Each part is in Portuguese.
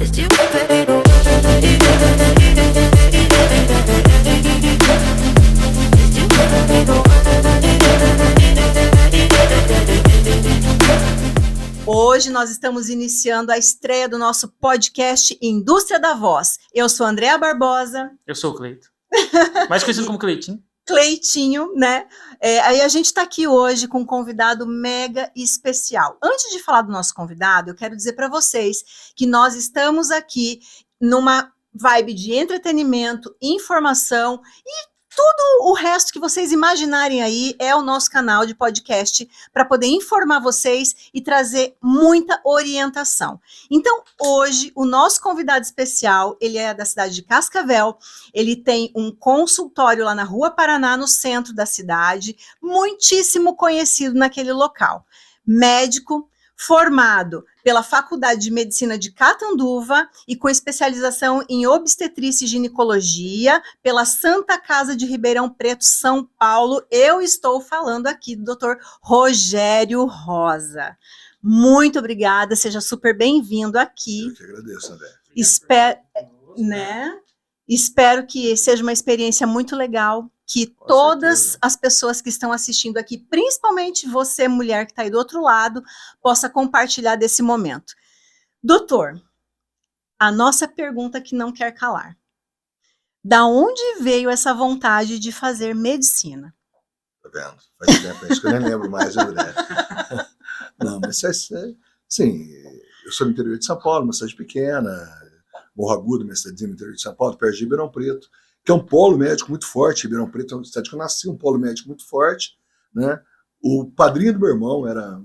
Este peito. Hoje nós estamos iniciando a estreia do nosso podcast Indústria da Voz. Eu sou Andréa Barbosa. Eu sou o Cleito. Mais conhecido como Cleitinho. Cleitinho, né? Aí a gente está aqui hoje com um convidado mega especial. Antes de falar do nosso convidado, eu quero dizer para vocês que nós estamos aqui numa vibe de entretenimento, informação e tudo o resto que vocês imaginarem aí é o nosso canal de podcast para poder informar vocês e trazer muita orientação. Então, hoje, o nosso convidado especial, ele é da cidade de Cascavel, ele tem um consultório lá na Rua Paraná, no centro da cidade, muitíssimo conhecido naquele local. Médico, formado pela Faculdade de Medicina de Catanduva e com especialização em obstetrícia e ginecologia pela Santa Casa de Ribeirão Preto, São Paulo. Eu estou falando aqui do Dr. Rogério Rosa. Muito obrigada, seja super bem-vindo aqui. Eu que agradeço, André. Espero que seja uma experiência muito legal, que todas as pessoas que estão assistindo aqui, principalmente você, mulher que está aí do outro lado, possa compartilhar desse momento. Doutor, a nossa pergunta que não quer calar. Da onde veio essa vontade de fazer medicina? Tá vendo? Faz tempo, acho que eu nem lembro mais, André. Não, mas sim, eu sou do interior de São Paulo, uma cidade pequena, Morro Agudo, minha cidadezinha no interior de São Paulo, perto de Ribeirão Preto, que é um polo médico muito forte. Ribeirão Preto é uma cidade que eu nasci, um polo médico muito forte, né? O padrinho do meu irmão era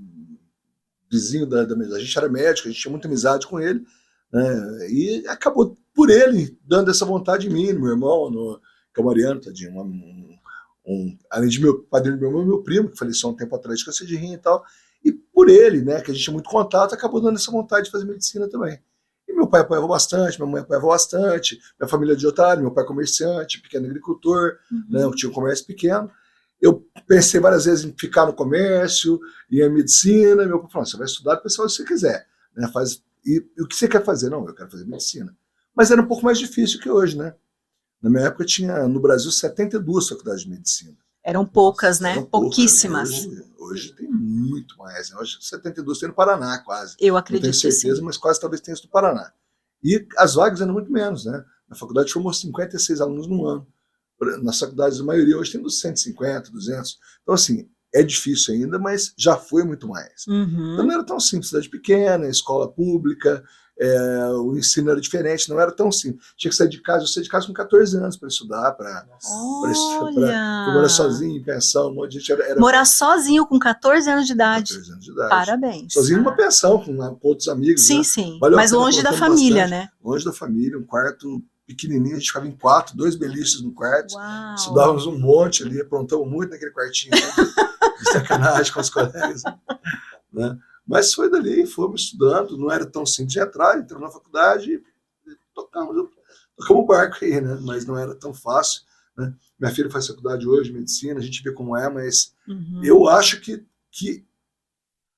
vizinho a gente era médico, a gente tinha muita amizade com ele, né? E acabou por ele dando essa vontade em mim, no meu irmão, que é o Mariano, tadinho, além de meu padrinho do meu irmão, meu primo, que faleceu há um tempo atrás de câncer de rim e tal, e por ele, né, que a gente tinha muito contato, acabou dando essa vontade de fazer medicina também. E meu pai apoiava bastante, minha mãe apoiava bastante, minha família é de otário, meu pai é comerciante, pequeno agricultor, né, eu tinha um comércio pequeno. Eu pensei várias vezes em ficar no comércio, em medicina, meu pai falou, você vai estudar para o que você quiser, né, e o que você quer fazer? Não, eu quero fazer medicina. Mas era um pouco mais difícil que hoje, né? Na minha época tinha, no Brasil, 72 faculdades de medicina. Eram poucas, né? Eram pouquíssimas. Poucas, né? Hoje tem muito mais. Né? Hoje 72 tem no Paraná, quase. Eu acredito. Não tenho certeza, mas quase talvez tenha isso no Paraná. E as vagas eram muito menos, né? Na faculdade formou 56 alunos no ano. Nas faculdades, a maioria hoje tem 150, 200. Então, assim, é difícil ainda, mas já foi muito mais. Uhum. Então não era tão simples. Cidade pequena, escola pública, o ensino era diferente, não era tão simples. Tinha que sair de casa, eu saí de casa com 14 anos para estudar, para morar sozinho, em pensão, um monte de gente era morar sozinho com 14 anos de idade. 14 anos de idade. Parabéns. Sozinho numa pensão, com outros amigos. Sim, né? sim. Valeu mas longe da família, bastante. Né? Longe da família, um quarto pequenininho, a gente ficava em 4, 2 beliches no quarto. Uau. Estudávamos um monte ali, aprontamos muito naquele quartinho, de sacanagem com os colegas. Né? Mas foi dali, fomos estudando, não era tão simples de entrar, entramos na faculdade e tocamos o barco aí, né? Mas não era tão fácil. Né? Minha filha faz faculdade hoje, medicina, a gente vê como é, mas eu acho que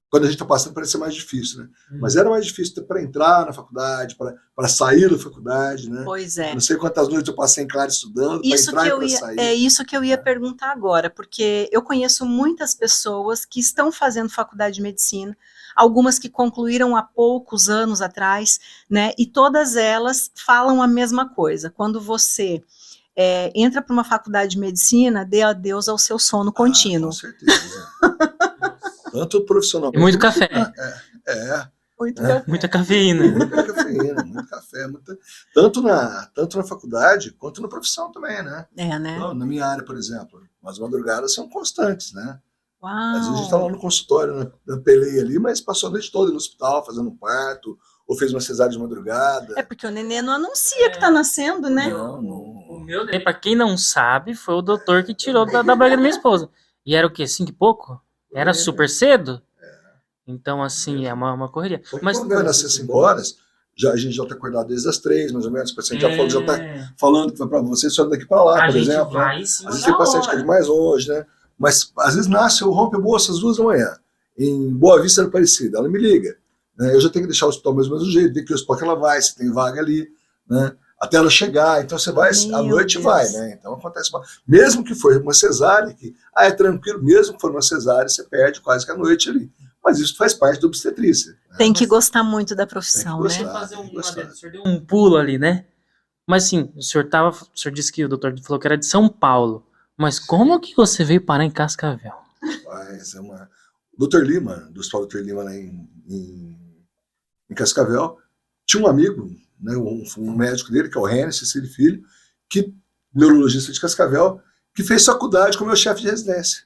quando a gente está passando parece ser mais difícil, né? Mas era mais difícil para entrar na faculdade, para sair da faculdade, né? Pois é. Não sei quantas noites eu passei em claro estudando, para entrar e para sair. É isso que eu ia perguntar agora, porque eu conheço muitas pessoas que estão fazendo faculdade de medicina, algumas que concluíram há poucos anos atrás, né? E todas elas falam a mesma coisa. Quando você entra para uma faculdade de medicina, dê adeus ao seu sono contínuo. Com certeza. Tanto profissional. E muito café. Muita cafeína. Muita cafeína, muito café. Tanto na faculdade, quanto na profissão também, né? né? Então, na minha área, por exemplo, as madrugadas são constantes, né? Uau. Às vezes a gente está lá no consultório, na peleia ali, mas passou a noite toda no hospital, fazendo um parto, ou fez uma cesárea de madrugada. É porque o neném não anuncia que está nascendo, né? Não. O meu neném, pra quem não sabe, foi o doutor que tirou da barriga da minha esposa. E era o quê? 5 e pouco? Era super cedo? Então, assim, é uma correria. Mas quando vai nascer 5 horas, a gente já está acordado desde as 3, mais ou menos. O paciente já está falando que vai para você, só daqui para lá, por exemplo. Vai, às vezes tem paciente que é de mais longe, né? Mas às vezes nasce, eu rompo a bolsa às 2 da manhã, em Boa Vista da Aparecida. Ela me liga. né? Eu já tenho que deixar o hospital do mesmo jeito, tem que ir ao hospital que ela vai, se tem vaga ali, né? Até ela chegar, então você vai, à noite vai, né? Então acontece, mesmo que for uma cesárea, que é tranquilo, mesmo que for uma cesárea, você perde quase que a noite ali. Mas isso faz parte da obstetrícia. Né? Tem que gostar muito da profissão, né? O senhor deu um pulo ali, né? Mas sim, o senhor disse que o doutor falou que era de São Paulo. Mas como que você veio parar em Cascavel? O Dr. Lima, do Hospital Dr. Lima lá em Cascavel, tinha um amigo, né, um médico dele, que é o René Cecílio Filho, neurologista de Cascavel, que fez faculdade com o meu chefe de residência.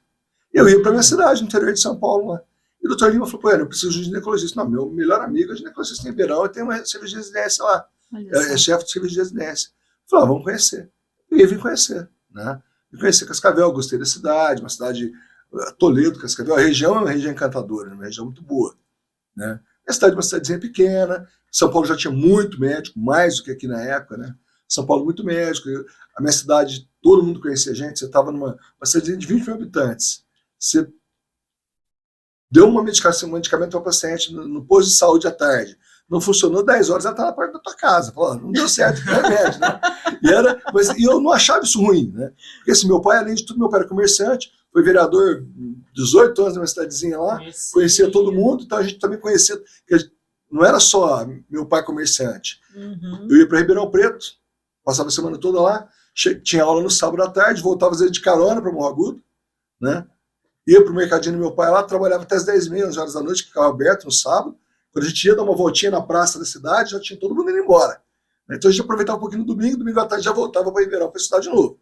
Eu ia para minha cidade, no interior de São Paulo, lá. E o Dr. Lima falou, eu preciso de um ginecologista. Não, meu melhor amigo é ginecologista em Ribeirão, e tem uma serviço de residência lá. É chefe de serviço de residência. Eu falei, vamos conhecer. E eu vim conhecer, né? Vim conhecer Cascavel, gostei da cidade, uma cidade, Toledo, Cascavel, a região é uma região encantadora, uma região muito boa, né? A cidade é uma cidadezinha pequena, São Paulo já tinha muito médico, mais do que aqui na época, né? São Paulo muito médico, a minha cidade, todo mundo conhecia a gente, você estava numa cidadezinha de 20 mil habitantes, você deu um medicamento para o paciente no posto de saúde à tarde, não funcionou 10 horas, ela está na porta da tua casa. Falou, não deu certo, que remédio, né? E eu não achava isso ruim, né? Porque assim, meu pai, além de tudo, meu pai era comerciante, foi vereador 18 anos numa cidadezinha lá, conhecia todo mundo, então a gente também conhecia, não era só meu pai comerciante. Eu ia para Ribeirão Preto, passava a semana toda lá, tinha aula no sábado à tarde, voltava às vezes de carona para Morro Agudo, né? Ia para o mercadinho do meu pai lá, trabalhava até as 10h30, 11 horas da noite, que ficava aberto no sábado. Quando a gente ia dar uma voltinha na praça da cidade, já tinha todo mundo indo embora. Então a gente aproveitava um pouquinho no domingo à tarde já voltava para Ribeirão, para estudar de novo.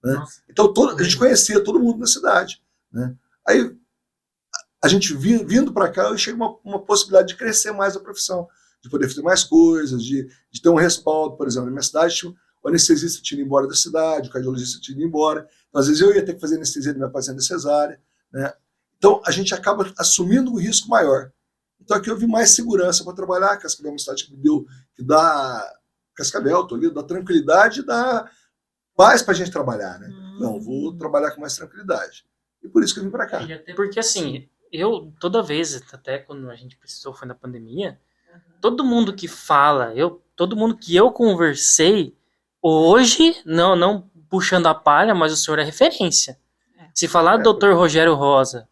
Né? Então a gente conhecia todo mundo na cidade. Né? Aí a gente vindo para cá, eu cheguei uma possibilidade de crescer mais a profissão, de poder fazer mais coisas, de ter um respaldo. Por exemplo, na minha cidade, o anestesista tinha ido embora da cidade, o cardiologista tinha ido embora. Então, às vezes eu ia ter que fazer anestesia da minha paciente cesárea. Né? Então a gente acaba assumindo um risco maior. Então aqui eu vi mais segurança para trabalhar. Cascavel é uma cidade que dá Cascavel, Toledo, dá tranquilidade, dá paz para a gente trabalhar, né? Não, vou trabalhar com mais tranquilidade. E por isso que eu vim para cá. Porque assim, eu toda vez, até quando a gente precisou, foi na pandemia, todo mundo que fala, todo mundo que eu conversei, hoje, não puxando a palha, mas o senhor é referência. Se falar do Dr. Rogério Rosa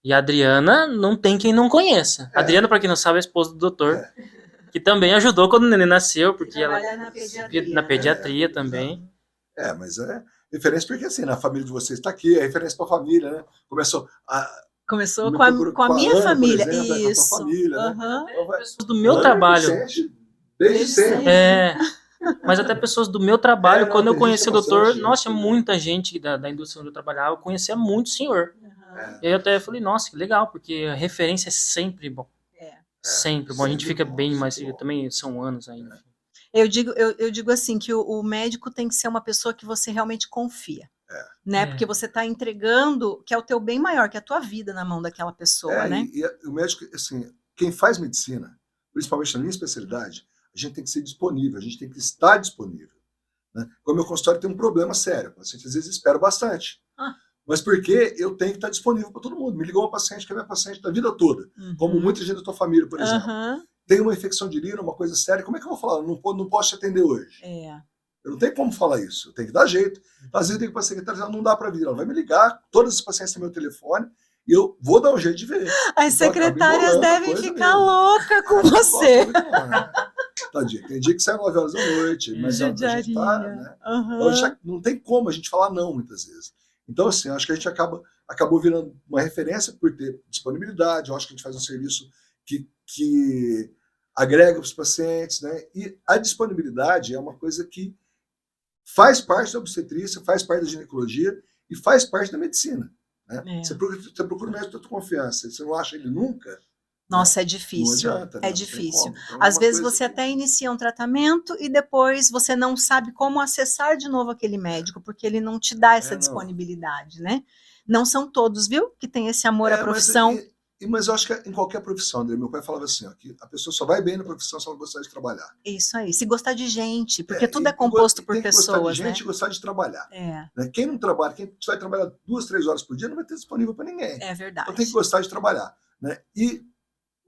e a Adriana, não tem quem não conheça. A Adriana, para quem não sabe, é a esposa do doutor, que também ajudou quando o neném nasceu, porque ela na pediatria também. Mas é referência porque assim, na família de vocês está aqui, é referência para a família, né? Começou com a minha Ana, família, exemplo, isso. Com a família, né? Pessoas do meu trabalho. Desde sempre. Mas até pessoas do meu trabalho, quando eu conheci o doutor, nossa, muita gente da indústria onde eu trabalhava, eu conhecia muito o senhor. E aí eu até falei, nossa, que legal, porque a referência é sempre bom. Sempre bom. A gente fica bem, mas também são anos ainda. Eu digo assim, que o médico tem que ser uma pessoa que você realmente confia. Né? Porque você está entregando, que é o teu bem maior, que é a tua vida na mão daquela pessoa, né? E o médico, assim, quem faz medicina, principalmente na minha especialidade, a gente tem que ser disponível, a gente tem que estar disponível. Né? Como meu consultório tem um problema sério, o paciente às vezes espera bastante. Mas porque eu tenho que estar disponível para todo mundo. Me ligou uma paciente que é minha paciente da vida toda, como muita gente da tua família, por exemplo. Tem uma infecção de urina, uma coisa séria, como é que eu vou falar? Não posso te atender hoje. Eu não tenho como falar isso, eu tenho que dar jeito. Às vezes eu digo para a secretária, não dá para vir, ela vai me ligar, todas as pacientes têm meu telefone, e eu vou dar um jeito de ver. As secretárias devem ficar loucas com você. Tadinha, tem dia que sai 9 horas da noite, mas a gente tá, né? Então já não tem como a gente falar não, muitas vezes. Então, assim, acho que a gente acabou virando uma referência por ter disponibilidade, eu acho que a gente faz um serviço que agrega os pacientes, né? E a disponibilidade é uma coisa que faz parte da obstetrícia, faz parte da ginecologia e faz parte da medicina. Né? Você procura um médico de tua confiança, você não acha ele nunca. Nossa, é difícil. Não adianta, é difícil. Então, às vezes você até inicia um tratamento e depois você não sabe como acessar de novo aquele médico, porque ele não te dá essa disponibilidade, né? Não são todos, viu, que tem esse amor à profissão. Mas eu acho que em qualquer profissão, meu pai falava assim, ó, que a pessoa só vai bem na profissão se ela gostar de trabalhar. Isso aí, se gostar de gente, porque tudo é composto por pessoas, gostar de gente né? E gostar de trabalhar. Né? Quem não trabalha, quem vai trabalhar 2, 3 horas por dia, não vai ter disponível para ninguém. É verdade. Então tem que gostar de trabalhar. Né? E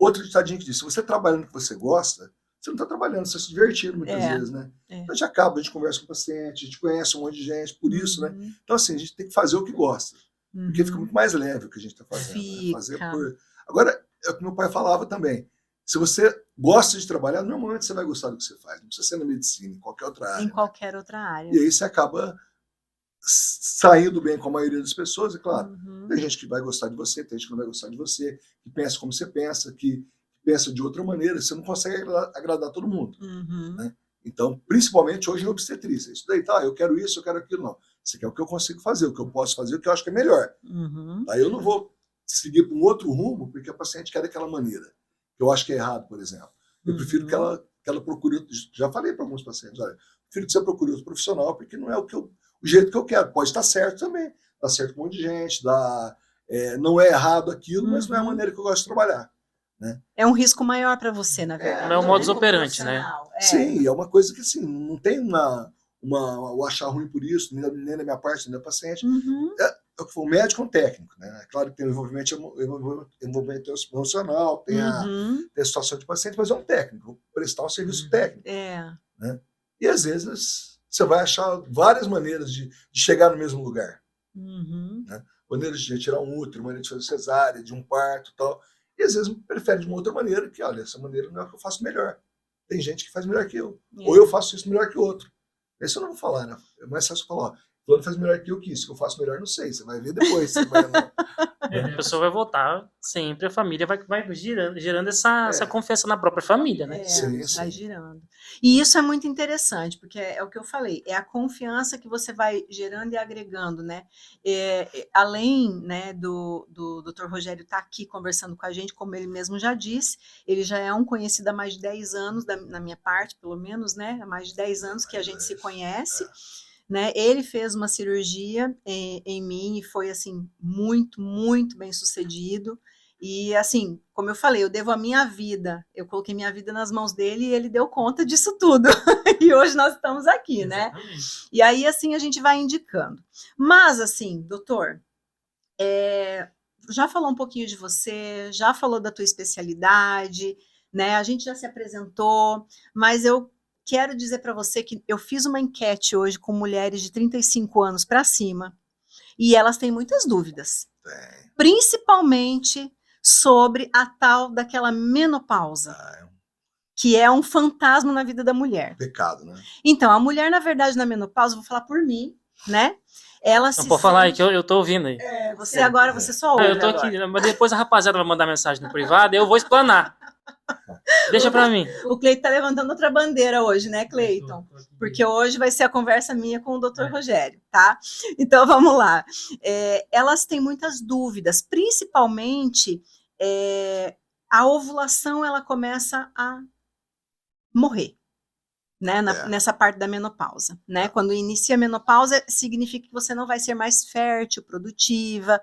Outro ditadinho que diz, se você trabalhando no que você gosta, você não está trabalhando, você está se divertindo muitas vezes, né? Então a gente acaba, a gente conversa com o paciente, a gente conhece um monte de gente, por isso, né? Então assim, a gente tem que fazer o que gosta, porque fica muito mais leve o que a gente está fazendo. Né? Fazer por... Agora, é o que meu pai falava também, se você gosta de trabalhar, normalmente você vai gostar do que você faz, não precisa ser na medicina, em qualquer outra área. Em qualquer outra área. E aí você acaba saindo bem com a maioria das pessoas, e claro, tem gente que vai gostar de você, tem gente que não vai gostar de você, que pensa como você pensa, que pensa de outra maneira, você não consegue agradar todo mundo. Né? Então, principalmente hoje na obstetrícia, isso daí, tá, eu quero isso, eu quero aquilo, não. Você quer o que eu consigo fazer, o que eu posso fazer, o que eu acho que é melhor. Aí eu não vou seguir para um outro rumo, porque a paciente quer daquela maneira, que eu acho que é errado, por exemplo. Eu prefiro que ela procure, já falei para alguns pacientes, olha, prefiro que você procure outro profissional, porque não é o jeito que eu quero. Pode estar certo também, dá certo com um monte de gente, não é errado aquilo, mas não é a maneira que eu gosto de trabalhar. Né? É um risco maior para você, na verdade. Não é o modus operandi, né? Sim, é uma coisa que assim, não tem o achar ruim por isso, nem da minha parte, nem da paciente. O médico é um técnico, né? É claro que tem o envolvimento emocional, tem a situação de paciente, mas é um técnico, prestar um serviço técnico. Né? E às vezes você vai achar várias maneiras de chegar no mesmo lugar. Né? Maneiras de retirar um útero, maneira de fazer cesárea, de um parto e tal. E às vezes prefere de uma outra maneira, que olha, essa maneira não é a que eu faço melhor. Tem gente que faz melhor que eu. Ou eu faço isso melhor que o outro. Isso eu não vou falar, né? É mais fácil falar, ó, fulano faz melhor que eu, que isso que eu faço melhor, não sei. Você vai ver depois. A pessoa vai voltar sempre, a família vai gerando essa confiança na própria família, né? Vai girando. E isso é muito interessante, porque é o que eu falei, é a confiança que você vai gerando e agregando, né? Além, né, do Dr. Rogério estar aqui conversando com a gente, como ele mesmo já disse, ele já é um conhecido há mais de 10 anos, na minha parte, pelo menos, né? Há mais de 10 anos que a gente se conhece. Né? Ele fez uma cirurgia em mim e foi assim muito, muito bem sucedido. E assim, como eu falei, eu devo a minha vida. Eu coloquei minha vida nas mãos dele e ele deu conta disso tudo. E hoje nós estamos aqui, né? E aí assim a gente vai indicando. Mas assim, doutor, já falou um pouquinho de você, já falou da tua especialidade, né? A gente já se apresentou, mas eu quero dizer para você que eu fiz uma enquete hoje com mulheres de 35 anos para cima e elas têm muitas dúvidas, principalmente sobre a tal daquela menopausa, que é um fantasma na vida da mulher. Pecado, né? Então, a mulher, na verdade, na menopausa, vou falar por mim, né? Ela não pode falar aí, que eu tô ouvindo aí. Você agora, você só ouve. Eu tô aqui, mas depois a rapaziada vai mandar mensagem no privado e eu vou explanar. Deixa pra mim. O Cleiton tá levantando outra bandeira hoje, né, Cleiton? Porque hoje vai ser a conversa minha com o Dr. Rogério, tá? Então, vamos lá. Elas têm muitas dúvidas, principalmente a ovulação, ela começa a morrer, né, nessa parte da menopausa, né? Quando inicia a menopausa, significa que você não vai ser mais fértil, produtiva,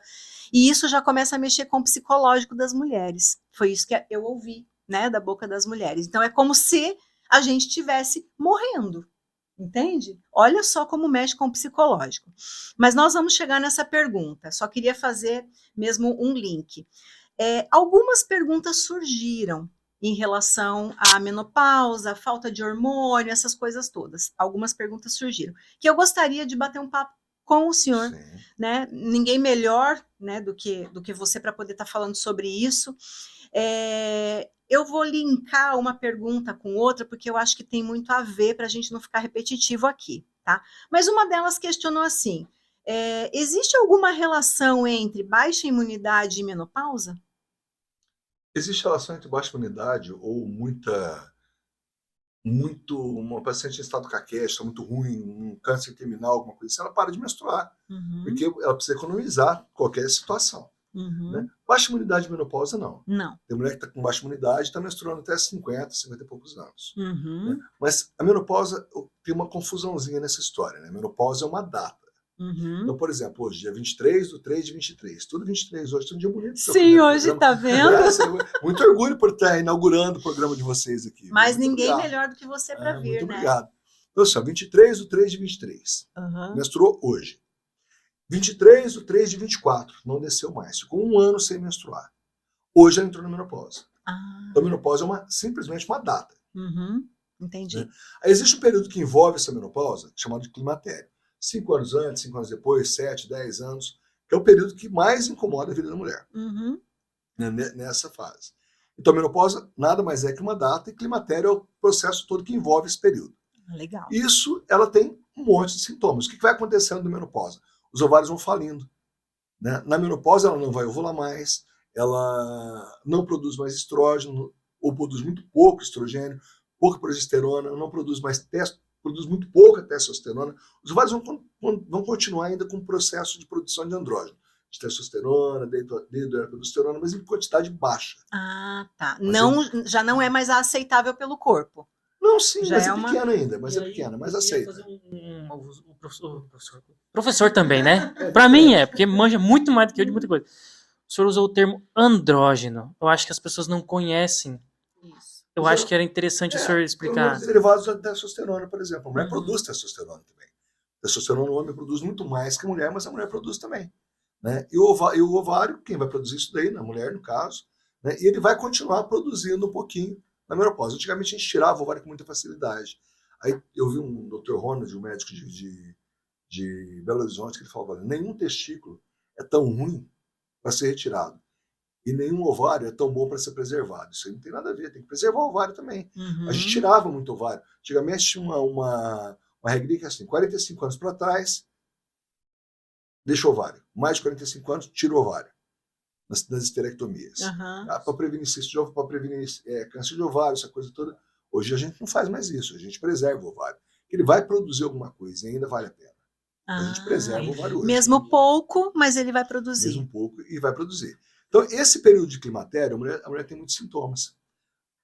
e isso já começa a mexer com o psicológico das mulheres. Foi isso que eu ouvi, né, da boca das mulheres. Então, é como se a gente estivesse morrendo, entende? Olha só como mexe com o psicológico. Mas nós vamos chegar nessa pergunta, só queria fazer mesmo um link. Algumas perguntas surgiram em relação à menopausa, falta de hormônio, essas coisas todas. Algumas perguntas surgiram, que eu gostaria de bater um papo com o senhor, né? Ninguém melhor, né, do que você para poder estar falando sobre isso. Eu vou linkar uma pergunta com outra, porque eu acho que tem muito a ver para a gente não ficar repetitivo aqui, tá? Mas uma delas questionou assim, existe alguma relação entre baixa imunidade e menopausa? Existe relação entre baixa imunidade ou uma paciente em estado caquético, muito ruim, um câncer terminal, alguma coisa assim, ela para de menstruar, porque ela precisa economizar qualquer situação. Né? Baixa imunidade e menopausa, não. Tem mulher que está com baixa imunidade e está menstruando até 50 e poucos anos. Né? Mas a menopausa tem uma confusãozinha nessa história. Né? A menopausa é uma data. Então, por exemplo, hoje, dia 23/3/23. Tudo 23 hoje, tem um dia bonito. Sim, hoje tá vendo? Muito orgulho por estar inaugurando o programa de vocês aqui. Mas muito ninguém obrigado. Melhor do que você para vir, muito né? Obrigado. Então, assim, 23/3/23. Menstruou hoje. 23/3/24. Não desceu mais. Ficou um ano sem menstruar. Hoje ela entrou na menopausa. Então, a menopausa é simplesmente uma data. Entendi. Né? Aí existe um período que envolve essa menopausa, chamado de climatério. 5 anos antes, 5 anos depois, 7, 10 anos, que é o período que mais incomoda a vida da mulher, né, nessa fase. Então, a menopausa nada mais é que uma data, e climatério é o processo todo que envolve esse período. Legal. Isso, ela tem um monte de sintomas. O que vai acontecendo na menopausa? Os ovários vão falindo. Né? Na menopausa, ela não vai ovular mais, ela não produz mais estrógeno, ou produz muito pouco estrogênio, pouca progesterona, não produz mais produz muito pouca testosterona. Os ovários vão continuar ainda com o processo de produção de andrógeno, de testosterona, dehidrotestosterona, mas em quantidade baixa. Tá. Não, já não é mais aceitável pelo corpo. Não, sim, já mas é pequena ainda, mas é pequena, mas aceita. O professor também, né? Pra mim porque manja muito mais do que eu de muita coisa. O senhor usou o termo andrógeno. Eu acho que as pessoas não conhecem. Isso. Eu acho que era interessante o senhor explicar. Os derivados da testosterona, por exemplo. A mulher produz testosterona também. Testosterona o homem produz muito mais que a mulher, mas a mulher produz também. Né? E o ovário, quem vai produzir isso daí? Na mulher, no caso. Né? E ele vai continuar produzindo um pouquinho na menopausa. Antigamente a gente tirava o ovário com muita facilidade. Aí eu vi um Dr. Ronald, um médico de Belo Horizonte, que ele falava: nenhum testículo é tão ruim para ser retirado. E nenhum ovário é tão bom para ser preservado. Isso aí não tem nada a ver, tem que preservar o ovário também. A gente tirava muito ovário. Antigamente tinha uma regrinha que é assim: 45 anos para trás, deixa o ovário. Mais de 45 anos, tira o ovário. Nas esterectomias. Para prevenir cisto de ovário, para prevenir câncer de ovário, essa coisa toda. Hoje a gente não faz mais isso, a gente preserva o ovário. Ele vai produzir alguma coisa e ainda vale a pena. A gente preserva o ovário hoje. Mesmo pouco, mas ele vai produzir. Mesmo pouco e vai produzir. Então, esse período de climatério, a mulher tem muitos sintomas.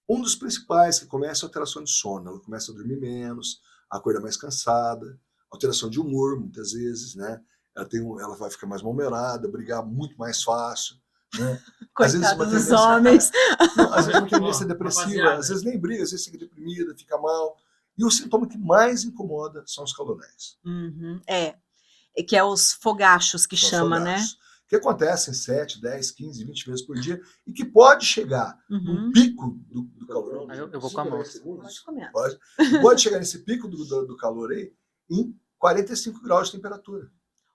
Um dos principais que começa é a alteração de sono. Ela começa a dormir menos, a acordar mais cansada, alteração de humor, muitas vezes, né? Ela vai ficar mais mal-humorada, brigar muito mais fácil. Né? Coitado dos homens. Não, às vezes uma tendência depressiva, às vezes nem briga, às vezes fica deprimida, fica mal. E o sintoma que mais incomoda são os calonéis. Que é os fogachos que chama, né? Que acontecem 7, 10, 15, 20 vezes por dia e que pode chegar no pico do calor. Eu vou com a mão. Pode chegar nesse pico do calor aí em 45 graus de temperatura.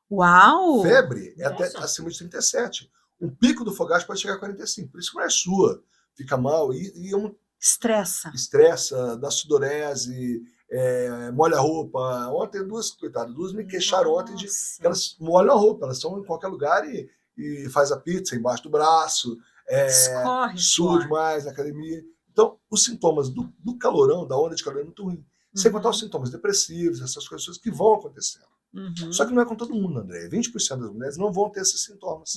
Uau! Febre é até acima de 37. O pico do fogacho pode chegar a 45. Por isso que a mulher sua, fica mal e estressa, dá sudorese, molha a roupa. Ontem duas me queixaram ontem de que elas molham a roupa, elas estão em qualquer lugar e faz a pizza embaixo do braço, sua demais na academia. Então, os sintomas do calorão, da onda de calor é muito ruim. Sem contar os sintomas depressivos, essas coisas que vão acontecendo. Só que não é com todo mundo, André. 20% das mulheres não vão ter esses sintomas.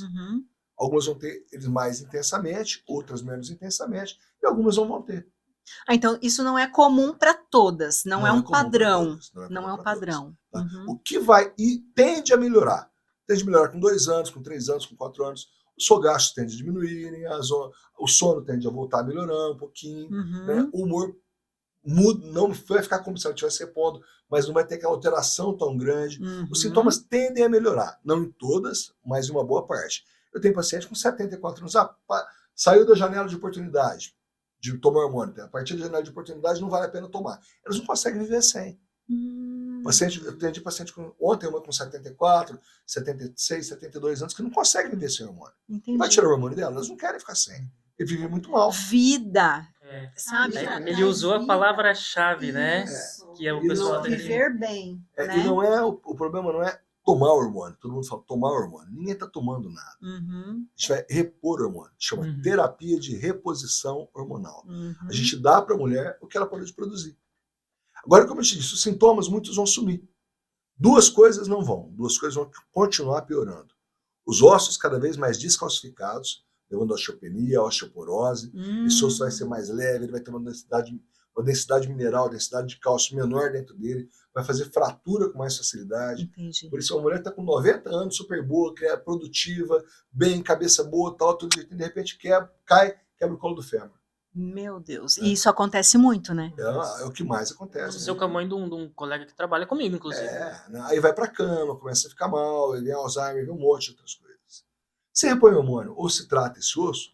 Algumas vão ter eles mais intensamente, outras menos intensamente, e algumas não vão ter. Então, isso não é comum para todas, não é um padrão. Não é um padrão. Tá? O que vai e tende a melhorar. Tende a melhorar com 2 anos, com 3 anos, com 4 anos. Os fogastos tendem a diminuírem, o sono tende a voltar a melhorar um pouquinho. Né? O humor muda, não vai ficar como se ela estivesse repondo, mas não vai ter aquela alteração tão grande. Os sintomas tendem a melhorar. Não em todas, mas em uma boa parte. Eu tenho paciente com 74 anos, saiu da janela de oportunidade de tomar hormônio. A partir da janela de oportunidade não vale a pena tomar. Elas não conseguem viver sem. Eu atendi paciente ontem, uma com 74, 76, 72 anos, que não consegue viver sem hormônio. Entendi. Vai tirar o hormônio dela? Elas não querem ficar sem. Ele vive muito mal. Vida. Sabe? Ele usou a palavra-chave, né? Que é o pessoal viver bem. Né? E não é o problema não é tomar hormônio. Todo mundo fala tomar hormônio. Ninguém está tomando nada. A gente vai repor hormônio. Chama terapia de reposição hormonal. A gente dá para a mulher o que ela pode produzir. Agora, como eu te disse, os sintomas muitos vão sumir. 2 coisas não vão. 2 coisas vão continuar piorando. Os ossos cada vez mais descalcificados, levando a osteopenia, a osteoporose. Esse osso vai ser mais leve, ele vai ter uma densidade mineral, densidade de cálcio menor dentro dele, vai fazer fratura com mais facilidade. Entendi. Por isso, uma mulher está com 90 anos, super boa, produtiva, bem, cabeça boa, tal, tudo, de repente quebra o colo do fêmur. Meu Deus. E isso acontece muito, né? É o que mais acontece. Aconteceu com a mãe de um colega que trabalha comigo, inclusive. Aí vai para a cama, começa a ficar mal, ele tem Alzheimer, vem um monte de outras coisas. Se repõe hormônio ou se trata esse osso,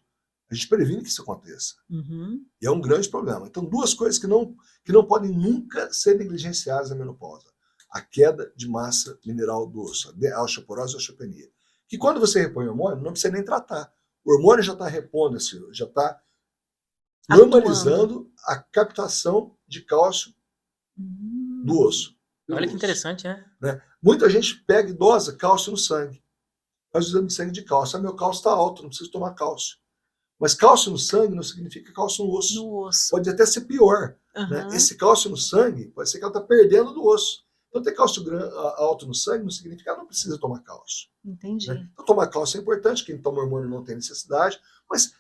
A gente previne que isso aconteça. Uhum. E é um grande problema. Então, duas coisas que não podem nunca ser negligenciadas na menopausa. A queda de massa mineral do osso, a osteoporose e a osteopenia. Que quando você repõe o hormônio, não precisa nem tratar. O hormônio já está repondo, já está normalizando a captação de cálcio do osso. Olha que interessante, né? Muita gente pega e dosa cálcio no sangue. Faz o exame de sangue de cálcio. Meu cálcio está alto, não preciso tomar cálcio. Mas cálcio no sangue não significa cálcio no osso. No osso. Pode até ser pior. Uhum. Esse cálcio no sangue pode ser que ela está perdendo do osso. Então, ter cálcio alto no sangue não significa que ela não precisa tomar cálcio. Entendi. Então, tomar cálcio é importante, quem toma hormônio não tem necessidade, mas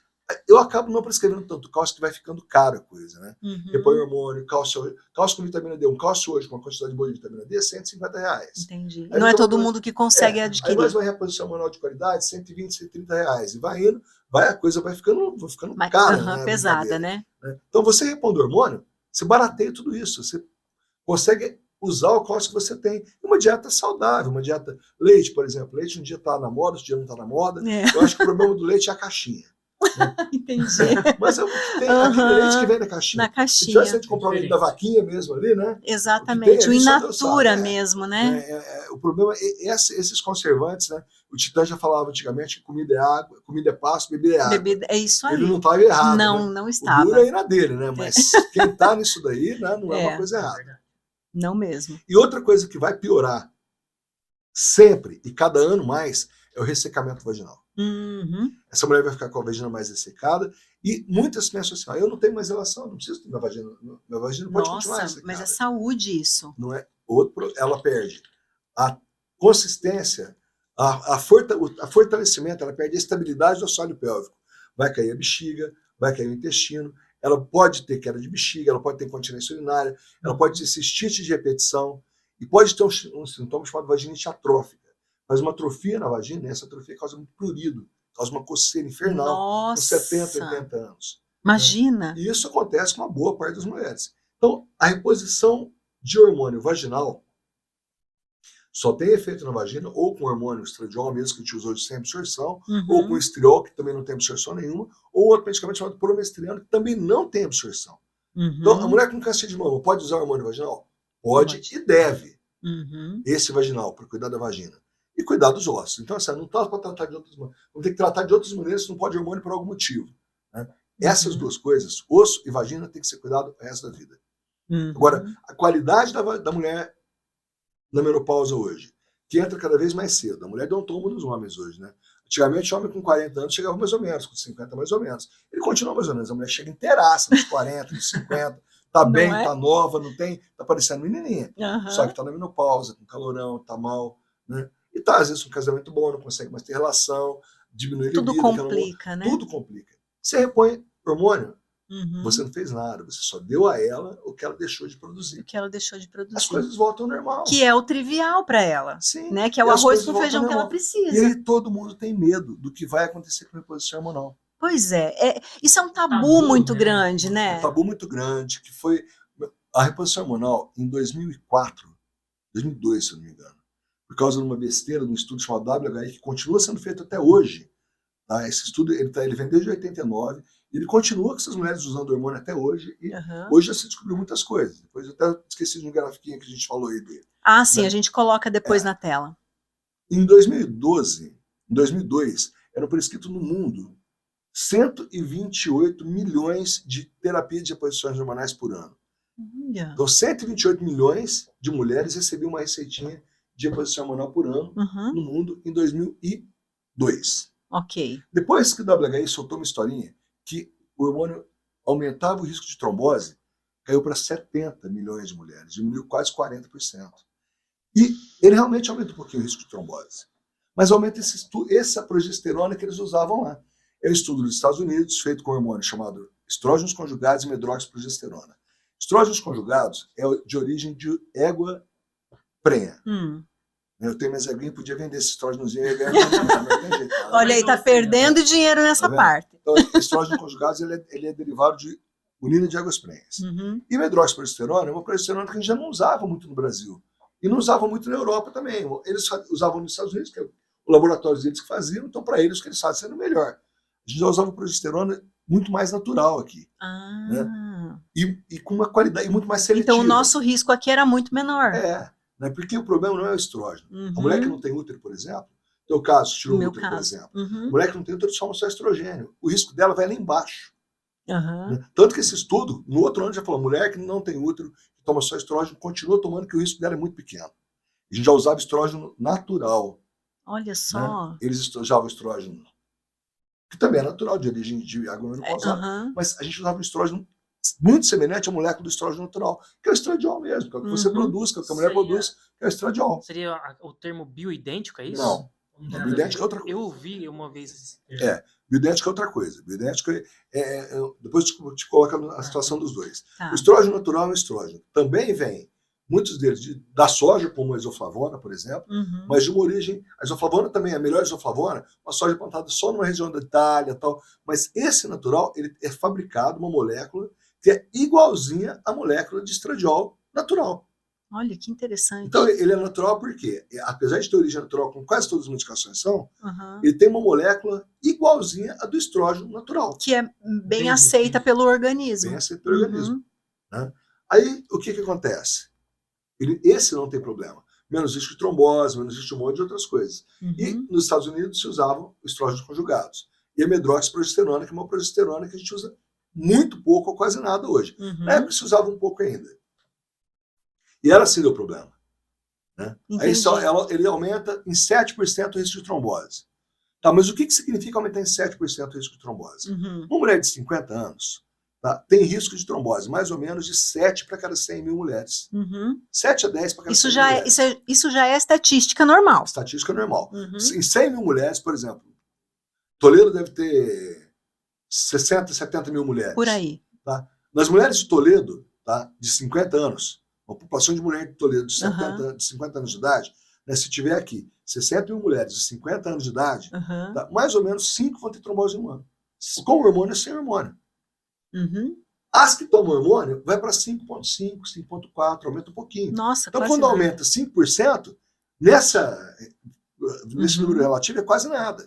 eu acabo não prescrevendo tanto cálcio que vai ficando caro a coisa, né? Uhum. Repõe hormônio, cálcio com vitamina D. Um cálcio hoje com uma quantidade boa de vitamina D é R$150. Entendi. Aí não é todo mundo que consegue adquirir. Aí mais uma reposição hormonal de qualidade, R$120, R$130. E a coisa vai ficando cara. Né? Pesada, né? Então, você repondo hormônio, você barateia tudo isso. Você consegue usar o cálcio que você tem. Uma dieta saudável, uma dieta... Leite, por exemplo. Leite um dia está na moda, outro dia não está na moda. Eu acho que o problema do leite é a caixinha. Entendi. Mas tem aquele leite que vem na caixinha. Na caixinha. Se tivesse a gente comprar o leite da vaquinha mesmo ali, né? Exatamente. O in natura mesmo, né? O problema é esses conservantes, né? O Titã já falava antigamente que comida é água, comida é pasto, bebida é água. Bebida, é isso aí. Ele não estava errado. Não estava. O duro é ir na dele, né? Mas quem está nisso daí, né, não é uma coisa errada. Não mesmo. E outra coisa que vai piorar sempre e cada ano mais é o ressecamento vaginal. Uhum. Essa mulher vai ficar com a vagina mais ressecada e muitas pensam assim, eu não tenho mais relação, não preciso ter minha vagina pode continuar ressecada. Mas é saúde isso. Não é outro, ela perde a consistência, a fortalecimento, ela perde a estabilidade do assoalho pélvico. Vai cair a bexiga, vai cair o intestino, ela pode ter queda de bexiga, ela pode ter incontinência urinária, ela pode ter cistite de repetição e pode ter um sintoma chamado vaginite atrófica. Faz uma atrofia na vagina e essa atrofia causa muito prurido, causa uma coceira infernal com 70, 80 anos. Imagina! E isso acontece com uma boa parte das mulheres. Então, a reposição de hormônio vaginal só tem efeito na vagina ou com hormônio estradiol, mesmo que a gente usou de sem absorção, ou com estriol, que também não tem absorção nenhuma, ou outro medicamento chamado promestrano, que também não tem absorção. Então, a mulher com câncer de mama pode usar hormônio vaginal? Pode e deve. Esse vaginal, para cuidar da vagina. E cuidar dos ossos. Então, assim, não está para tratar de outras maneiras. Vamos ter que tratar de outras maneiras se não pode hormônio por algum motivo. Né? Essas duas coisas, osso e vagina, tem que ser cuidado o resto da vida. Agora, a qualidade da mulher na menopausa hoje, que entra cada vez mais cedo. A mulher deu um tombo nos homens hoje, né? Antigamente, o homem com 40 anos chegava mais ou menos, com 50 mais ou menos. Ele continua mais ou menos. A mulher chega inteiraça, nos 40, nos 50, tá bem, tá nova, não tem, tá parecendo menininha. Só que tá na menopausa, com calorão, tá mal, né? E tá, às vezes, um casamento bom, não consegue mais ter relação, diminui a libido. Tudo complica, né? Tudo complica. Você repõe hormônio, você não fez nada, você só deu a ela o que ela deixou de produzir. O que ela deixou de produzir. As coisas voltam ao normal. Que é o trivial para ela. Sim. Né? Que é o arroz com feijão que ela precisa. E aí todo mundo tem medo do que vai acontecer com a reposição hormonal. Pois é. Isso é um tabu muito grande, né? Um tabu muito grande, que foi a reposição hormonal em 2004, 2002, se eu não me engano, por causa de uma besteira, de um estudo chamado WHI, que continua sendo feito até hoje. Tá? Esse estudo ele vem desde 89, e ele continua com essas mulheres usando hormônio até hoje, e hoje já se descobriu muitas coisas. Depois eu até esqueci de um grafiquinho que a gente falou aí dele. Ah, sim, né? A gente coloca depois na tela. Em 2002, eram prescritos no mundo 128 milhões de terapias de reposições hormonais por ano. Então, 128 milhões de mulheres recebiam uma receitinha de reposição hormonal por ano no mundo em 2002. Ok. Depois que o WHI soltou uma historinha que o hormônio aumentava o risco de trombose, caiu para 70 milhões de mulheres, diminuiu quase 40%. E ele realmente aumenta um pouquinho o risco de trombose. Mas aumenta essa progesterona que eles usavam lá. É um estudo dos Estados Unidos, feito com um hormônio chamado estrógenos conjugados e medroxprogesterona. Estrógenos conjugados é de origem de égua prenha. Eu tenho minhas eguinhas, podia vender esse estrógenozinho e ganhar mais, não tem jeito. Olha aí, tá perdendo dinheiro nessa parte. Então, estrógenos conjugados ele é derivado de urina de águas prenhas. E medroxprogesterona é uma progesterona que a gente já não usava muito no Brasil. E não usava muito na Europa também. Eles usavam nos Estados Unidos, que é o laboratório deles que faziam, então para eles o que eles fazem sendo melhor. A A gente já usava progesterona muito mais natural aqui. Ah. E com uma qualidade e muito mais seletiva. Então o nosso risco aqui era muito menor. Né? Porque o problema não é o estrógeno. Uhum. A mulher que não tem útero, por exemplo, teu caso, tirou o Meu útero, por caso. exemplo. Uhum. A mulher que não tem útero toma só estrogênio. O risco dela vai lá embaixo. Uhum. Né? Tanto que esse estudo, no outro ano, já falou: mulher que não tem útero, que toma só estrógeno, continua tomando, que o risco dela é muito pequeno. A gente já usava estrógeno natural. Olha só. Né? Eles usavam estrógeno, que também é natural, de origem de água menopausável, Uhum. mas a gente usava um estrógeno muito semelhante à molécula do estrógeno natural, que é o estradiol mesmo, que é o que você produz, que é o que a mulher produz, que é o estradiol. Seria o termo bioidêntico, é isso? Não. Bioidêntico é outra coisa. Eu ouvi uma vez. Bioidêntico é outra coisa. Bioidêntico depois te coloca na situação dos dois. Tá. O estrógeno natural é um estrógeno. Também vem, muitos deles, da soja, como a isoflavona, por exemplo, mas de uma origem. A isoflavona também é a melhor isoflavona, uma soja plantada só numa região da Itália, tal. Mas esse natural, ele é fabricado uma molécula que é igualzinha à molécula de estradiol natural. Olha, que interessante. Então, ele é natural porque, apesar de ter origem natural, como quase todas as medicações são, ele tem uma molécula igualzinha à do estrógeno natural. Que é bem aceita pelo organismo. Bem aceita pelo organismo. Né? Aí, o que acontece? Esse não tem problema. Menos risco de trombose, menos risco de um monte de outras coisas. E nos Estados Unidos se usavam estrógenos conjugados. E a medroxprogesterona, que é uma progesterona que a gente usa muito pouco ou quase nada hoje. Na época se usava um pouco ainda. E ela sim deu problema. Né? Aí ele aumenta em 7% o risco de trombose. Tá, mas o que significa aumentar em 7% o risco de trombose? Uma mulher de 50 anos tem risco de trombose, mais ou menos de 7 para cada 100 mil mulheres. 7 a 10 para cada 100 mil mulheres. Isso já é estatística normal. Estatística normal. Em 100 mil mulheres, por exemplo, Toledo deve ter 60, 70 mil mulheres. Por aí. Tá? Nas mulheres de Toledo, de 50 anos, uma população de mulher de Toledo de 50 anos de idade, né, se tiver aqui 60 mil mulheres de 50 anos de idade, mais ou menos 5 vão ter trombose no ano. Com hormônio ou sem hormônio. As que tomam hormônio, vai para 5,5, 5,4, aumenta um pouquinho. Nossa, então, quando aumenta 5%, nesse número relativo é quase nada.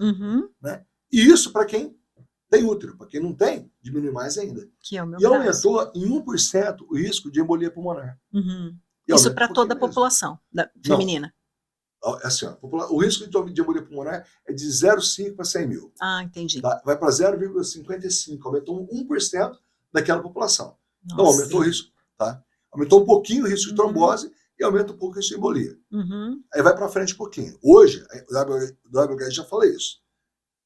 Né? E isso para quem tem útero. Para quem não tem, diminui mais ainda. Que é o meu e aumentou em 1% o risco de embolia pulmonar. Isso para toda a população feminina? Não. Assim, o risco de embolia pulmonar é de 0,5 para 100 mil. Ah, entendi. Tá? Vai para 0,55. Aumentou 1% daquela população. Nossa. Então, aumentou o risco. Tá? Aumentou um pouquinho o risco de trombose e aumenta um pouco o risco de embolia. Aí vai para frente um pouquinho. Hoje, o WHI já falou isso.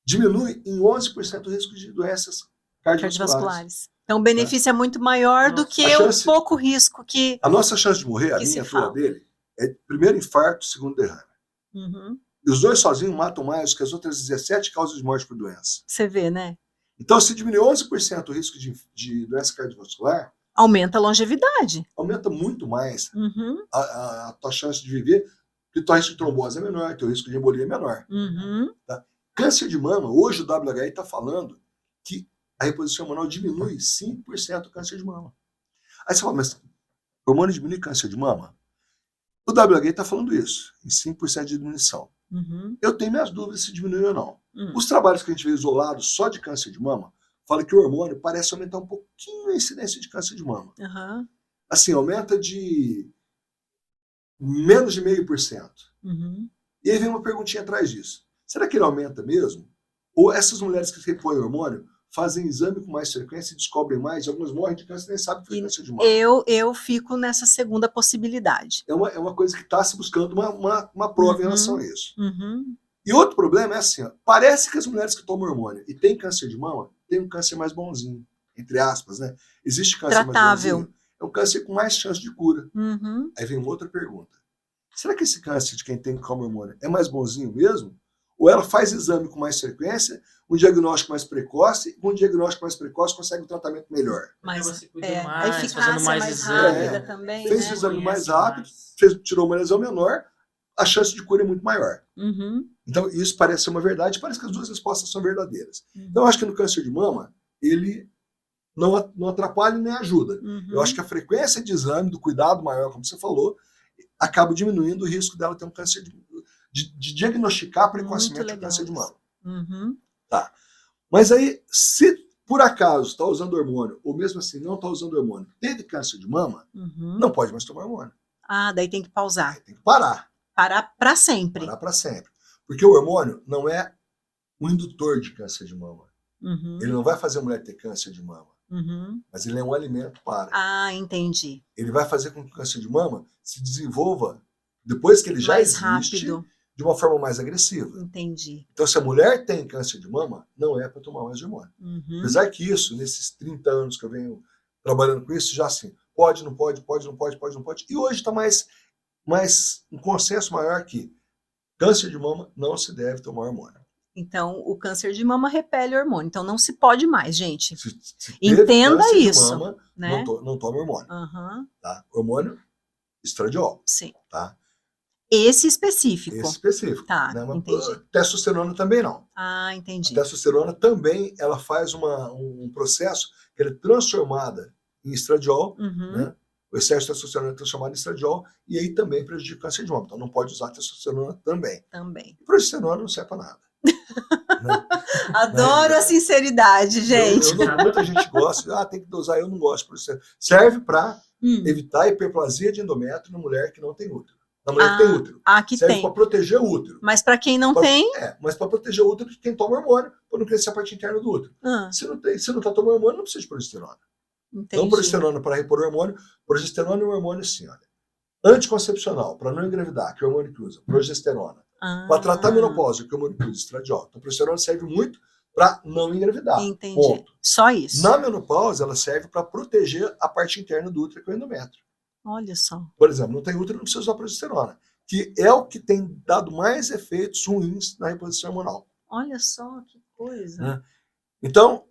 Diminui em 11% o risco de doenças cardiovasculares. Então, o benefício é muito maior do que o pouco risco que. A nossa chance de morrer, a minha e a tua dele, é primeiro infarto, segundo derrame. E os dois sozinhos matam mais do que as outras 17 causas de morte por doença. Você vê, né? Então, se diminuir 11% o risco de doença cardiovascular, aumenta a longevidade. Aumenta muito mais a tua chance de viver, porque tua risco de trombose é menor, teu risco de embolia é menor. Tá? Câncer de mama, hoje o WHI está falando que a reposição hormonal diminui 5% o câncer de mama. Aí você fala, mas o hormônio diminui câncer de mama? O WHI está falando isso, em 5% de diminuição. Eu tenho minhas dúvidas se diminui ou não. Os trabalhos que a gente vê isolados só de câncer de mama, falam que o hormônio parece aumentar um pouquinho a incidência de câncer de mama. Assim, aumenta de menos de 0,5%. E aí vem uma perguntinha atrás disso. Será que ele aumenta mesmo? Ou essas mulheres que repõem hormônio fazem exame com mais frequência e descobrem mais, e algumas morrem de câncer e nem sabem que foi câncer de mama? Eu fico nessa segunda possibilidade. É uma coisa que está se buscando uma prova em relação a isso. E outro problema é assim, parece que as mulheres que tomam hormônio e têm câncer de mama, têm um câncer mais bonzinho, entre aspas, né? Existe câncer tratável. Mais bonzinho, é um câncer com mais chance de cura. Aí vem uma outra pergunta. Será que esse câncer de quem tem como hormônio é mais bonzinho mesmo? Ou ela faz exame com mais frequência, um diagnóstico mais precoce, e com um diagnóstico mais precoce consegue um tratamento melhor. Mas a eficácia mais rápida também. Fez o exame mais rápido, tirou uma lesão menor, a chance de cura é muito maior. Então, isso parece ser uma verdade, parece que as duas respostas são verdadeiras. Então, eu acho que no câncer de mama, ele não atrapalha nem ajuda. Eu acho que a frequência de exame, do cuidado maior, como você falou, acaba diminuindo o risco dela ter um câncer de diagnosticar precocemente o câncer de mama. Tá. Mas aí, se por acaso está usando hormônio, ou mesmo assim não está usando hormônio, teve câncer de mama, não pode mais tomar hormônio. Ah, daí tem que pausar. Aí tem que parar. Parar para sempre. Parar para sempre. Porque o hormônio não é um indutor de câncer de mama. Ele não vai fazer a mulher ter câncer de mama. Mas ele é um alimento para. Ah, entendi. Ele vai fazer com que o câncer de mama se desenvolva, depois que ele já Mais existe, rápido. de uma forma mais agressiva. Entendi. Então, se a mulher tem câncer de mama, não é para tomar mais hormônio. Apesar que isso, nesses 30 anos que eu venho trabalhando com isso, já assim, pode, não pode, pode, não pode, pode, não pode. E hoje está mais um consenso maior que câncer de mama não se deve tomar hormônio. Então, o câncer de mama repele hormônio. Então, não se pode mais, gente. Se Entenda câncer de isso, mama, né? não tome hormônio. Uhum. Tá? Hormônio, estradiol. Sim. Tá? Esse específico. Esse específico. Tá, Né? Mas, entendi. testosterona também não. Ah, entendi. A testosterona também ela faz um processo que ela é transformada em estradiol, né? O excesso de testosterona é transformado em estradiol e aí também prejudica o câncer de mama. Então não pode usar testosterona também. Também. Progesterona não serve para nada. Né? Adoro a sinceridade, gente. Muita gente gosta, tem que dosar, eu não gosto de progesterona. Serve para evitar a hiperplasia de endométrio na mulher que não tem útero. Na mulher que tem útero. Aqui serve tem. para proteger o útero. Mas para quem não tem. Mas para proteger o útero de quem toma hormônio, para não crescer a parte interna do útero. Se não está tomando hormônio, não precisa de progesterona. Entendi. Então, progesterona para repor o hormônio. Progesterona é um hormônio assim, olha. Anticoncepcional, para não engravidar, que é o hormônio que usa. Progesterona. Para tratar a menopausa, que é o hormônio que usa. Estradiol. Então, a progesterona serve muito para não engravidar. Entendi. Ponto. Só isso. Na menopausa, ela serve para proteger a parte interna do útero, que é o endométrio. Olha só. Por exemplo, não tem útero, não precisa usar progesterona, que é o que tem dado mais efeitos ruins na reposição hormonal. Olha só que coisa. Então,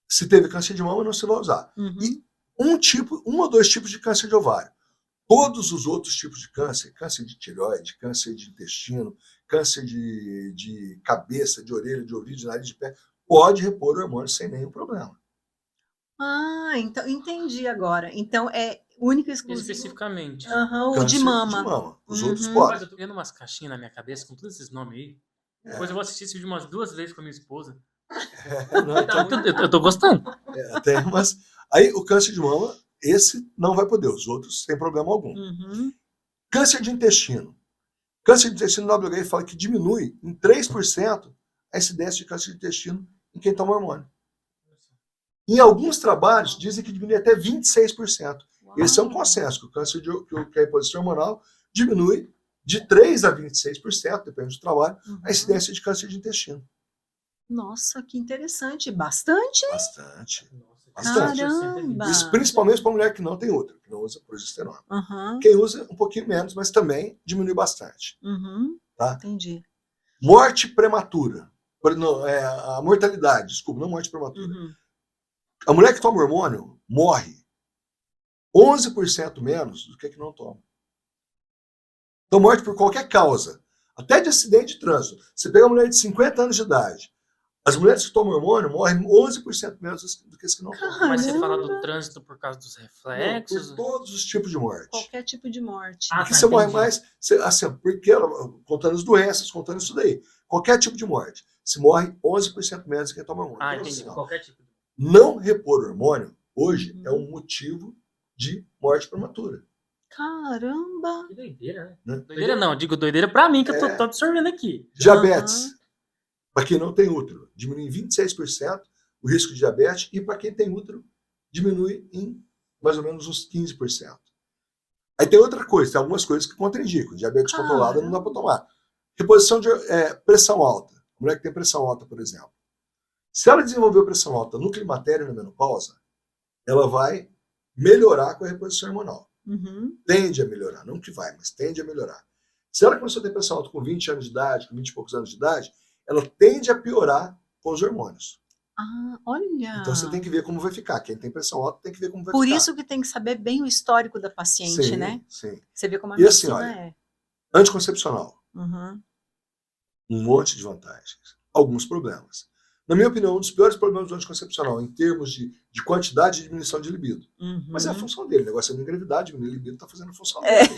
se teve câncer de mama, não se vai usar. E um ou dois tipos de câncer de ovário. Todos os outros tipos de câncer de tireoide, câncer de intestino, câncer de cabeça, de orelha, de ouvido, de nariz, de pé, pode repor o hormônio sem nenhum problema. Então entendi agora. Então é único e exclusivo. Especificamente. O de mama. Os outros podem. Mas eu tô vendo umas caixinhas na minha cabeça com todos esses nomes aí. Depois eu vou assistir esse vídeo umas 2 vezes com a minha esposa. Eu tô gostando. Tem umas. Aí o câncer de mama, esse não vai poder, os outros sem problema algum. Câncer de intestino. Câncer de intestino, o WHO fala que diminui em 3% a incidência de câncer de intestino em quem toma hormônio. Em alguns trabalhos, dizem que diminui até 26%. Esse é um consenso, que o câncer que a reposição hormonal diminui de 3% a 26%, depende do trabalho, a incidência de câncer de intestino. Nossa, que interessante. Bastante? Bastante. Caramba! Isso principalmente para mulher que não tem útero, que não usa progesterona. Quem usa, um pouquinho menos, mas também diminui bastante. Tá? Entendi. Morte prematura. A mortalidade, desculpa, não morte prematura. A mulher que toma hormônio morre 11% menos do que não toma. Então, morte por qualquer causa, até de acidente de trânsito. Você pega uma mulher de 50 anos de idade, as mulheres que tomam hormônio morrem 11% menos do que as que não tomam. Mas você fala do trânsito por causa dos reflexos? Por todos os tipos de morte. Qualquer tipo de morte. Porque você morre mais, porque contando as doenças, contando isso daí. Qualquer tipo de morte. Se morre 11% menos do que toma hormônio. Entendi. Assim, qualquer tipo de... Não repor hormônio, hoje, é um motivo de morte prematura. Caramba! Que doideira, né? Doideira não, digo doideira pra mim, que eu tô absorvendo aqui. Diabetes. Para quem não tem útero, diminui em 26% o risco de diabetes, e para quem tem útero, diminui em mais ou menos uns 15%. Aí tem outra coisa, tem algumas coisas que contraindicam. Diabetes controlada não dá para tomar. Reposição de pressão alta. A mulher que tem pressão alta, por exemplo. Se ela desenvolveu pressão alta no climatério e na menopausa, ela vai melhorar com a reposição hormonal. Tende a melhorar, não que vai, mas tende a melhorar. Se ela começou a ter pressão alta com 20 anos de idade, com 20 e poucos anos de idade, ela tende a piorar com os hormônios. Olha! Então você tem que ver como vai ficar. Quem tem pressão alta tem que ver como vai Por ficar. Por isso que tem que saber bem o histórico da paciente, sim, né? Sim. Você vê como a medicina é. Anticoncepcional. Um monte de vantagens. Alguns problemas. Na minha opinião, um dos piores problemas do anticoncepcional, em termos de quantidade de diminuição de libido. Mas é a função dele. O negócio é não engravidar, diminuir a libido, está fazendo a função dele.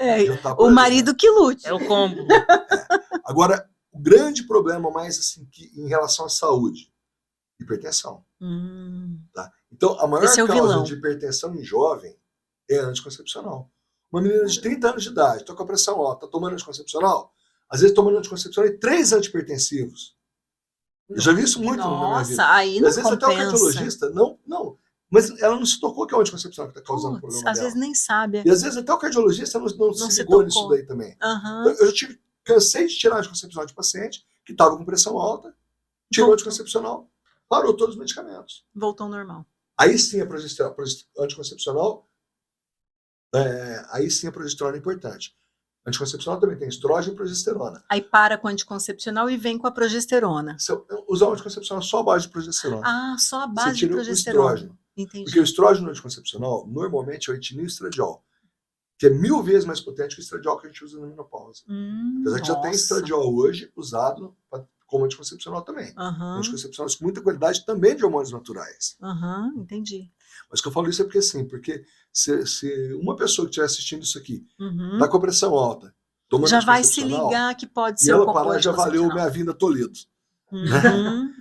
Né? Então já tá o marido que lute. É o combo. Agora, o grande problema mais assim, que, em relação à saúde, hipertensão. Tá? Então, a maior Esse é o causa vilão. de hipertensão em jovem é anticoncepcional. Uma menina de 30 anos de idade, está com a pressão alta, está tomando anticoncepcional, às vezes tomando anticoncepcional e 3 antihipertensivos. Eu já vi isso muito na minha vida. Nossa, aí E não às vezes até o compensa. cardiologista, não, mas ela não se tocou que é o anticoncepcional que está causando o Putz, problema às dela. vezes nem sabe. E às vezes até o cardiologista não se se ligou tocou. nisso daí também. Aham. Eu cansei de tirar anticoncepcional de paciente que estava com pressão alta, tirou o anticoncepcional, parou todos os medicamentos. Voltou ao normal. Aí sim a progesterona anticoncepcional, aí sim a progesterona é importante. Anticoncepcional também tem estrógeno e progesterona. Aí para com o anticoncepcional e vem com a progesterona. Se eu usar o anticoncepcional só a base de progesterona. Ah, só a Você base de tira o progesterona. estrógeno. Entendi. Porque o estrógeno anticoncepcional, normalmente, é o etinil estradiol, que é 1000 vezes mais potente que o estradiol que a gente usa na menopausa. Apesar que já tem estradiol hoje usado como anticoncepcional também. Anticoncepcionais com muita qualidade também de hormônios naturais. Entendi. Mas que eu falo isso é porque assim, porque se uma pessoa que estiver assistindo isso aqui tá com a pressão alta, tomando já vai se anticoncepcional, ligar que pode e ser ela um cocô parar, já valeu anticoncepcional. minha vinda Toledo.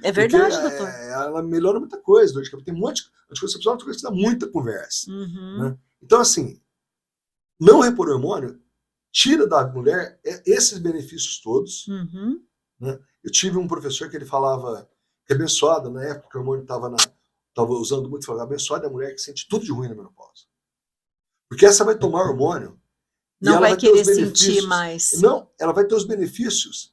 É verdade, Porque, doutor. ela melhora muita coisa, dor de cabeça. Tem um monte de anticoncepcional, outra coisa que dá muita conversa. Né? Então, assim, não repor hormônio tira da mulher esses benefícios todos. Né? Eu tive um professor que ele falava que abençoada, na época que o hormônio estava usando muito, falava abençoada é a mulher que sente tudo de ruim na menopausa. Porque essa vai tomar hormônio. Não e ela vai ter os querer sentir benefícios. mais. Não, ela vai ter os benefícios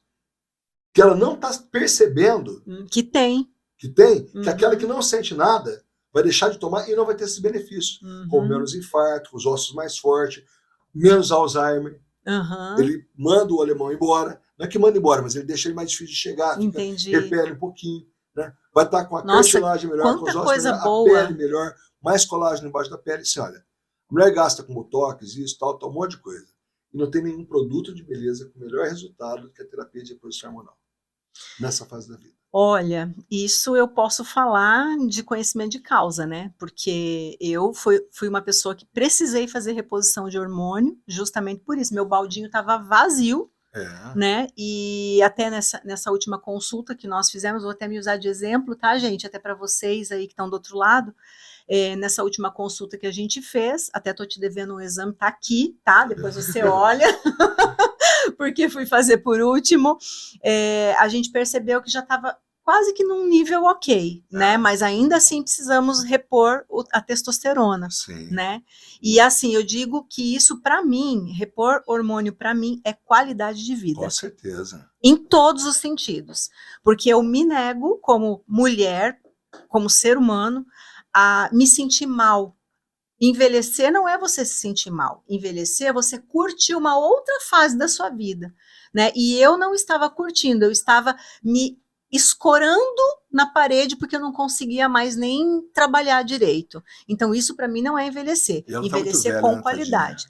que ela não está percebendo Que tem. que aquela que não sente nada vai deixar de tomar e não vai ter esses benefícios. Como menos infarto, os ossos mais fortes, menos Alzheimer. Ele manda o alemão embora. Não é que manda embora, mas ele deixa ele mais difícil de chegar. Repele um pouquinho. Né? Vai estar com a cartilagem melhor, com os ossos melhor, a pele melhor, mais colágeno embaixo da pele. Assim, olha, a mulher gasta com botox, isso, tal, um monte de coisa. E não tem nenhum produto de beleza com melhor resultado do que a terapia de reposição hormonal. Nessa fase da vida. Olha, isso eu posso falar de conhecimento de causa, né? Porque eu fui uma pessoa que precisei fazer reposição de hormônio, justamente por isso. Meu baldinho estava vazio, né? E até nessa última consulta que nós fizemos, vou até me usar de exemplo, tá, gente? Até para vocês aí que estão do outro lado. Nessa última consulta que a gente fez, até tô te devendo um exame, tá aqui, tá? Depois você olha. Porque fui fazer por último, a gente percebeu que já estava quase que num nível ok, né? Mas ainda assim precisamos repor a testosterona, né? E assim, eu digo que isso para mim, repor hormônio para mim é qualidade de vida. Com certeza. Em todos os sentidos. Porque eu me nego como mulher, como ser humano, a me sentir mal. Envelhecer não é você se sentir mal. Envelhecer é você curtir uma outra fase da sua vida, né? E eu não estava curtindo, eu estava me escorando na parede porque eu não conseguia mais nem trabalhar direito. Então isso para mim não é envelhecer. Envelhecer tá com qualidade.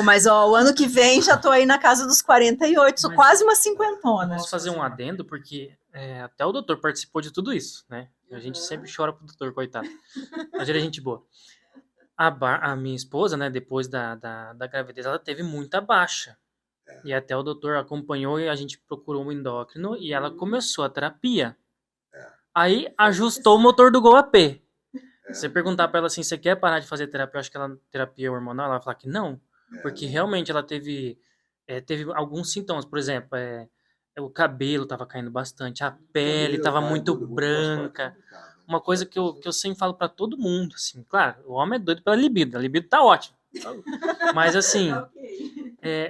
Mas o ano que vem já tô aí na casa dos 48, sou quase uma cinquentona. Posso fazer um adendo, porque até o doutor participou de tudo isso, né? A gente sempre chora pro doutor, coitado. Mas ele é gente boa. A minha esposa, né, depois da gravidez, ela teve muita baixa. E até o doutor acompanhou e a gente procurou um endócrino e ela começou a terapia. Aí ajustou o motor do Gol AP. Você perguntar pra ela assim, você quer parar de fazer terapia? Eu acho que ela terapia hormonal, ela vai falar que não. Porque realmente ela teve alguns sintomas. Por exemplo, o cabelo tava caindo bastante, a pele tava muito branca. Uma coisa que eu sempre falo pra todo mundo, assim, claro, o homem é doido pela libido, a libido tá ótima. Mas assim,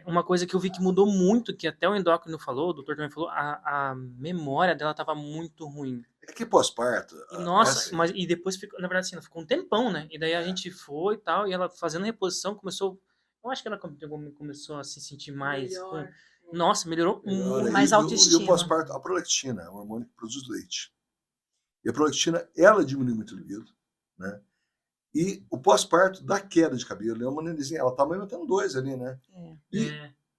uma coisa que eu vi que mudou muito, que até o endócrino falou, o doutor também falou, a memória dela tava muito ruim. É que pós-parto... Nossa, mas e depois ficou, na verdade assim, ela ficou um tempão, né? E daí a gente foi e tal, e ela fazendo reposição começou, eu acho que ela começou a se sentir mais... Nossa, melhorou muito. Mais autoestima. E o pós-parto, a prolactina é um hormônio que produz leite. E a prolactina, ela diminui muito o libido, né? E o pós-parto dá queda de cabelo. É uma nenenzinha, ela tá amamentando 2 ali, né? E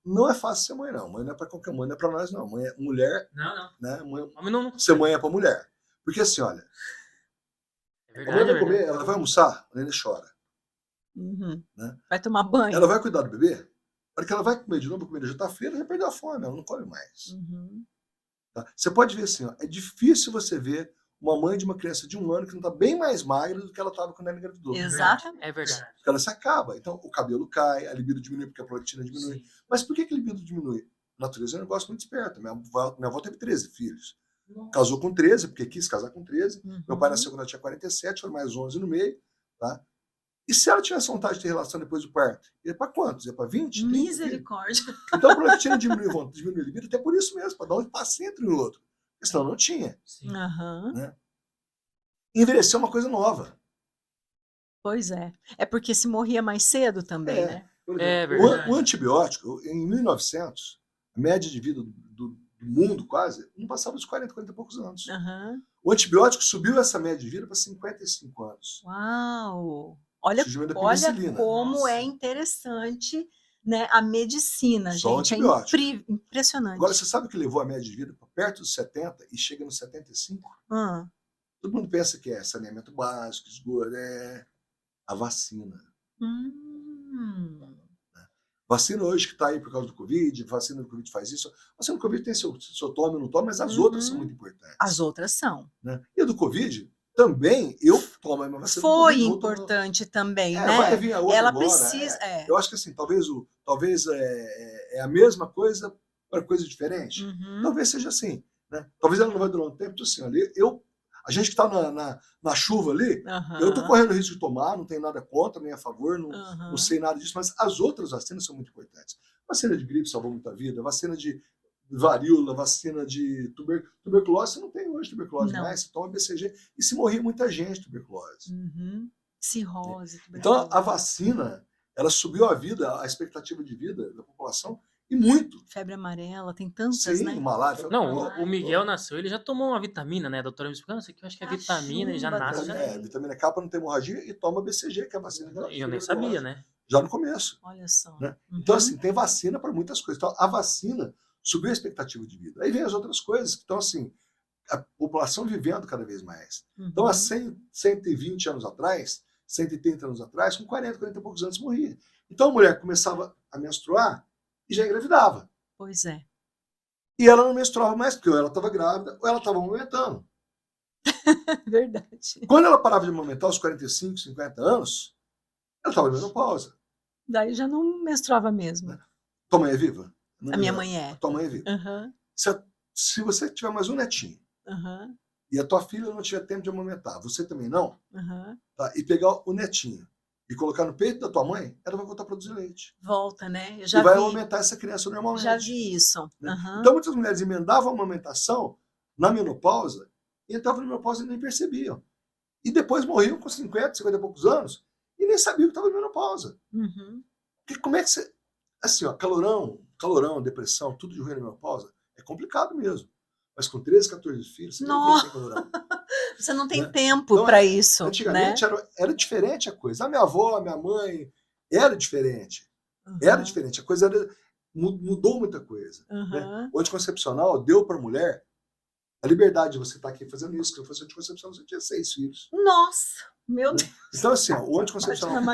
não é fácil ser mãe, não. Mãe não é pra qualquer mãe, não é pra nós, não. Mãe é mulher, não. né? Homem não. Ser mãe é pra mulher. Porque assim, olha, a mãe vai comer, ela vai almoçar, a neném chora. Né? Né? Vai tomar banho. Ela vai cuidar do bebê, hora que ela vai comer de novo, a comida já está fria, ela já perdeu a fome, ela não come mais. Uhum. Tá? Você pode ver assim, ó, é difícil você ver uma mãe de uma criança de 1 ano que não está bem mais magra do que ela estava quando ela engravidou. Exatamente. É verdade. Porque ela se acaba. Então, o cabelo cai, a libido diminui porque a prolactina diminui. Sim. Mas por que a libido diminui? A natureza é um negócio muito esperto. Minha avó teve 13 filhos. Casou com 13, porque quis casar com 13. Uhum. Meu pai nasceu quando ela tinha 47, foram mais 11 no meio. Tá? E se ela tivesse vontade de ter relação depois do parto? Ia para quantos? Ia para 20? 30? Misericórdia. Então a prolactina diminui a libido até por isso mesmo, para dar um espaço entre um e outro. Porque senão não tinha. Sim. Aham. Né? Envelhecer é uma coisa nova. Pois é. É porque se morria mais cedo também, É. né? Por É exemplo, verdade. o antibiótico, em 1900, a média de vida do mundo quase não passava dos 40 e poucos anos. Aham. O antibiótico subiu essa média de vida para 55 anos. Uau! Olha, Surgimento da olha penicilina. como Nossa. é interessante, né, a medicina, Só gente. É antibiótico. impressionante. Agora, você sabe o que levou a média de vida para perto dos 70 e chega nos 75? Ah, Todo mundo pensa que é saneamento básico, esgoto, é a vacina. hum, Vacina hoje que está aí por causa do Covid, vacina do Covid faz isso. Vacina do Covid tem seu toma ou não toma, mas as outras são muito importantes. as outras são. Né? E a do Covid, também, eu tomo a minha vacina do Foi Covid. importante também, É, né? vai vir a outra Ela agora, precisa. Eu acho que assim, talvez é a mesma coisa para coisa diferente. Uhum, Talvez seja assim. Né? Talvez ela não vai durar um tempo, então, assim, ali, a gente que está na chuva ali, aham, eu estou correndo risco de tomar, não tenho nada contra, nem a favor, não aham. sei nada disso, mas as outras vacinas são muito importantes. Vacina de gripe salvou muita vida, vacina de varíola, vacina de tuberculose, você não tem hoje tuberculose Não. mais, você toma BCG, e se morria muita gente de tuberculose. Uhum. Cirrose, Então, tuberculose. a vacina, ela subiu a expectativa de vida da população, e muito. Febre amarela, tem tantas, Sim, né? malária. Não, o Miguel nasceu, ele já tomou uma vitamina, né? A doutora me explicou, não sei o que, eu acho que é A vitamina, e já chumba nasce. também. Vitamina K para não ter hemorragia, e toma BCG, que é a vacina. E eu nem sabia, né? Já no começo. Olha só. Né? Uhum. Então, assim, tem vacina para muitas coisas. Então, a vacina subiu a expectativa de vida. Aí vem as outras coisas que estão, assim, a população vivendo cada vez mais. Então, há 120 anos atrás, 130 anos atrás, com 40 e poucos anos morria. Então, a mulher começava a menstruar e já engravidava. Pois é. E ela não menstruava mais, porque ou ela estava grávida ou ela estava amamentando. Verdade. Quando ela parava de amamentar aos 45, 50 anos, ela estava em menopausa. Daí já não menstruava mesmo. Tua mãe é viva? Não A minha lembro. mãe é. Tua mãe é viva. Aham, Se você tiver mais um netinho aham, e a tua filha não tiver tempo de amamentar, você também não, aham. tá? E pegar o netinho e colocar no peito da tua mãe, ela vai voltar a produzir leite. Volta, né? Eu E já vai vi. aumentar essa criança normalmente. Já vi isso. Né? Aham. Então, muitas mulheres emendavam a amamentação na menopausa e entravam na menopausa e nem percebiam. E depois morriam com 50, 50 e poucos anos e nem sabiam que estava em menopausa. Uhum. Porque como é que você... Assim, ó, calorão, depressão, tudo de ruim na menopausa, é complicado mesmo. Mas com 13, 14 filhos, você não tem calorão. Você não tem Né? tempo Então, para isso. Antigamente né? era diferente a coisa. A minha avó, a minha mãe, era diferente. Uhum. Era diferente. A coisa mudou muita coisa. Uhum. Né? O anticoncepcional deu para a mulher a liberdade de você estar aqui fazendo isso. Se eu fosse anticoncepcional, você tinha 6 filhos. Nossa, meu Deus. Então, assim, ó, o anticoncepcional, né?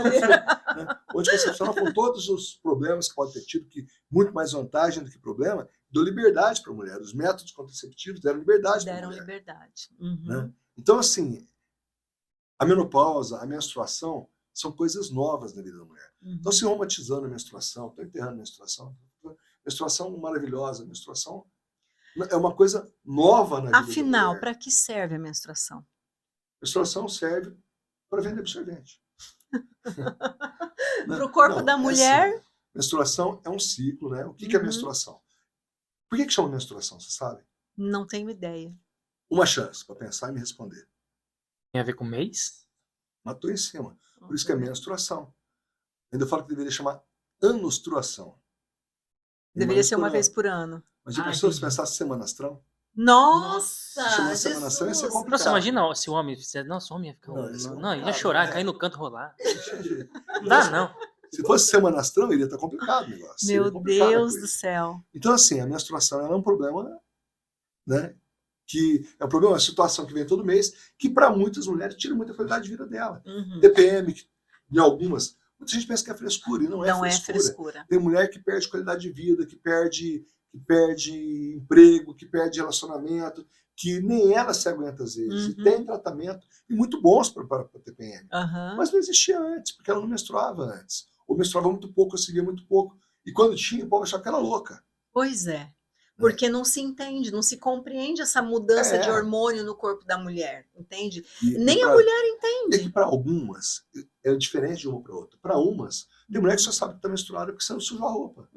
O anticoncepcional, com todos os problemas que pode ter tido, que muito mais vantagem do que problema, deu liberdade para a mulher. Os métodos contraceptivos deram liberdade para a mulher. Deram liberdade. Uhum. Né? Então, assim, a menopausa, a menstruação, são coisas novas na vida da mulher. Uhum. Estão se romantizando a menstruação, estão enterrando a menstruação. Menstruação maravilhosa, menstruação é uma coisa nova na vida Afinal, da mulher. para que serve a menstruação? Menstruação serve para vender absorvente. Para o corpo da mulher? Assim, menstruação é um ciclo, né? O que é menstruação? Por que chama menstruação, você sabe? Não tenho ideia. Uma chance para pensar e me responder. Tem a ver com mês? Matou em cima. Por isso que é menstruação. Ainda falo que deveria chamar anustruação. Deveria ser uma vez por ano. Mas já Ah, pensou se entendi. pensasse semastrão? Nossa! Chama semanação, ia ser Jesus! complicado. Nossa, imagina se o homem fizer. Nossa, o homem ia ficar. Não, ia ser Não, ia complicado, chorar, né? cair no canto, rolar. Se Não dá, não. fosse semanastrão, iria estar complicado o negócio. Seria Meu complicado a Deus coisa. do céu. Então, assim, a menstruação ela é um problema, né? Que é um problema, uma situação que vem todo mês, que para muitas mulheres tira muita qualidade de vida dela. Uhum. TPM, em algumas, Muita gente pensa que é frescura, e não é Não é frescura. frescura. Tem mulher que perde qualidade de vida, que perde emprego, que perde relacionamento, que nem ela se aguenta às vezes. E tem tratamento, e muito bons para TPM. Mas não existia antes, porque ela não menstruava antes. Ou menstruava muito pouco, eu seguia muito pouco. E quando tinha, o povo achava que era louca. Pois é. Porque não se entende, não se compreende essa mudança de hormônio no corpo da mulher, entende? Nem a mulher entende. É que para algumas é diferente de uma para outra. Para umas, tem mulher que só sabe que está menstruada porque você não suja a roupa.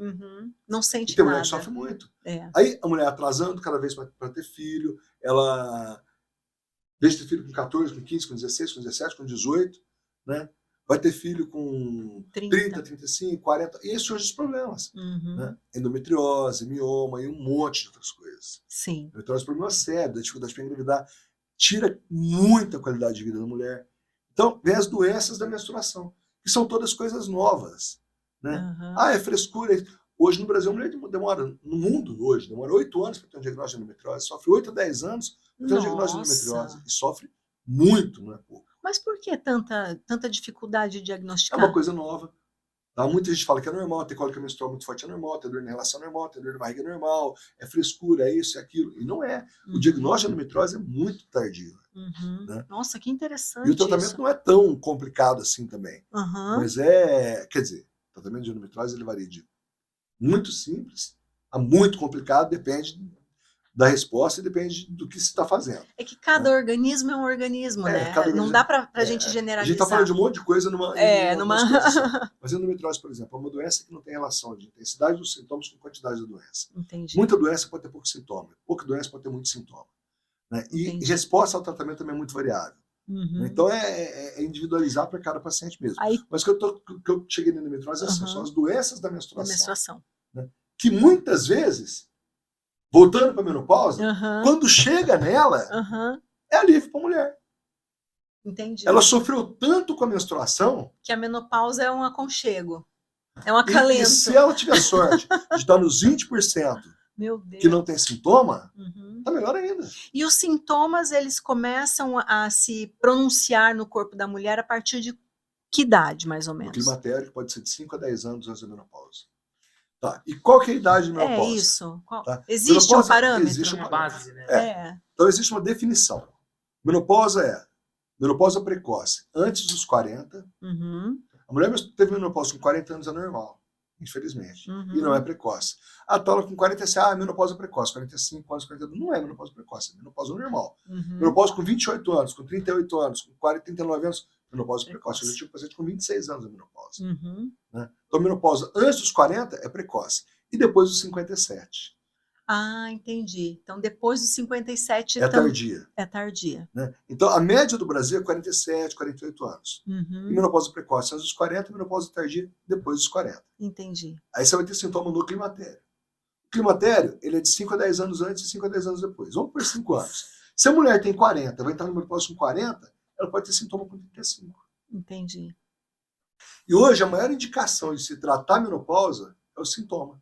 Não sente e tem nada. mulher que sofre muito. Aí a mulher atrasando cada vez para ter filho, ela deixa de ter filho com 14, com 15, com 16, com 17, com 18, né? Vai ter filho com 30, 35, 40, e aí surgem os problemas. Né? Endometriose, mioma e um monte de outras coisas. Sim. Endometriose é um problema sério, da dificuldade para engravidar, tira muita qualidade de vida da mulher. Então, vem as doenças da menstruação, que são todas coisas novas. Né? É frescura. Hoje no Brasil, a mulher demora, no mundo hoje, demora 8 anos para ter um diagnóstico de endometriose, sofre 8 a 10 anos para ter um diagnóstico de endometriose, e sofre muito, não é pouco. Mas por que tanta dificuldade de diagnosticar? É uma coisa nova. Tá? Muita gente fala que é normal, ter cólica menstrual muito forte é normal, ter dor na relação é normal, ter dor na barriga é normal, é frescura, é isso, é aquilo. E não é. O diagnóstico de endometriose é muito tardio. Né? Nossa, que interessante. E o tratamento não é tão complicado assim também. Mas quer dizer, o tratamento de endometriose ele varia de muito simples a muito complicado, depende da resposta e depende do que se está fazendo. É que cada organismo é um organismo, né? Não dá para a gente generalizar. A gente está falando de um monte de coisa numa coisa só. Mas a endometriose, por exemplo, é uma doença que não tem relação de intensidade dos sintomas com quantidade da doença. Entendi. Muita doença pode ter pouco sintoma, pouca doença pode ter muito sintoma. Né? E resposta ao tratamento também é muito variável. Então é individualizar para cada paciente mesmo. Mas que eu cheguei na endometriose são as doenças da menstruação. Né? Que muitas vezes, voltando para a menopausa, quando chega nela, é alívio para a mulher. Entendi. Ela sofreu tanto com a menstruação que a menopausa é um aconchego, é um acalento. E se ela tiver sorte de estar nos 20% Meu Deus. que não tem sintoma, tá melhor ainda. E os sintomas, eles começam a se pronunciar no corpo da mulher a partir de que idade, mais ou menos? O climatério, que pode ser de 5 a 10 anos antes da menopausa. Tá. E qual que é a idade de menopausa? É isso. Tá? Existe menopausa, um parâmetro? Existe uma base, né? Então existe uma definição. Menopausa é menopausa precoce antes dos 40. A mulher teve menopausa com 40 anos é normal, infelizmente. E não é precoce. A tala com 46, menopausa precoce. 45 anos, 42, não é menopausa precoce, é menopausa normal. Menopausa com 28 anos, com 38 anos, com 40, 39 anos, menopausa precoce. Eu já tive um paciente com 26 anos de menopausa. Né? Então, menopausa antes dos 40 é precoce. E depois dos 57. Ah, entendi. Então, depois dos 57... É tardia. É tardia. Né? Então, a média do Brasil é 47, 48 anos. E menopausa precoce antes dos 40, menopausa tardia depois dos 40. Entendi. Aí você vai ter sintoma no climatério. O climatério, ele é de 5 a 10 anos antes e 5 a 10 anos depois. Vamos por 5 anos. Se a mulher tem 40, vai entrar no menopausa com 40, ela pode ter sintoma com 35. Entendi. E hoje, a maior indicação de se tratar a menopausa é o sintoma.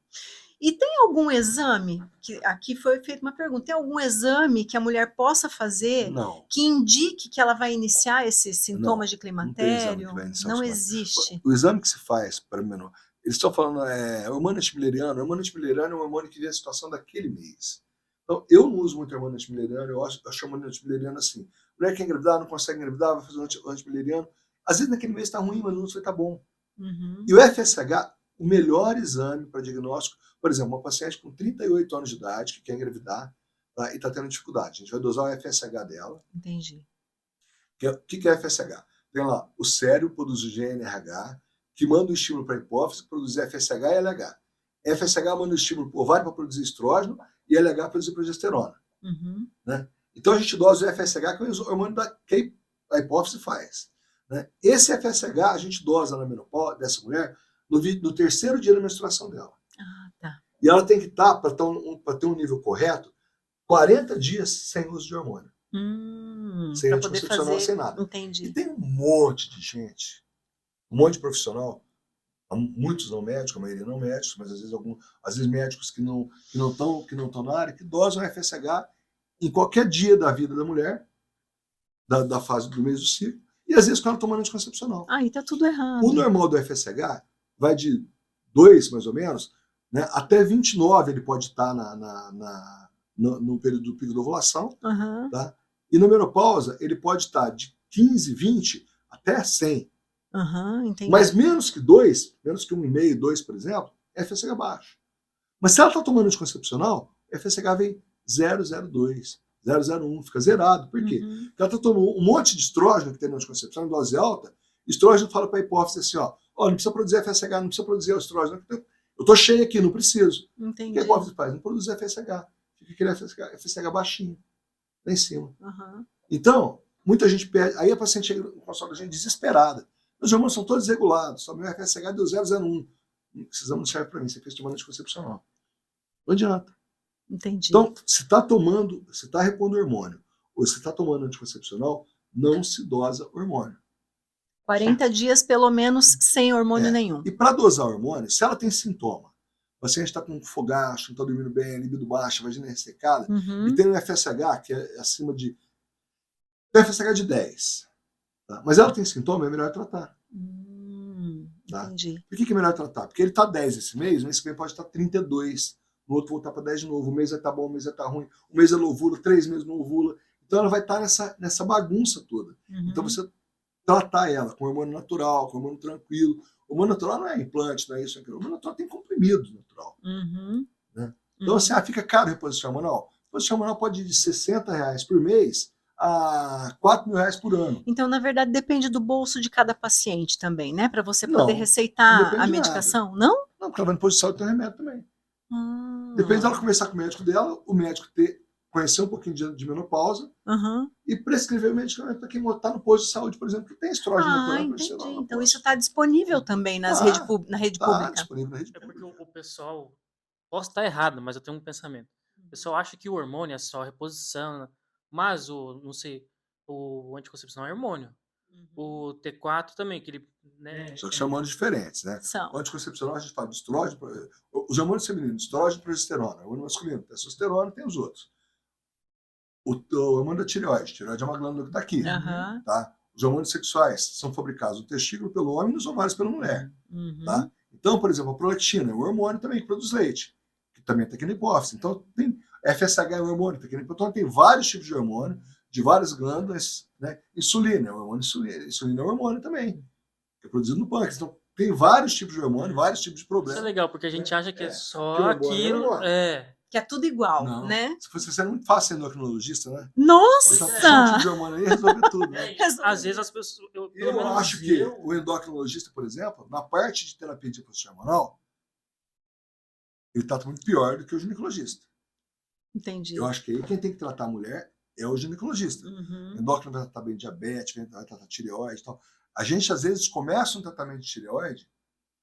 E tem algum exame, que aqui foi feita uma pergunta, tem algum exame que a mulher possa fazer que indique que ela vai iniciar esses sintomas de climatério? Não existe. O exame que se faz para menor, eles estão falando, hormônio antimileriano. O hormônio antimileriano é um hormônio que vê a situação daquele mês. Então, eu não uso muito hormônio antimileriano, eu acho o hormônio antimileriano assim. A mulher quer engravidar, não consegue engravidar, vai fazer um antimileriano. Às vezes naquele mês está ruim, mas não vai estar bom. E o FSH, o melhor exame para diagnóstico, por exemplo, uma paciente com 38 anos de idade que quer engravidar, tá, e está tendo dificuldade. A gente vai dosar o FSH dela. Entendi. O que é FSH? Tem lá, o cérebro produz o GNRH, que manda o estímulo para a hipófise, produzir FSH e LH. FSH manda o estímulo para o ovário para produzir estrógeno e LH para produzir progesterona. Né? Então a gente dosa o FSH, que é o hormônio que a hipófise faz. Né? Esse FSH a gente dosa na menopausa dessa mulher no 3º dia da menstruação dela. Tá. E ela tem que estar, para ter um nível correto, 40 dias sem uso de hormônio. Sem anticoncepcional, sem nada. Entendi. E tem um monte de gente, um monte de profissional, muitos não médicos, a maioria não médicos, mas às vezes médicos que não estão na área, que dosam FSH em qualquer dia da vida da mulher, da fase do mês do ciclo, E às vezes com ela tomando anticoncepcional. Aí tá tudo errado. O normal do FSH vai de 2, mais ou menos, né, até 29 ele pode estar no período do pico da ovulação, Aham, tá? E na menopausa ele pode estar de 15, 20 até 100. aham, entendi. Mas menos que 2, menos que 1,5, 2, por exemplo, é FSH baixo. Mas se ela está tomando anticoncepcional, FSH vem 0,02, 0,01, fica zerado. Por quê? Uhum. Porque ela está tomando um monte de estrógeno que tem na anticoncepção em dose alta. Estrógeno fala para a hipófise assim, ó, não precisa produzir FSH, não precisa produzir o estrógeno. Eu estou cheio aqui, não preciso. O Entendi. que a hipófise faz? Não produz FSH. Fica aquele FSH baixinho, lá em cima. Aham. Então, muita gente perde. Aí a paciente chega no consultório da gente desesperada. Meus hormônios são todos regulados, só meu FSH deu 0,01. Esse exame não serve para mim, você fez tomando anticoncepcional. Não adianta. Entendi. Então, se está tomando, se está repondo hormônio, ou se está tomando anticoncepcional, não se dosa hormônio. 40 dias, pelo menos, sem hormônio nenhum. E para dosar hormônio, se ela tem sintoma, o paciente está com fogacho, não está dormindo bem, libido baixa, vagina ressecada, Uhum. e tem um FSH que é acima de... Tem FSH de 10. Tá? Mas ela tem sintoma, é melhor tratar. Tá? Entendi. Por que é melhor tratar? Porque ele está 10 esse mês pode estar 32. No outro voltar para 10 de novo. Um mês vai estar bom, um mês vai estar ruim. Um mês ela ovula, 3 meses não ovula. Então ela vai estar nessa bagunça toda. Uhum. Então você tratar ela com hormônio natural, com hormônio tranquilo. O hormônio natural não é implante, não é isso, aquilo. O hormônio natural tem comprimido natural. Uhum. Né? Então assim, fica caro a reposição hormonal. A reposição hormonal pode ir de R$60 por mês a R$4.000 por ano. Então, na verdade, depende do bolso de cada paciente também, né? Para você poder Não, não receitar depende a de medicação, não? Não, porque ela vai no posto de saúde e tem um remédio também. Ah. Depende dela conversar com o médico dela, o médico conhecer um pouquinho de menopausa Uhum. e prescrever o medicamento para quem está no posto de saúde, por exemplo, que tem estrógeno natural. Entendi. Então, isso está disponível também na rede Está pública. disponível na rede É porque pública. o pessoal, posso estar errado, mas eu tenho um pensamento. O pessoal acha que o hormônio é só reposição, né? Mas não sei, o anticoncepcional é hormônio. O T4 também, que ele, né? Só que são hormônios diferentes, né? São. O anticoncepcional a gente fala de estrógeno, os hormônios femininos, estrógeno e progesterona. O hormônio masculino, testosterona, tem os outros. O hormônio da tireoide é uma glândula que está aqui. Aham. Tá? Os hormônios sexuais são fabricados no testículo pelo homem e nos ovários pela mulher. Uhum. Tá? Então, por exemplo, a prolactina é um hormônio também que produz leite, que também está aqui na hipófise. Então, tem FSH é um hormônio, tá aqui na hipófise. Então, tem vários tipos de hormônio, de várias glândulas, né? Insulina é um hormônio, insulina é um hormônio também, que é produzido no pâncreas. Então, tem vários tipos de hormônio, vários tipos de Isso é problemas. legal, porque a gente acha que é só Que hormônio é aquilo. hormônio. Que é tudo igual, Não. né? Se fosse ser muito fácil ser endocrinologista, né? Nossa! Então, um tipo de hormônio aí resolve tudo, né? Às vezes as pessoas. Pelo Eu menos acho que o endocrinologista, por exemplo, na parte de terapia de reposição hormonal, ele está muito pior do que o ginecologista. Entendi. Eu acho que aí quem tem que tratar a mulher é o ginecologista. Uhum. O endócrino vai tratar bem diabetes, vai tratar tireoide e tal. A gente, às vezes, começa um tratamento de tireoide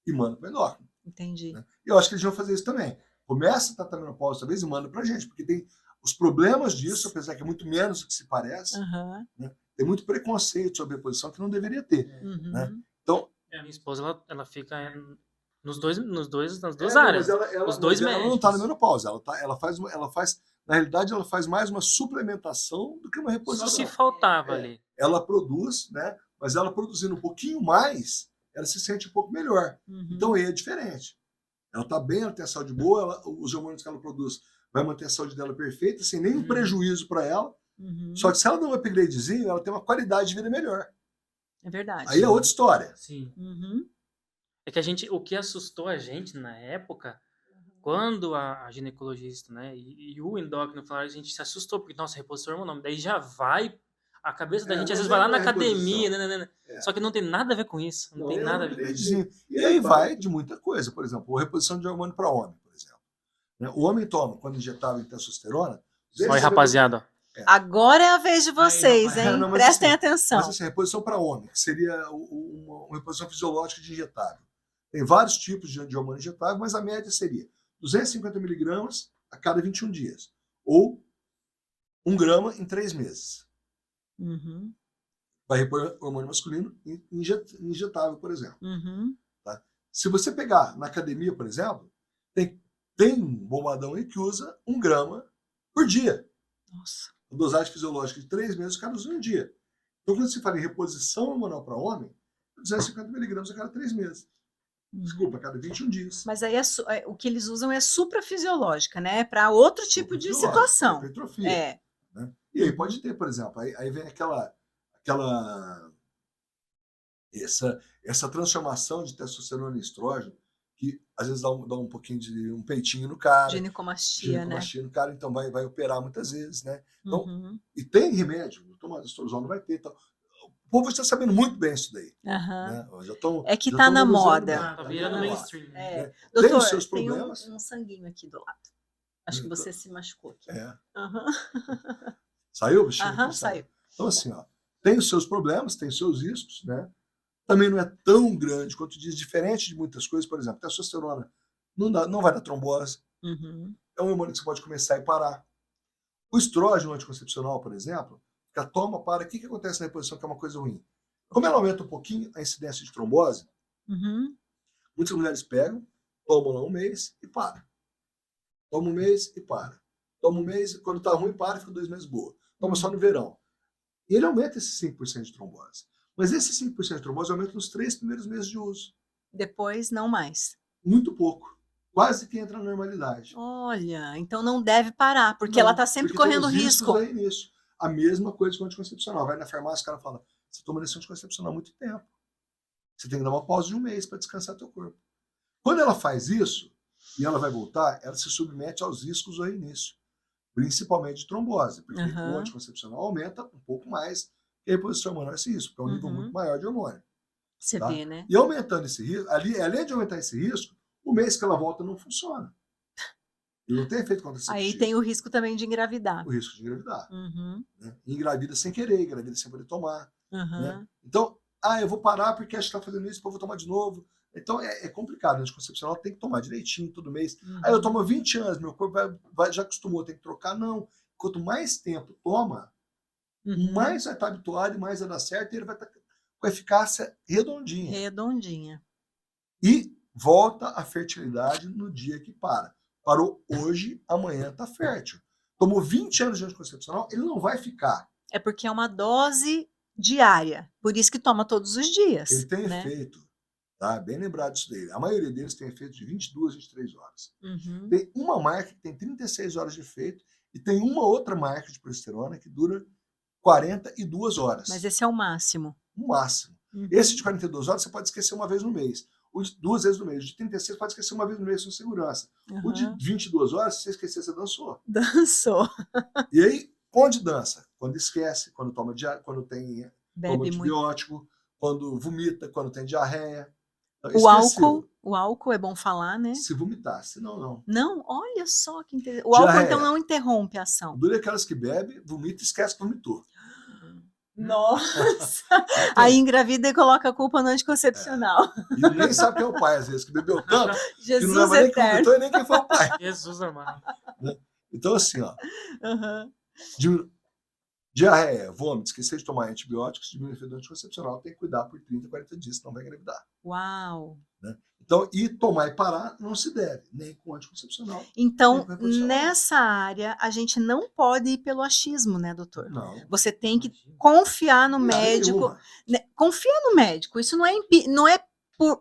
e manda para o endócrino. Entendi. Né? E eu acho que eles vão fazer isso também. Começa a tratar a menopausa, talvez, e manda para a gente, porque tem os problemas disso, apesar que é muito menos do que se parece, Uhum. né? Tem muito preconceito sobre a reposição que não deveria ter. Uhum. Né? Então, minha esposa, ela fica nas duas mas áreas. ela, os dois mas ela não médicos. está na menopausa. Ela faz, na realidade, ela faz mais uma suplementação do que uma Só reposição. se faltava ali. Ela produz, né? Mas ela produzindo um pouquinho mais, ela se sente um pouco melhor. Uhum. Então aí é diferente. Ela está bem, ela tem a saúde boa, os hormônios que ela produz vai manter a saúde dela perfeita, sem nenhum prejuízo para ela. Uhum. Só que se ela dá um upgradezinho, ela tem uma qualidade de vida melhor. É verdade. Aí é outra história. Sim. Uhum. É que o que assustou a gente na época, quando a ginecologista, né, e o endócrino falaram, a gente se assustou, porque, nossa, reposição hormonal, daí já vai, a cabeça da gente às vezes vai lá na academia, né. Só que não tem nada a ver com isso, não tem nada a ver com isso. E aí vai de muita coisa, por exemplo, a reposição de hormônio para homem, por exemplo. O homem toma, quando injetável em testosterona... Olha, rapaziada, ó. Agora é a vez de vocês, hein? Não, mas Prestem assim, atenção. Mas assim, reposição para homem, que seria uma reposição fisiológica de injetável. Tem vários tipos de hormônio injetável, mas a média seria 250 miligramas a cada 21 dias. Ou 1 grama em 3 meses. Uhum. Vai repor hormônio masculino injetável, por exemplo. Uhum. Tá? Se você pegar na academia, por exemplo, tem um bombadão aí que usa 1 grama por dia. Nossa. A dosagem fisiológica de 3 meses, o cara usa um dia. Então, quando se fala em reposição hormonal para homem, 250 miligramas a cada 3 meses. Desculpa, a cada 21 dias. Mas aí o que eles usam é suprafisiológica, né? Para outro tipo de situação. Hipertrofia. É. Né? E aí pode ter, por exemplo, aí vem essa transformação de testosterona em estrógeno, que às vezes dá um pouquinho de um peitinho no cara. Ginecomastia, né? No cara, então vai operar muitas vezes, né? Então, e tem remédio, tomar estrozona vai ter. Então, o povo está sabendo muito bem isso daí. Né? É que tá na moda. Tá virando mainstream. Né? Doutor, tem os seus problemas. Tem um sanguinho aqui do lado. Acho que você se machucou aqui. Saiu, bichinho? Saiu. Então, assim, ó, tem os seus problemas, tem os seus riscos, né? Também não é tão grande quanto diz, diferente de muitas coisas. Por exemplo, a testosterona não vai dar trombose. É um hormônio que você pode começar e parar. O estrógeno anticoncepcional, por exemplo, que toma para. O que acontece na reposição, que é uma coisa ruim? Como ela aumenta um pouquinho a incidência de trombose, muitas mulheres pegam, tomam lá um mês e para. Toma um mês e para. Toma um mês, quando tá ruim, para, fica 2 meses boa. Toma só no verão. E ele aumenta esse 5% de trombose. Mas esse 5% de trombose aumenta nos 3 primeiros meses de uso. Depois, não mais. Muito pouco. Quase que entra na normalidade. Olha, então não deve parar, porque ela está sempre correndo risco. Aí nisso. A mesma coisa com o anticoncepcional. Vai na farmácia, o cara fala, você toma esse anticoncepcional há muito tempo. Você tem que dar uma pausa de 1 mês para descansar teu corpo. Quando ela faz isso, e ela vai voltar, ela se submete aos riscos ao início. Principalmente de trombose, porque o anticoncepcional aumenta um pouco mais que a reposição hormonal esse risco, porque é um nível muito maior de hormônio. Você vê, né? E aumentando esse risco, além de aumentar esse risco, o mês que ela volta não funciona. E não tem efeito contraceptivo. Aí tem o risco também de engravidar. O risco de engravidar. Né? E engravida sem querer, engravida sem poder tomar. Né? Então, eu vou parar porque acho que está fazendo isso, depois eu vou tomar de novo. Então é complicado, o anticoncepcional tem que tomar direitinho todo mês. Aí eu tomo 20 anos, meu corpo já acostumou, tem que trocar. Não. Quanto mais tempo toma, mais vai estar habituado e mais vai dar certo e ele vai estar com eficácia redondinha. Redondinha. E volta a fertilidade no dia que para. Parou hoje, amanhã está fértil. Tomou 20 anos de anticoncepcional, ele não vai ficar. É porque é uma dose diária, por isso que toma todos os dias. Ele tem efeito. Tá? Bem lembrado disso dele. A maioria deles tem efeito de 22 a 23 horas. Tem uma marca que tem 36 horas de efeito e tem uma outra marca de progesterona que dura 42 horas. Mas esse é o máximo. O máximo. Esse de 42 horas você pode esquecer uma vez no mês. O de 2 vezes no mês. O de 36 você pode esquecer uma vez no mês com segurança. O de 22 horas, se você esquecer, você dançou. Dançou. E aí, onde dança? Quando esquece, quando toma toma antibiótico, muito. Quando vomita, quando tem diarreia. O álcool é bom falar, né? Se vomitar, senão não. Não, olha só que interessante. O álcool então não interrompe a ação. Dura aquelas que bebe, vomita e esquece que vomitou. Nossa! Aí engravida e coloca a culpa no anticoncepcional. E nem sabe quem é o pai, às vezes, que bebeu tanto, Jesus que não leva nem quem vomitou e nem quem foi o pai. Jesus amado. Então, assim, ó. Diarreia, vômito, esquecer de tomar antibióticos, diminuir o efeito anticoncepcional, tem que cuidar por 30, 40 dias, senão vai engravidar. Uau! Né? Então, e tomar e parar não se deve, nem com anticoncepcional. Então, nessa área, a gente não pode ir pelo achismo, né, doutor? Não. Você tem que confiar no médico. Confia no médico. Isso não é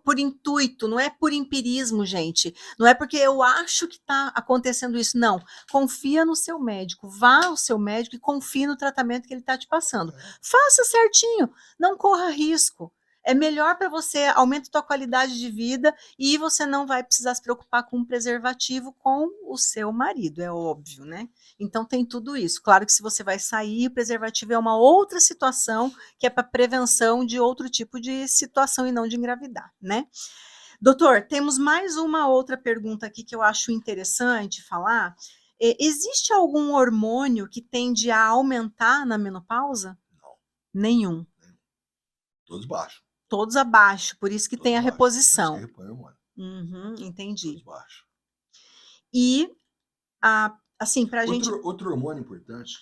por intuito, não é por empirismo, gente. Não é porque eu acho que está acontecendo isso. Não. Confia no seu médico. Vá ao seu médico e confie no tratamento que ele está te passando. Faça certinho. Não corra risco. É melhor para você, aumenta a tua qualidade de vida e você não vai precisar se preocupar com um preservativo com o seu marido, é óbvio, né? Então tem tudo isso. Claro que se você vai sair, o preservativo é uma outra situação que é para prevenção de outro tipo de situação e não de engravidar, né? Doutor, temos mais uma outra pergunta aqui que eu acho interessante falar. Existe algum hormônio que tende a aumentar na menopausa? Não. Nenhum. Todos baixos. Todos abaixo, por isso que tem a reposição. Por isso que repõe o hormônio. Entendi. Todos baixos. E, assim, pra gente... Outro hormônio importante...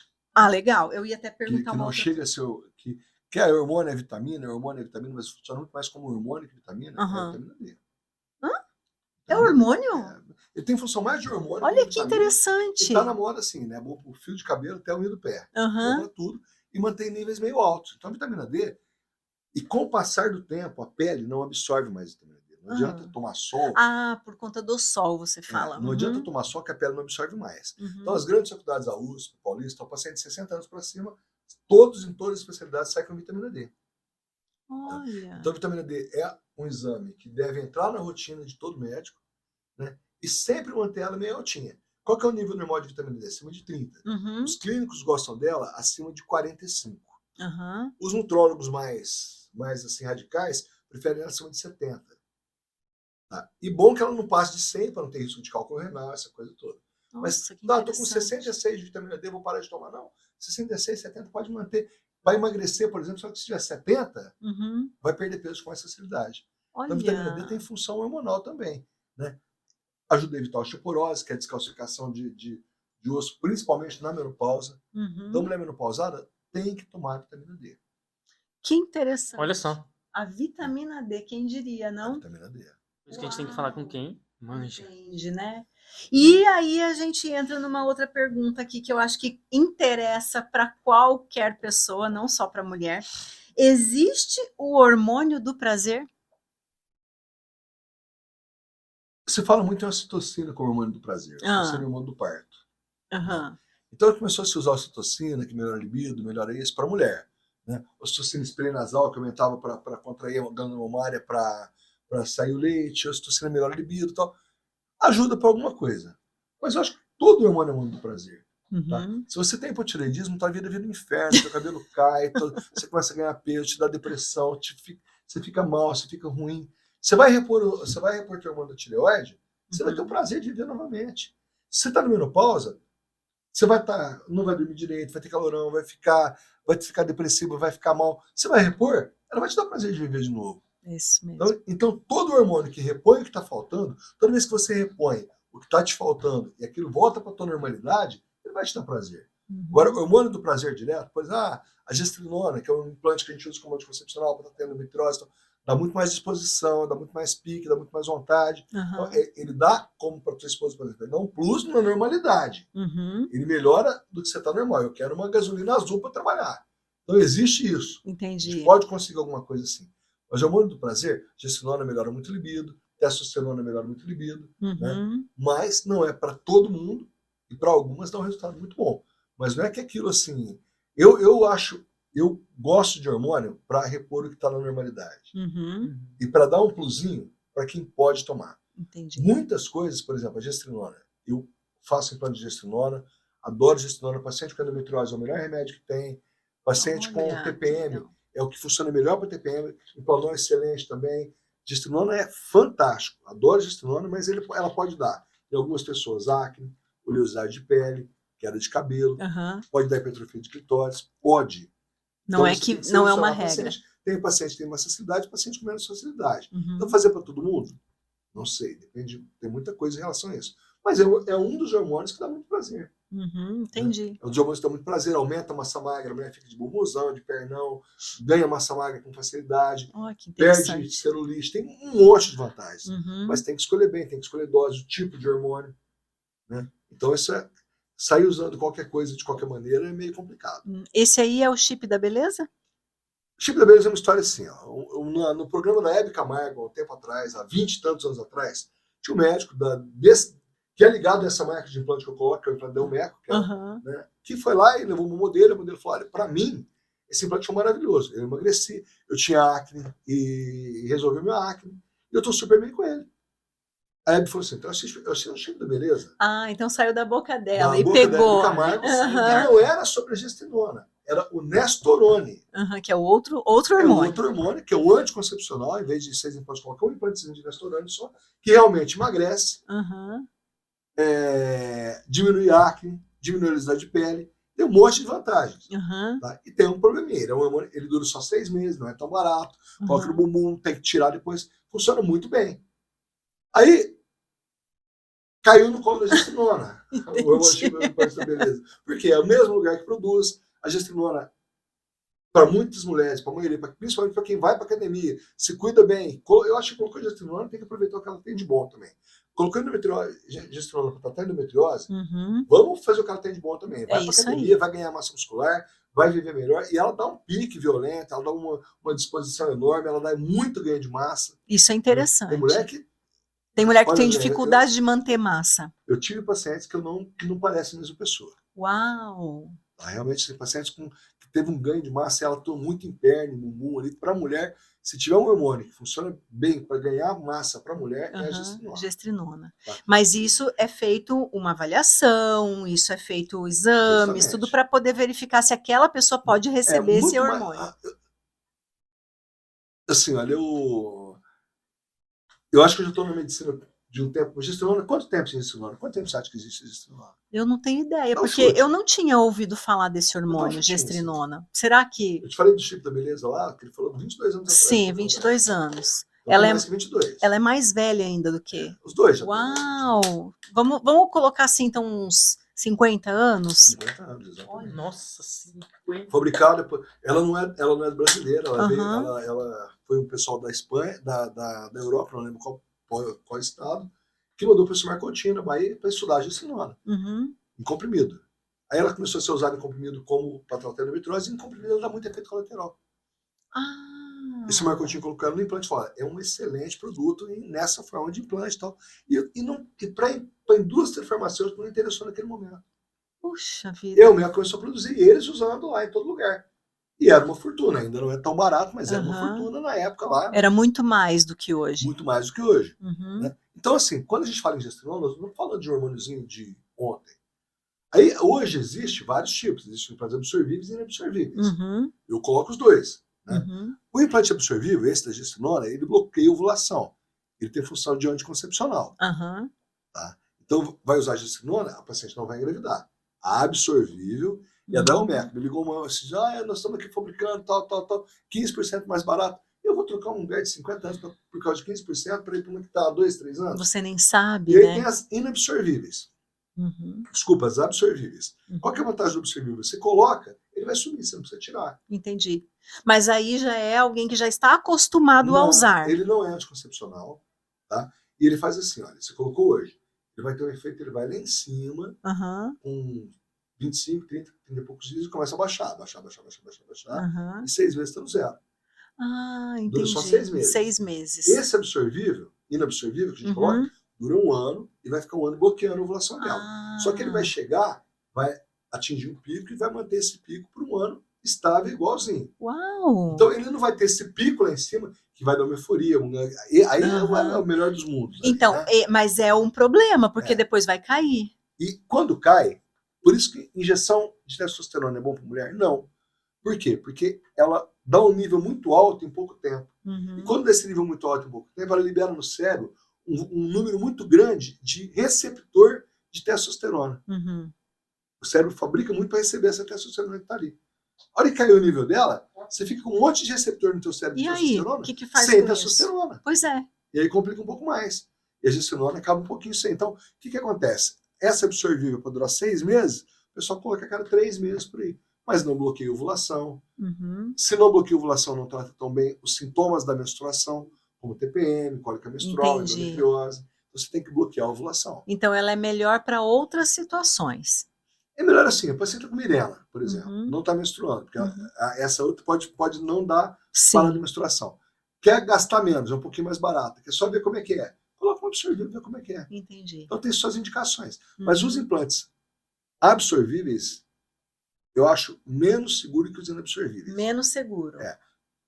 legal. Eu ia até perguntar que não chega a ser... Que é hormônio é vitamina, mas funciona muito mais como hormônio que vitamina. É a vitamina D. É hormônio? Ele tem função mais de hormônio. Olha que interessante. E tá na moda assim, né? Bom pro fio de cabelo até o unha do pé. Bom pra tudo. e mantém níveis meio altos. Então a vitamina D, e com o passar do tempo, a pele não absorve mais vitamina D. Não adianta tomar sol. Por conta do sol, você fala. Não adianta tomar sol que a pele não absorve mais. Então as grandes faculdades da USP, Paulista, o paciente de 60 anos para cima, todos em todas as especialidades saem com vitamina D. Olha. Então a vitamina D é um exame que deve entrar na rotina de todo médico, né? E sempre manter ela meio altinha. Qual que é o nível normal de vitamina D? Acima de 30. Os clínicos gostam dela acima de 45. Os nutrólogos mais assim, radicais preferem ela acima de 70. Tá? E bom que ela não passe de 100 para não ter risco de cálculo renal, essa coisa toda. Nossa, Mas tô com 66 de vitamina D, vou parar de tomar? Não. 66, 70 pode manter. Vai emagrecer, por exemplo, só que se tiver 70, vai perder peso com mais facilidade. Então a vitamina D tem função hormonal também, né? Ajuda a evitar a osteoporose, que é a descalcificação de osso, principalmente na menopausa. Então, mulher menopausada tem que tomar vitamina D. Que interessante. Olha só. A vitamina D, quem diria, não? A vitamina D. Por isso que a gente tem que falar com quem manja. Entende, né? E aí a gente entra numa outra pergunta aqui que eu acho que interessa para qualquer pessoa, não só para mulher. Existe o hormônio do prazer? Se fala muito em ocitocina como hormônio do prazer. Ocitocina é o hormônio do parto. Então começou a se usar a ocitocina, que melhora a libido, melhora isso, para mulher. Né? Ocitocina spray nasal, que aumentava para contrair a glândula mamária, para sair o leite, a ocitocina melhora a libido e tal. Ajuda para alguma coisa. Mas eu acho que todo hormônio é hormônio do prazer. Tá? Se você tem hipotireoidismo, tua vida vira um inferno, teu cabelo cai, você começa a ganhar peso, te dá depressão, você fica mal, você fica ruim. Você vai repor teu hormônio da tireoide, você vai ter o prazer de viver novamente. Se você está na menopausa, você não vai dormir direito, vai ter calorão, vai ficar depressivo, vai ficar mal. Você vai repor, ela vai te dar o prazer de viver de novo. Isso mesmo. Então todo hormônio que repõe o que está faltando, toda vez que você repõe o que está te faltando e aquilo volta para a tua normalidade, ele vai te dar prazer. Agora, o hormônio do prazer direto, a gestrinona, que é um implante que a gente usa como anticoncepcional para estar tendo endometriose, dá muito mais disposição, dá muito mais pique, dá muito mais vontade. Então, ele dá como para tua esposa, por exemplo, ele dá um plus na normalidade. Ele melhora do que você está normal. Eu quero uma gasolina azul para trabalhar. Então existe isso. Entendi. A gente pode conseguir alguma coisa assim. Mas o hormônio do prazer, gestrinona melhora muito o libido, testosterona melhora muito o libido, né? Mas não é para todo mundo e para algumas dá um resultado muito bom. Mas não é que aquilo assim... Eu gosto de hormônio para repor o que está na normalidade. E para dar um plusinho para quem pode tomar. Entendi. Muitas coisas, por exemplo, a gestrinona. Eu faço implante de gestrinona, adoro gestrinona. Paciente com endometriose é o melhor remédio que tem. Paciente com TPM é o que funciona melhor para TPM. Implanon é excelente também. Gestrinona é fantástico. Adoro gestrinona, mas ela pode dar em algumas pessoas acne, oleosidade de pele, queda de cabelo, pode dar hipertrofia de clitóris, pode. Não então, não é uma regra. Tem paciente que tem mais facilidade, paciente com menos facilidade. Então fazer para todo mundo? Não sei, depende, tem muita coisa em relação a isso. Mas é um dos hormônios que dá muito prazer. Entendi. Né? É um dos hormônios que dá muito prazer, aumenta a massa magra, a mulher fica de bumbuzão, de pernão, ganha massa magra com facilidade, perde celulite, tem um monte de vantagens. Mas tem que escolher bem, tem que escolher dose, o tipo de hormônio. Né? Então sair usando qualquer coisa de qualquer maneira é meio complicado. Esse aí é o chip da beleza? O chip da beleza é uma história assim. No programa da Hebe Camargo, há um tempo atrás, há 20 e tantos anos atrás, tinha um médico que é ligado a essa marca de implante que eu coloco, que é o implante Delmeco, né, que foi lá e levou um modelo, e o modelo falou, olha, para mim, esse implante foi maravilhoso. Eu emagreci, eu tinha acne e resolveu meu acne, e eu estou super bem com ele. A Hebe falou assim, então eu assisti um chip da beleza. Então saiu da boca dela e pegou. Da Camargo, e não era sobre a gestrinona, era o Nestorone. Que é outro hormônio. É outro hormônio, que é o anticoncepcional, em vez de 6 implantes, colocar um implantezinho de Nestorone só, que realmente emagrece, diminui a acne, diminui a oleosidade de pele, tem um monte de vantagens. Tá? E tem um probleminha, ele dura só 6 meses, não é tão barato, coloca no bumbum, tem que tirar depois, funciona muito bem. Aí, caiu no colo da gestrinona, o hormônio da beleza. Porque é o mesmo lugar que produz, a gestrinona, para muitas mulheres, para a maioria, principalmente para quem vai para academia, se cuida bem. Eu acho que colocou a gestrinona, tem que aproveitar o que ela tem de bom também. Colocando gestrona para tratar endometriose, Uhum. vamos fazer o que ela tem de bom também. Vai para isso academia, aí. vai ganhar massa muscular, vai viver melhor, e ela dá um pique violento, ela dá uma disposição enorme, ela dá muito ganho de massa. Isso é Tem interessante. mulher que, Tem mulher que olha, tem André, dificuldade de manter massa. eu tive pacientes que não parecem a mesma pessoa. Uau! Tá? Realmente tem pacientes que teve um ganho de massa, ela atua muito em perna, em bumbum ali. Para a mulher, se tiver um hormônio que funciona bem para ganhar massa para a mulher, é a gestrinona. Gestrinona. Tá? Mas isso é feito uma avaliação, isso é feito exames, Justamente. tudo para poder verificar se aquela pessoa pode receber esse muito hormônio. Assim, olha, eu acho que eu já estou na medicina de um tempo. Gestrinona, quanto tempo existe gestrinona? Quanto tempo você acha que existe gestrinona? Eu não tenho ideia, Não porque chute. eu não tinha ouvido falar desse hormônio, chutinho, gestrinona. Será que... Eu te falei do Chico da Beleza lá, que ele falou 22 anos atrás. Sim, 22 anos. Então, Ela é, mais que 22. ela é mais velha ainda do que... Os dois já. Uau! Vamos colocar assim, então, uns 50 anos? 50 anos, exatamente. Nossa, 50. Fabricada por... ela não é brasileira, ela, veio, Aham. ela foi um pessoal da Espanha, da Europa, não lembro qual estado, que mandou para o Marcotinho, na Bahia, para estudar a gestrinona, Uhum. em comprimido. Aí ela começou a ser usada em comprimido como para tratar a endometriose, e em comprimido ela dá muito efeito colateral. Ah, Esse Marcotinho colocou ela no implante e falou: é um excelente produto nessa forma de implante e tal. E para a indústria farmacêutica não interessou naquele momento. puxa vida. E a Mel começou a produzir, e eles usando lá em todo lugar. E era uma fortuna, ainda não é tão barato, mas era uma Aham. fortuna na época lá. Era muito mais do que hoje. Muito mais do que hoje. Uhum. Né? Então, assim, quando a gente fala em gestrinona, nós não estamos falando de hormôniozinho de ontem. Aí, hoje, existe vários tipos. Existem implantes absorvíveis e inabsorvíveis. Uhum. Eu coloco os dois. Né? Uhum. O implante absorvível, esse da gestrinona, ele bloqueia a ovulação. Ele tem função de anticoncepcional. Uhum. Tá? Então, vai usar a gestrinona, a paciente não vai engravidar. A absorvível, e a da Almec me ligou uma assim, nós estamos aqui fabricando tal, 15% mais barato. Eu vou trocar um lugar de 50 anos por causa de 15% para ir para uma que está há 2, 3 anos? Você nem sabe, E aí né? tem as inabsorvíveis. Uhum. Desculpa, as absorvíveis. Uhum. Qual que é a vantagem do absorvível? Você coloca, ele vai sumir, você não precisa tirar. Entendi. Mas aí já é alguém que já está acostumado a Não, usar. ele não é anticoncepcional, tá? E ele faz assim, olha, você colocou hoje, ele vai ter um efeito, ele vai lá em cima, Uhum. com 25, 30 e poucos dias, e começa a baixar. Uhum. Em 6 meses está no zero. Ah, Dura entendi. só 6 meses. 6 meses. Esse absorvível, inabsorvível, que a gente coloca, dura um ano e vai ficar um ano bloqueando a ovulação dela. Ah. Só que ele vai chegar, vai atingir um pico e vai manter esse pico por um ano estável, igualzinho. Uau! Então ele não vai ter esse pico lá em cima que vai dar uma euforia. Aí é o melhor dos mundos. Então, aí, né? mas é um problema, porque depois vai cair. E quando cai, por isso que injeção de testosterona é bom para mulher? Não. Por quê? Porque ela dá um nível muito alto em pouco tempo. Uhum. E quando desse nível muito alto em pouco tempo, ela libera no cérebro um número muito grande de receptor de testosterona. Uhum. O cérebro fabrica muito para receber essa testosterona que está ali. A hora que caiu o nível dela, você fica com um monte de receptor no teu cérebro de testosterona. E aí, o que faz sem com testosterona. Isso? Pois é. E aí complica um pouco mais. E a gestrinona acaba um pouquinho sem. Então, o que acontece? Essa absorvível para durar 6 meses, o pessoal coloca a cada 3 meses por aí. Mas não bloqueia a ovulação. Uhum. Se não bloqueia a ovulação, não trata tão bem os sintomas da menstruação, como TPM, cólica menstrual, endometriose. Então, você tem que bloquear a ovulação. Então, ela é melhor para outras situações. É melhor assim, a paciente com Mirena, por exemplo, não está menstruando, porque essa outra pode não dar para de menstruação. Quer gastar menos, é um pouquinho mais barato, quer só ver como é que é. Coloca um absorvível e vê como é que é. Entendi. Então tem suas indicações. Mas os implantes absorvíveis, eu acho menos seguro que os inabsorvíveis. Menos seguro. É.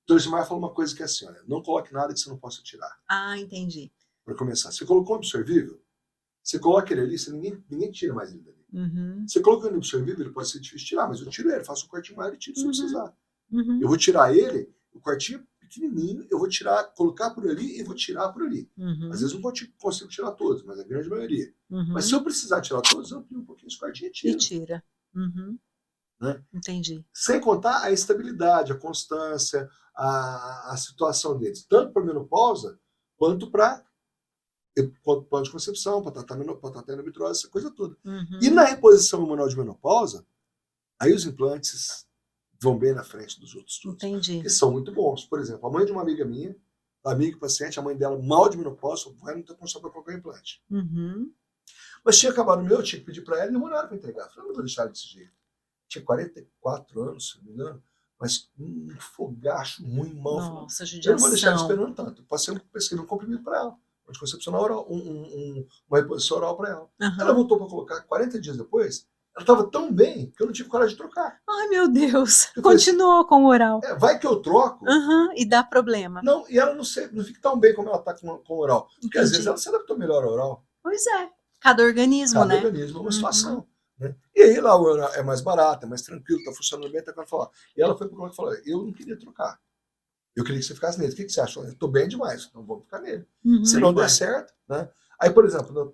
Então o Gilmar falou uma coisa que é assim, olha, não coloque nada que você não possa tirar. Ah, entendi. Para começar, você colocou um absorvível, você coloca ele ali, ninguém tira mais ele dali. Uhum. Você coloca ele absorvível, ele pode ser difícil de tirar, mas eu tiro ele, faço um cortinho maior e tiro se eu precisar. Eu vou tirar ele, o cortinho pequenininho, eu vou tirar, colocar por ali e vou tirar por ali. Às vezes eu não consigo tirar todos, mas a grande maioria. Mas se eu precisar tirar todos, eu amplo um pouquinho esse cortinho e tiro. E tira. Né? Entendi. Sem contar a estabilidade, a constância, a situação deles, tanto para menopausa, quanto para anticoncepção, para tratar endometriose, essa coisa toda. E na reposição hormonal de menopausa, aí os implantes vão bem na frente dos outros estudos. Entendi. Que são muito bons. Por exemplo, a mãe de uma amiga minha amiga paciente, a mãe dela mal de menopausa, vai não ter condição para colocar implante. Uhum. Mas tinha acabado o meu, eu tinha que pedir para ela e demoraram para entregar. Eu falei, não vou deixar desse jeito. Tinha 44 anos, se não me engano, mas um fogacho ruim, mal. Nossa, Eu não vou deixar ela judiação. esperando tanto. Eu passei um comprimido para ela, um anticoncepcional oral, uma reposição oral para ela. Ela Uhum. voltou para colocar 40 dias depois, ela estava tão bem que eu não tive coragem de trocar. Ai, meu Deus. Eu falei assim, Continuou com o oral. vai que eu troco. Uhum. E dá problema. Não, e ela não fica tão bem como ela está com o oral. Porque às Entendi. vezes ela se adaptou melhor ao oral. Pois é. Cada organismo, Cada né? organismo é uma Uhum. situação. Né? E aí lá o oral é mais barato, é mais tranquilo, está funcionando bem, tá quando falar. E ela foi para o e falou: eu não queria trocar. Eu queria que você ficasse nele. O que você acha? Eu estou bem demais, então vamos ficar nele. Uhum. Se não der certo, né? Aí, por exemplo,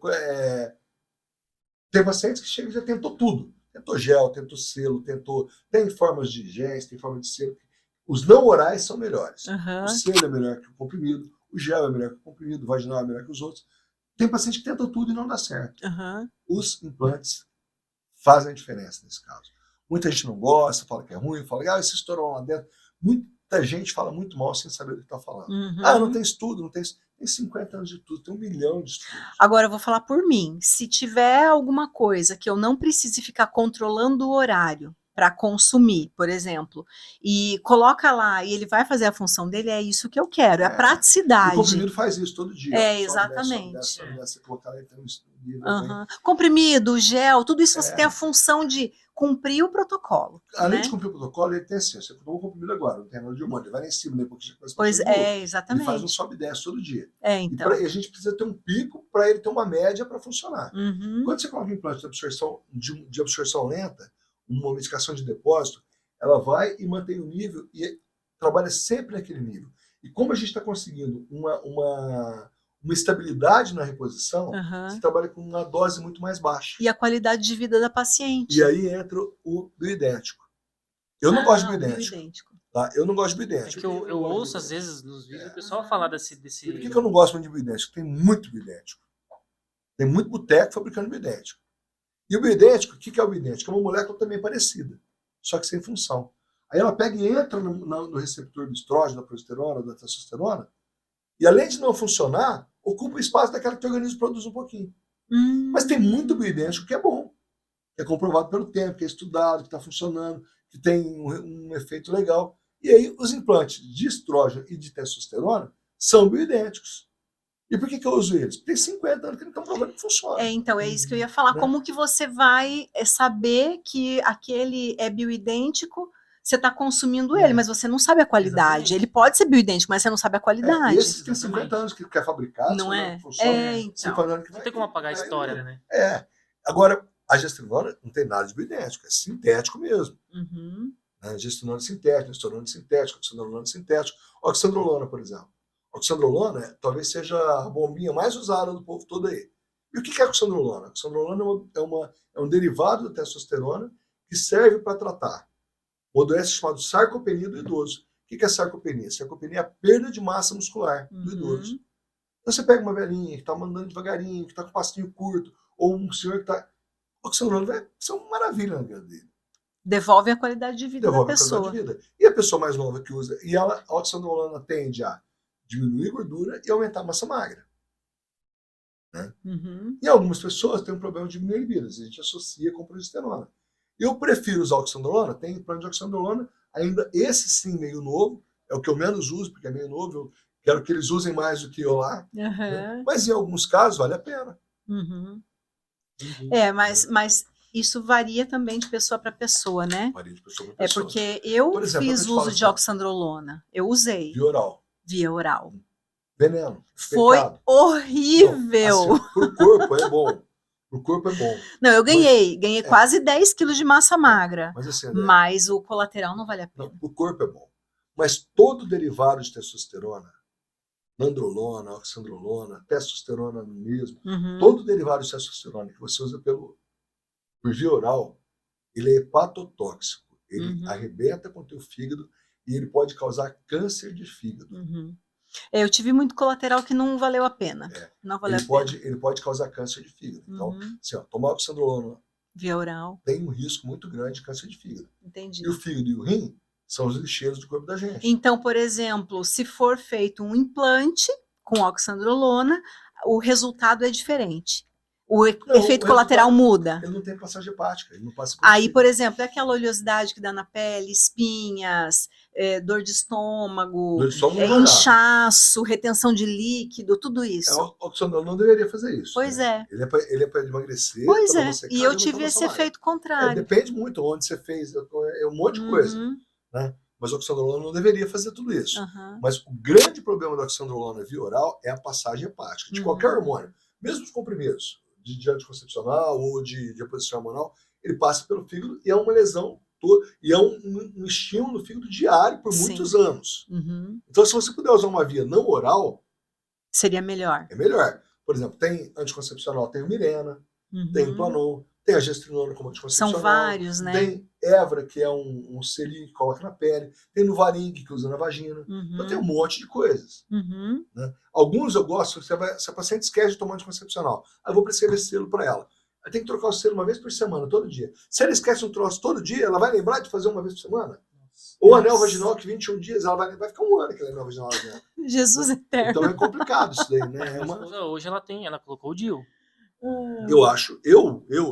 tem pacientes que chegam e já tentou tudo. Tentou gel, tentou selo, tem formas de géis, tem formas de selo. Os não orais são melhores. Uhum. O selo é melhor que o comprimido, o gel é melhor que o comprimido, o vaginal é melhor que os outros. Tem paciente que tenta tudo e não dá certo. Uhum. Os implantes fazem a diferença nesse caso. Muita gente não gosta, fala que é ruim, fala esse estourou lá dentro. Muita gente fala muito mal sem saber do que está falando. Uhum. Não tem estudo, não tem... Tem 50 anos de tudo, tem 1 milhão de estudos. Agora eu vou falar por mim. Se tiver alguma coisa que eu não precise ficar controlando o horário para consumir, por exemplo, e coloca lá e ele vai fazer a função dele, é isso que eu quero, é a praticidade. O comprimido faz isso todo dia. Exatamente. Sobe, você colocar lá, então, uhum. Comprimido, gel, tudo isso você tem a função de cumprir o protocolo. Além né? de cumprir o protocolo, ele tem assim, você tomou o comprimido agora, não tem nada de humano, ele vai lá em cima, né, porque já começa a Pois exatamente. Ele faz um sobe e desce todo dia. Então. E a gente precisa ter um pico para ele ter uma média para funcionar. Uhum. Quando você coloca um implante de absorção lenta, uma medicação de depósito, ela vai e mantém o nível e trabalha sempre naquele nível. E como a gente está conseguindo uma estabilidade na reposição, você trabalha com uma dose muito mais baixa. E a qualidade de vida da paciente. E aí entra o bioidêntico. Eu não gosto de bioidêntico. Tá? Eu não gosto de bioidêntico. É que eu ouço, às vezes, nos vídeos, o pessoal falar desse... Por que eu não gosto muito de bioidêntico? Tem muito bioidêntico. Tem muito boteco fabricando bioidêntico. E o bioidêntico, o que é o bioidêntico? É uma molécula também parecida, só que sem função. Aí ela pega e entra no receptor do estrógeno, da progesterona, da testosterona, e além de não funcionar, ocupa o espaço daquela que o organismo produz um pouquinho. Mas tem muito bioidêntico que é bom, que é comprovado pelo tempo, que é estudado, que está funcionando, que tem um efeito legal. E aí os implantes de estrógeno e de testosterona são bioidênticos. E por que eu uso eles? Porque tem 50 anos que eles estão provando que funciona. Então, é isso que eu ia falar. Né? Como que você vai saber que aquele é bioidêntico, você está consumindo ele, mas você não sabe a qualidade. Exatamente. Ele pode ser bioidêntico, mas você não sabe a qualidade. Esses tem 50 anos que é fabricado, não é? Funciona, Então. Não tem como apagar a história, né? Agora, a gestrinona não tem nada de bioidêntico, é sintético mesmo. Uhum. Gestrinona sintética, estourona sintético, oxandrolona sintético, oxandrolona, por exemplo. Oxandrolona talvez seja a bombinha mais usada do povo todo aí. E o que é oxandrolona? Oxandrolona é um derivado da testosterona que serve para tratar uma doença chamada sarcopenia do idoso. O que é sarcopenia? Sarcopenia é a perda de massa muscular do idoso. Então você pega uma velhinha que está andando devagarinho, que está com passinho curto, ou um senhor que está... Oxandrolona vai ser uma maravilha na vida dele. Devolve a qualidade de vida da pessoa. A qualidade de vida. E a pessoa mais nova que usa, e a oxandrolona tende a diminuir gordura e aumentar a massa magra. Né? E algumas pessoas têm um problema de diminuir libidos, a gente associa com progesterona. Eu prefiro usar oxandrolona, tem implante de oxandrolona, ainda esse sim meio novo, é o que eu menos uso, porque é meio novo, eu quero que eles usem mais do que eu lá. Né? Mas em alguns casos vale a pena. Mas isso varia também de pessoa para pessoa, né? Varia de pessoa para pessoa. Porque eu fiz uso de oxandrolona, eu usei. Via oral. Veneno. Foi horrível. Não, assim, pro corpo é bom. Pro corpo é bom. Não, eu ganhei quase 10 quilos de massa magra. Mas, assim, mas o colateral não vale a pena. Não, o corpo é bom. Mas todo derivado de testosterona, nandrolona, oxandrolona, testosterona mesmo, todo derivado de testosterona que você usa por via oral, ele é hepatotóxico. Ele arrebenta com o teu fígado e ele pode causar câncer de fígado. Eu tive muito colateral que não valeu a pena. Não valeu a pena. Ele pode causar câncer de fígado. Então, assim, tomar oxandrolona via oral tem um risco muito grande de câncer de fígado. Entendi. E o fígado e o rim são os lixeiros do corpo da gente. Então, por exemplo, se for feito um implante com oxandrolona, o resultado é diferente. O efeito colateral muda. Ele não tem passagem hepática, ele não passa por Aí, fígado. por exemplo, é aquela oleosidade que dá na pele, espinhas, dor de estômago, Dor de estômago não vai dar. inchaço, retenção de líquido, tudo isso. O oxandrolona não deveria fazer isso. Pois né? é. Ele é para emagrecer. Pois pra é, não secar, e eu não tive tomar esse salário. efeito contrário. Depende muito onde você fez, é um monte de coisa. Uhum, Né? Mas o oxandrolona não deveria fazer tudo isso. uhum, Mas o grande problema da oxandrolona via oral é a passagem hepática, de Uhum. qualquer hormônio. Mesmo os comprimidos, de anticoncepcional ou de reposição hormonal, ele passa pelo fígado e é uma lesão, e é um estímulo no fígado diário por Sim. muitos anos. uhum. Então, se você puder usar uma via não oral, Seria melhor. é melhor. Por exemplo, tem anticoncepcional, tem o Mirena, Uhum. tem o Planon, tem a gestrinona como anticoncepcional. São vários, né? Tem Evra, que é um selinho que coloca na pele. Tem Nuvaring, que usa na vagina. Uhum. Então tem um monte de coisas. Uhum. Né? Alguns eu gosto, se a paciente esquece de tomar anticoncepcional, aí eu vou prescrever selo para ela. Aí tem que trocar o selo uma vez por semana, todo dia. Se ela esquece um troço todo dia, ela vai lembrar de fazer uma vez por semana? Ou anel vaginal, que 21 dias, ela vai ficar um ano aquele anel vaginal. Né? Jesus eterno. Então é complicado isso daí, né? Minha esposa, hoje ela colocou o DIU. Eu acho,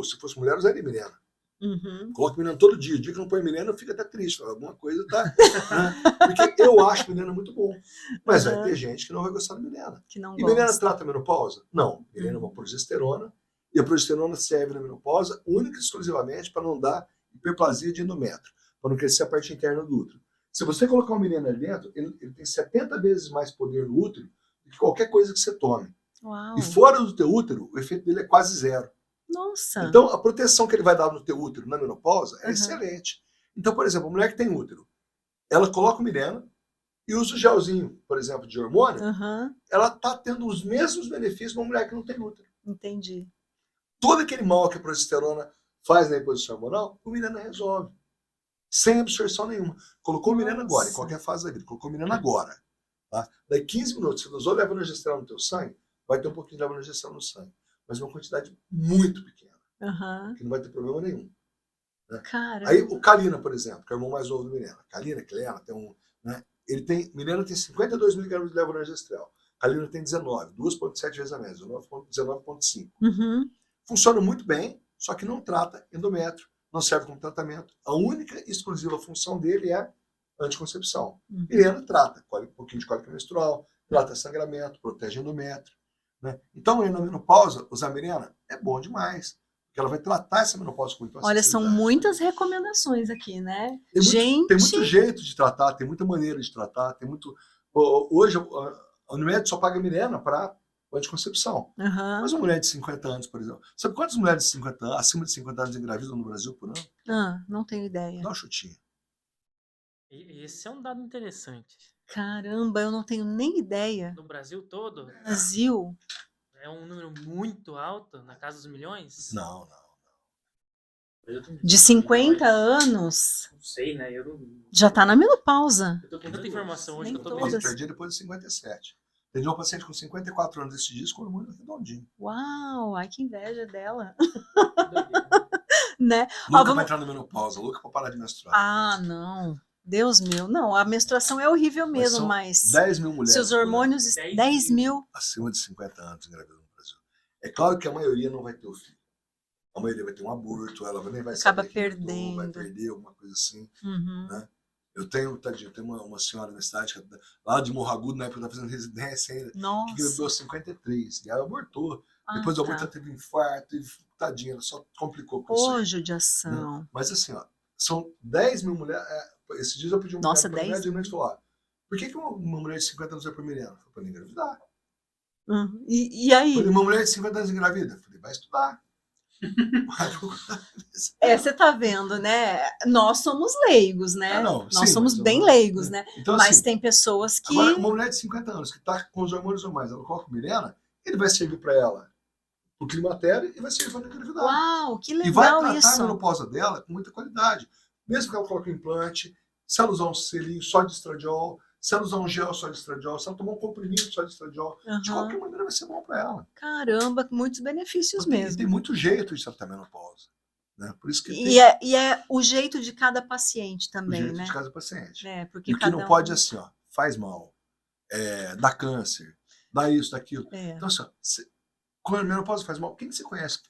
se fosse mulher, usaria Mirena. Uhum. Coloca Mirena todo dia. O dia que não põe Mirena, eu fico até triste. Alguma coisa tá. Né? Porque eu acho Mirena muito bom. Mas vai ter gente que não vai gostar de Mirena. Que não E Mirena gosta. trata a menopausa? Não. Mirena é uma progesterona. E a progesterona serve na menopausa única e exclusivamente para não dar hiperplasia de endométrio, para não crescer a parte interna do útero. Se você colocar o Mirena ali dentro, ele tem 70 vezes mais poder no útero do que qualquer coisa que você tome. Uau. E fora do teu útero, o efeito dele é quase zero. Nossa. Então, a proteção que ele vai dar no teu útero na menopausa é Uhum. excelente. Então, por exemplo, a mulher que tem útero, ela coloca o Mirena e usa o gelzinho, por exemplo, de hormônio, Uhum. ela está tendo os mesmos benefícios de uma mulher que não tem útero. Entendi. Todo aquele mal que a progesterona faz na reposição hormonal, o Mirena resolve. Sem absorção nenhuma. Colocou o Mirena agora, em qualquer fase da vida. Colocou o Mirena agora. Tá? Daí 15 minutos, você usou levonorgestrel no teu sangue, vai ter um pouquinho de levonorgestrel no sangue. Mas uma quantidade muito pequena. Uhum. Que não vai ter problema nenhum. Né? Caramba. Aí o Kalina, por exemplo, que é o irmão mais novo do Mirena. Kalina, Clena, tem um... Né? Mirena tem 52 mg de levonorgestrel. Kalina tem 19, 2,7 vezes a menos, 19,5. Uhum. Funciona muito bem, só que não trata endométrio, não serve como tratamento. A única e exclusiva função dele é anticoncepção. Uhum. Mirena trata um pouquinho de cólica menstrual, trata sangramento, protege endométrio. Né? Então, aí na menopausa, usar Mirena é bom demais, porque ela vai tratar essa menopausa com muita Olha, são facilidade. muitas recomendações aqui, né? Tem muito jeito de tratar, tem muita maneira de tratar, tem muito... Hoje, a Unimed só paga Mirena para anticoncepção. Uhum. Mas uma mulher de 50 anos, por exemplo, sabe quantas mulheres de 50 anos, acima de 50 anos engravidam no Brasil por ano? Não tenho ideia. Dá uma chutinha. Esse é um dado interessante. Caramba, eu não tenho nem ideia. No Brasil todo, Brasil? é um número muito alto, na casa dos milhões? Não. De 50 anos? Não sei, né? Eu não... Já tá na menopausa. Eu tô com tanta informação hoje Nem que eu tô todas. meio... Perdi depois de 57. Teve uma paciente com 54 anos esses dias com o hormônio redondinho. Uau, ai que inveja dela. Né? Louca vamos- pra entrar na menopausa, louca pra parar de menstruar. Ah, não. Deus meu. Não, a menstruação é horrível mesmo, são mas 10 mil mulheres se os hormônios... 10 10 mil? acima de 50 anos engravidam no Brasil. É claro que a maioria não vai ter o filho. A maioria vai ter um aborto, ela nem vai Acaba saber que engravidou, perdendo. vai perder alguma coisa assim. Uhum. Né? Eu tenho uma senhora na cidade, lá de Morro Agudo, na época eu estava fazendo residência ainda, que Nossa. engravidou aos 53, e ela abortou. Ah, Depois do aborto tá. ela teve um infarto, e tadinha, ela só complicou com Ô, isso aí, judiação. né? Mas assim, ó, são 10 mil mulheres. Esses dias eu pedi um Nossa, pra 10 médico, e o médico falou: ó, por que uma mulher de 50 anos vai pra Mirena? Falei, pra engravidar. Uhum. E aí? Falei, uma mulher de 50 anos engravida? Falei, vai estudar. Você tá vendo, né? Nós somos leigos, né? Não, Nós sim, somos mas bem eu- leigos, né? Então, Mas assim, tem pessoas que... agora, uma mulher de 50 anos que está com os hormônios normais, ela coloca o Mirena, ele vai servir para ela o climatério e vai servir para a engravidar. Uau, que E vai legal tratar a isso. menopausa dela com muita qualidade. Mesmo que ela coloque um implante, se ela usar um selinho só de estradiol, se ela usar um gel só de estradiol, se ela tomar um comprimido só de estradiol, de Uhum. qualquer maneira vai ser bom para ela. Caramba, muitos benefícios Então, mesmo. tem muito jeito de tratar a menopausa. Né? Por isso que E é o jeito de cada paciente o também, jeito né? de cada paciente. Porque E o que cada não um... pode é assim, ó, faz mal, dá câncer, dá isso, dá aquilo. Então, assim, ó, quando a menopausa faz mal, quem que você conhece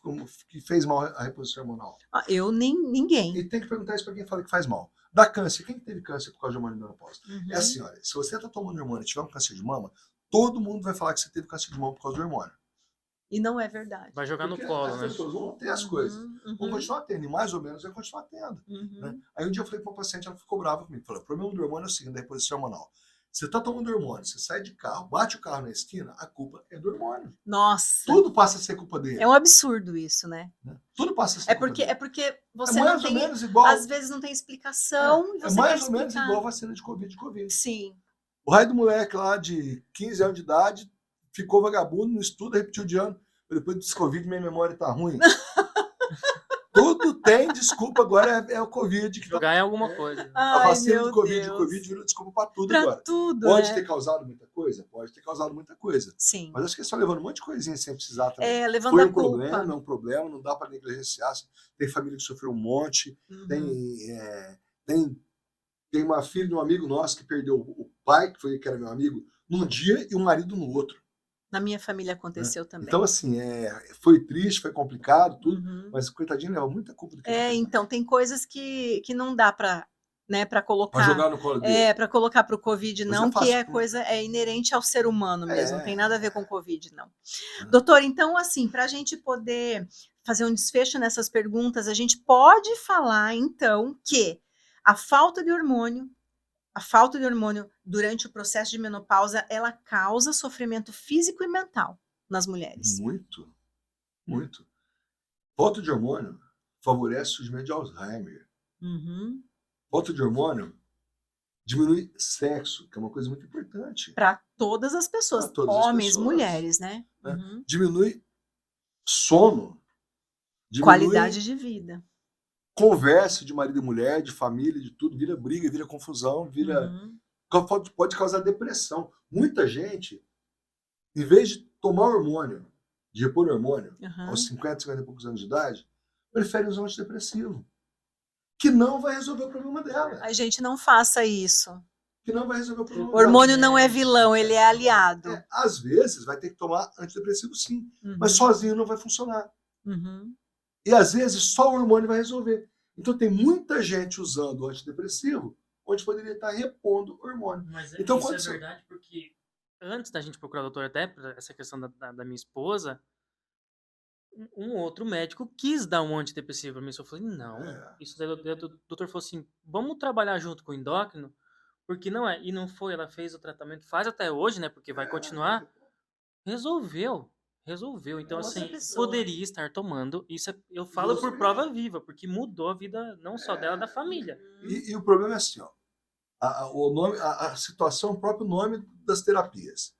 que fez mal a reposição hormonal? Eu ninguém. E tem que perguntar isso para quem fala que faz mal. Dá câncer, quem teve câncer por causa de hormônio de menopausa? Uhum. É assim, olha, se você está tomando hormônio e tiver um câncer de mama, todo mundo vai falar que você teve câncer de mama por causa do hormônio. E não é verdade. Vai jogar Porque no colo, as né? pessoas vão ter as coisas. Vão continuar tendo, e mais ou menos vai continuar tendo. Né? Aí um dia eu falei para uma paciente, ela ficou brava comigo. Falou, o problema do hormônio é o seguinte, da reposição hormonal. Você está tomando hormônio, você sai de carro, bate o carro na esquina, a culpa é do hormônio. Nossa. Tudo passa a ser culpa dele. É um absurdo isso, né? Tudo passa a ser culpa dele. É porque você mais não ou tem... menos igual, Às vezes não tem explicação. E é você mais quer ou menos explicar. igual a vacina de Covid. Sim. O raio do moleque lá de 15 anos de idade ficou vagabundo, não estuda, repetiu de ano. Depois desse Covid, minha memória tá ruim. Tudo tem desculpa, agora é o Covid. Que Jogar em alguma coisa. A vacina do Covid, Deus. o Covid virou desculpa para tudo Pra agora. tudo, Pode né? ter causado muita coisa? Pode ter causado muita coisa. Sim. Mas acho que é só levando um monte de coisinha sem precisar também. Levando Foi a um culpa. problema, é um problema, não dá para negligenciar. Tem família que sofreu um monte, tem uma filha de um amigo nosso que perdeu o pai, que era meu amigo, num dia e o marido no outro. Na minha família aconteceu também. Então, assim, foi triste, foi complicado, tudo, mas coitadinho leva muita culpa do que então, tem coisas que não dá para, né, para colocar. Pra jogar no colo dele. Para colocar para o Covid, Mas não, é fácil, que coisa inerente ao ser humano mesmo, não tem nada a ver com Covid, não. É. Doutor, então, assim, para a gente poder fazer um desfecho nessas perguntas, a gente pode falar, então, que a falta de hormônio durante o processo de menopausa, ela causa sofrimento físico e mental nas mulheres. Muito, muito. Falta de hormônio favorece o surgimento de Alzheimer. Falta de hormônio diminui sexo, que é uma coisa muito importante. Para todas as pessoas, homens, mulheres, né? Diminui sono. Diminui qualidade de vida. Conversa de marido e mulher, de família, de tudo, vira briga, vira confusão, pode causar depressão. Muita gente, em vez de tomar hormônio, de repor hormônio, aos 50 e poucos anos de idade, prefere usar um antidepressivo, que não vai resolver o problema dela. A gente não faça isso. Que não vai resolver o problema dela. O hormônio não é vilão, ele é aliado. Às vezes vai ter que tomar antidepressivo sim, mas sozinho não vai funcionar. E às vezes só o hormônio vai resolver. Então tem muita gente usando o antidepressivo onde poderia estar repondo hormônio. Mas então, isso é verdade porque antes da gente procurar o doutor, até por essa questão da minha esposa, um outro médico quis dar um antidepressivo para mim. Eu falei, não. Isso daí, o doutor falou assim, vamos trabalhar junto com o endócrino, porque não é. E não foi, ela fez o tratamento, faz até hoje, né? Porque vai continuar. Resolveu. Então, assim, poderia estar tomando. Isso eu falo por prova viva, porque mudou a vida não só dela, da família. E o problema é assim, ó. A situação, o próprio nome das terapias.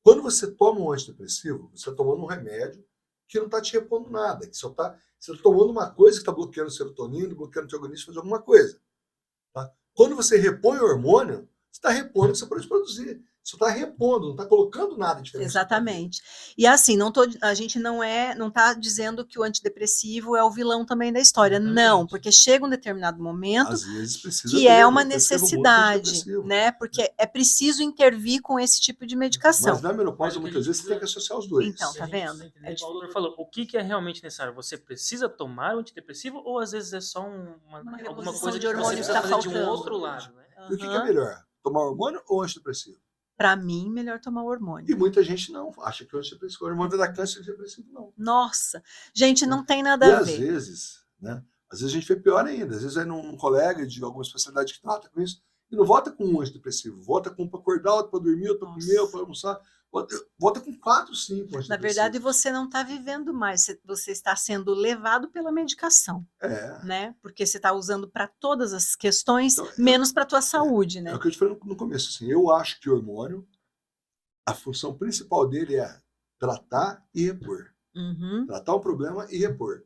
Quando você toma um antidepressivo, você está tomando um remédio que não está te repondo nada, que você está tomando uma coisa que está bloqueando serotonina, bloqueando o teu organismo fazer alguma coisa. Tá? Quando você repõe o hormônio, você está repondo o que você pode produzir. Você está repondo, não está colocando nada diferente. Exatamente. E assim, a gente não está dizendo que o antidepressivo é o vilão também da história. Não, porque chega um determinado momento às vezes precisa que é uma necessidade, né? Porque é preciso intervir com esse tipo de medicação. Mas na menopausa, muitas vezes, você tem que associar os dois. Então, tá vendo? O doutor falou, o que é realmente necessário? Você precisa tomar o antidepressivo ou às vezes é só alguma coisa de hormônio que está faltando de um faltando. outro lado, né? E o que é melhor? Tomar hormônio ou antidepressivo? Para mim, melhor tomar o hormônio. E muita gente não acha que o antidepressivo, o hormônio vai dar câncer, o antidepressivo não. Nossa, gente, não tem nada a ver. Às vezes, né? Às vezes a gente vê pior ainda. Às vezes vai num colega de alguma especialidade que trata com isso e não volta com um antidepressivo. Volta com um para acordar, outro para dormir, outro para comer, outro para almoçar. Volta com 4, 5. Na verdade, você não está vivendo mais. Você está sendo levado pela medicação. Né? Porque você está usando para todas as questões, então, menos para a tua saúde. Né? É o que eu te falei no começo. Assim, eu acho que o hormônio, a função principal dele é tratar e repor. Tratar o problema e repor.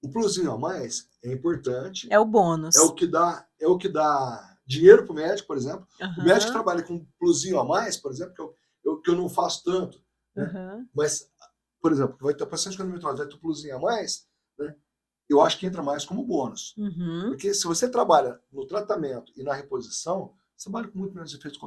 O plusinho a mais é importante. É o bônus. É o que dá dinheiro para o médico, por exemplo. O médico trabalha com plusinho a mais, por exemplo, que eu não faço tanto. Né? Mas, por exemplo, vai ter paciente com endometriose, vai ter plusinho a mais, né? eu acho que entra mais como bônus. Uhum. Porque se você trabalha no tratamento e na reposição, você trabalha com muito menos efeitos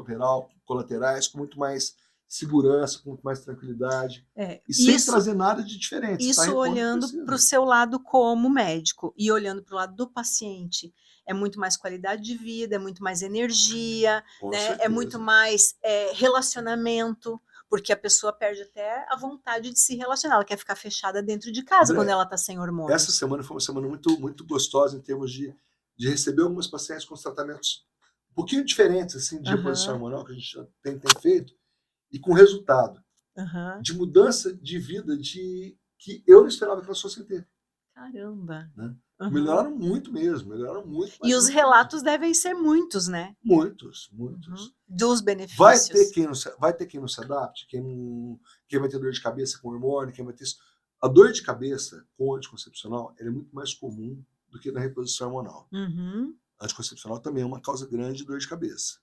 colaterais, com muito mais segurança, com muito mais tranquilidade. E sem trazer nada de diferente. Você tá Isso olhando para o seu lado como médico e olhando para o lado do paciente. É muito mais qualidade de vida, é muito mais energia, né? É muito mais relacionamento, porque a pessoa perde até a vontade de se relacionar. Ela quer ficar fechada dentro de casa, André, quando ela está sem hormônios. Essa semana foi uma semana muito, muito gostosa em termos de receber alguns pacientes com tratamentos um pouquinho diferentes assim, de reposição hormonal que a gente tem feito, e com resultado de mudança de vida que eu não esperava que elas fossem ter. Caramba! Né? Melhoraram muito mesmo, melhoraram muito. E os relatos devem ser muitos, né? Muitos. Dos benefícios. Vai ter quem não se adapte, quem vai ter dor de cabeça com hormônio, quem vai ter isso. A dor de cabeça com anticoncepcional é muito mais comum do que na reposição hormonal. Anticoncepcional também é uma causa grande de dor de cabeça.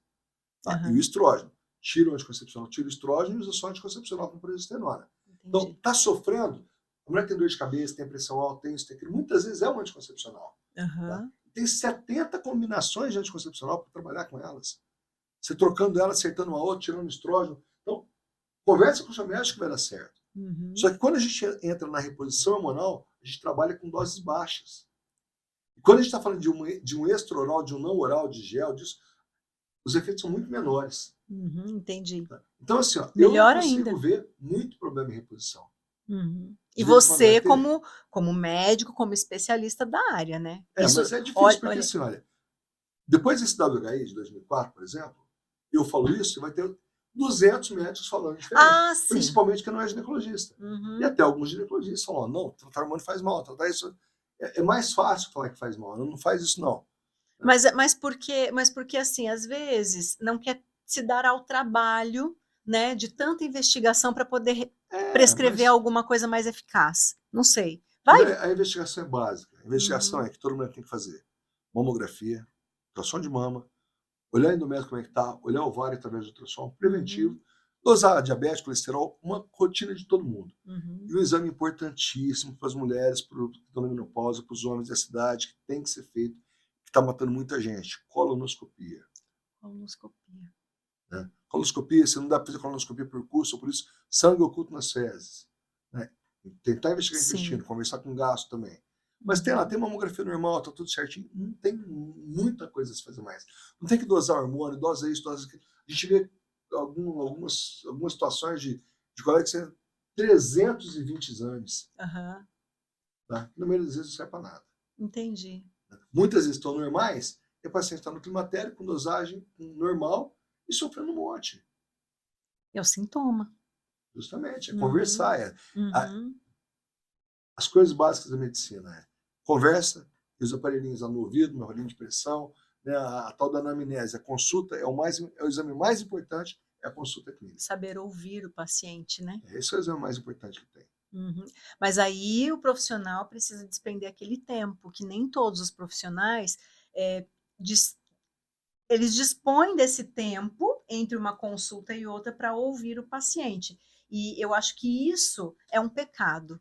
Tá? E o estrógeno. Tira o anticoncepcional, tira o estrógeno e usa só anticoncepcional com progesterona. Então, tá sofrendo, a mulher tem dor de cabeça, tem pressão alta, tem isso, tem aquilo. Muitas vezes é um anticoncepcional. Tá? Tem 70 combinações de anticoncepcional para trabalhar com elas. Você trocando ela, acertando uma outra, tirando estrógeno. Então, conversa com o seu médico que vai dar certo. Só que quando a gente entra na reposição hormonal, a gente trabalha com doses baixas. E quando a gente está falando de um extra-oral, de um não oral, de gel, disso, os efeitos são muito menores. Entendi. Então, assim, ó, melhor eu não consigo ainda ver muito problema em reposição. E você, como médico, como especialista da área, né? Isso, mas é difícil, porque assim, olha, depois desse WHI de 2004, por exemplo, eu falo isso e vai ter 200 médicos falando diferente. Principalmente que não é ginecologista. E até alguns ginecologistas falam, não, tratar hormônio faz mal, tratar isso... É mais fácil falar que faz mal, não faz isso não. Mas porque assim, às vezes, não quer se dar ao trabalho, né, de tanta investigação para poder prescrever alguma coisa mais eficaz. Não sei. A investigação é básica. A investigação é que todo mundo tem que fazer mamografia, ultrassom de mama, olhar endométrio como é que está, olhar o ovário através do ultrassom preventivo, dosar diabetes, colesterol, uma rotina de todo mundo. E um exame importantíssimo para as mulheres, para o que estão na menopausa, para os homens da cidade, que tem que ser feito, que está matando muita gente. Colonoscopia. Né? Colonoscopia, se não dá para fazer colonoscopia por curso, por isso, sangue oculto nas fezes. Né? Tentar investigar o intestino, conversar com o gastro também. Mas tem mamografia normal, tá tudo certinho. Não tem muita coisa a se fazer mais. Não tem que dosar hormônio, dosa isso, dosa aquilo. A gente vê algumas situações de colegas que têm 320 exames. Tá? Na maioria das vezes não serve para nada. Entendi. Muitas vezes estão normais, e o paciente está no climatério com dosagem normal e sofrendo um monte. É o sintoma. Justamente, é conversar. As coisas básicas da medicina conversa, e os aparelhinhos lá no ouvido, no rolinho de pressão, né, a tal da anamnese, a consulta é o exame mais importante, é a consulta clínica. Saber ouvir o paciente, né? Esse é o exame mais importante que tem. Mas aí o profissional precisa despender aquele tempo, que nem todos os profissionais eles dispõem desse tempo entre uma consulta e outra para ouvir o paciente. E eu acho que isso é um pecado.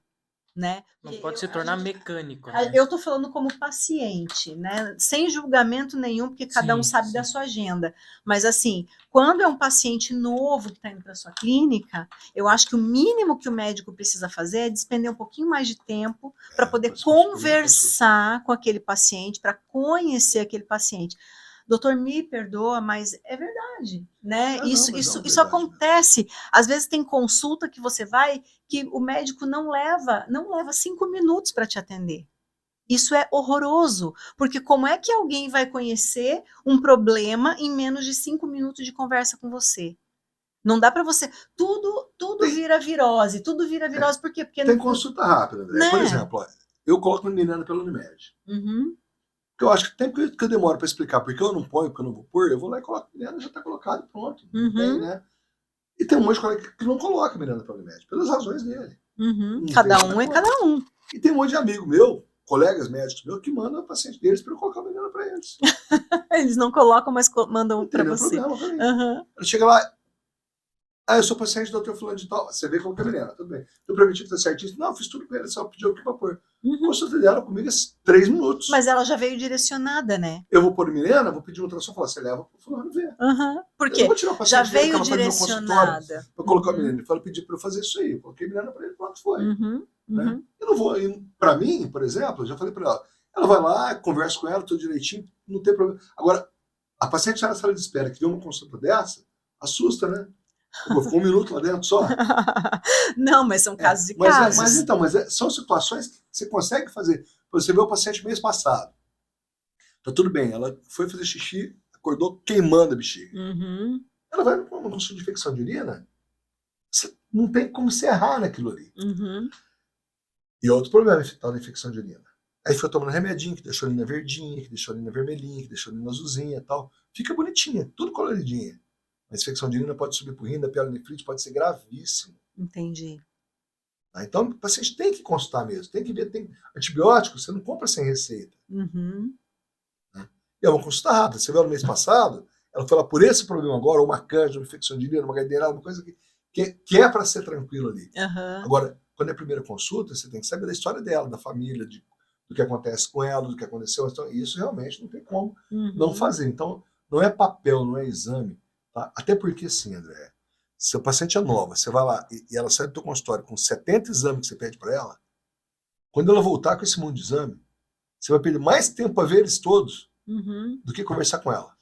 Né? Não pode se tornar mecânico. Né? Eu estou falando como paciente, né? Sem julgamento nenhum, porque cada um sabe da sua agenda. Mas assim, quando é um paciente novo que está indo para sua clínica, eu acho que o mínimo que o médico precisa fazer é despender um pouquinho mais de tempo para poder conversar com aquele paciente, para conhecer aquele paciente. Doutor, me perdoa, mas é verdade, né? Isso acontece. Às vezes tem consulta que você vai que o médico não leva 5 minutos para te atender. Isso é horroroso, porque como é que alguém vai conhecer um problema em menos de 5 minutos de conversa com você? Não dá para você... Tudo vira virose, por quê? Porque tem consulta rápida, né? Por exemplo, eu coloco uma menina pela Unimed. Porque eu acho que o tempo que eu demoro para explicar porque eu não ponho, porque eu não vou pôr, eu vou lá e coloco a Miranda, já está colocado e pronto. Bem, né? E tem um monte de colega que não coloca a Miranda para o Unimed, pelas razões dele. Cada um é cada um. E tem um monte de amigo meu, colegas médicos meus, que mandam o paciente deles para eu colocar a Miranda para eles. Eles não colocam, mas mandam para você. Problema pra mim. Ela chega lá, Eu sou paciente do Dr. Fulano de Tal. Você vê como que é a Milena, tudo bem. Eu prometi que tá certíssimo. Não, fiz tudo com ele, só pediu aqui pra pôr. Consulta dela comigo é 3 minutos. Mas ela já veio direcionada, né? Eu vou pôr Milena, vou pedir um ultrassom e falar, você leva pro Fulano ver. Por Eu quê? não vou tirar o Já paciente dele, que veio ela faz no meu consultório, direcionada. pra colocar a Milena. Ele falou, pedi pra eu fazer isso aí. Eu coloquei a Milena pra ele, pronto, foi. Né? Eu não vou, pra mim, por exemplo, eu já falei pra ela vai lá, conversa com ela, tudo direitinho, não tem problema. Agora, a paciente na sala de espera que vê uma consulta dessa, assusta, né? Ficou 1 minuto lá dentro só. Não, mas são casos e casos. Mas são situações que você consegue fazer. Você vê o paciente mês passado. Tá tudo bem, ela foi fazer xixi, acordou queimando a bexiga. Ela vai numa consulta de infecção de urina, você não tem como se errar naquilo ali. E outro problema tal da infecção de urina. Aí foi tomando remedinho, que deixou a urina verdinha, que deixou a urina vermelhinha, que deixou a urina azulzinha e tal. Fica bonitinha, tudo coloridinha. A infecção de urina pode subir por rim, da pielonefrite pode ser gravíssimo. Entendi. Então, o paciente tem que consultar mesmo, tem que ver, antibiótico, você não compra sem receita. Né? E é uma consulta rápida. Você viu no mês passado, ela foi lá por esse problema agora, ou uma cândida, uma infecção de urina, uma gardnerite, uma coisa que é para ser tranquilo ali. Agora, quando é a primeira consulta, você tem que saber da história dela, da família, do que acontece com ela, do que aconteceu. Então, isso realmente não tem como não fazer. Então, não é papel, não é exame. Tá? Até porque, sim, André, se o paciente é nova, você vai lá e ela sai do teu consultório com 70 exames que você pede para ela, quando ela voltar com esse monte de exame, você vai perder mais tempo para ver eles todos do que conversar com ela.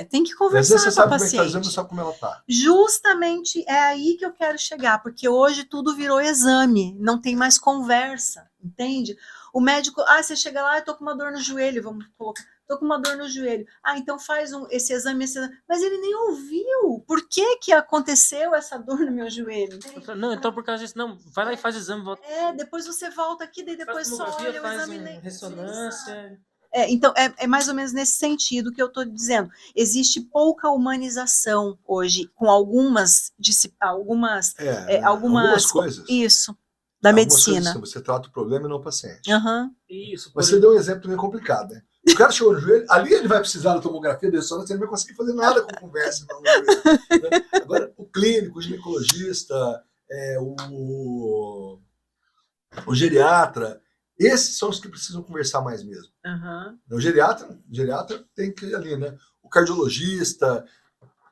Tem que conversar com a paciente. Você sabe como é que tá exame, você sabe como ela tá. Justamente é aí que eu quero chegar, porque hoje tudo virou exame, não tem mais conversa, entende? O médico, você chega lá, eu tô com uma dor no joelho, vamos colocar, tô com uma dor no joelho. Então faz esse exame, mas ele nem ouviu. Por que aconteceu essa dor no meu joelho? Não, então por causa disso, não, vai lá e faz exame, volta. Depois você volta aqui, daí depois só olha o exame. Ressonância. Então, é mais ou menos nesse sentido que eu estou dizendo. Existe pouca humanização hoje, com algumas coisas. Isso, da medicina. Coisas, você trata o problema e não o paciente. Isso. Mas você deu um exemplo também complicado, né? O cara chegou no joelho, ali ele vai precisar da tomografia, da ressonância, ele não vai conseguir fazer nada com conversa. Não, né? Agora, o clínico, o ginecologista, o geriatra, esses são os que precisam conversar mais mesmo. O geriatra tem que ir ali, né? O cardiologista,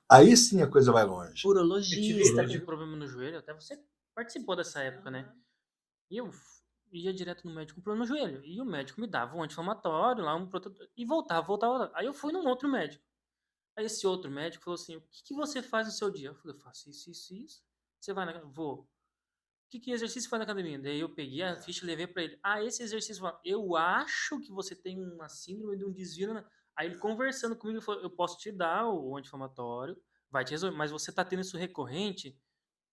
aí sim a coisa vai longe. Urologista. Eu tive problema no joelho, até você participou dessa época, né? E eu ia direto no médico com problema no joelho. E o médico me dava um anti-inflamatório, lá, um protetor, e voltava. Aí eu fui num outro médico. Aí esse outro médico falou assim, o que você faz no seu dia? Eu falei, eu faço isso. Você vai na... Vou. Que exercício faz na academia? Daí eu peguei a ficha e levei pra ele. Esse exercício, eu acho que você tem uma síndrome de um desvio. Aí ele conversando comigo, ele falou, eu posso te dar o anti-inflamatório, vai te resolver, mas você tá tendo isso recorrente,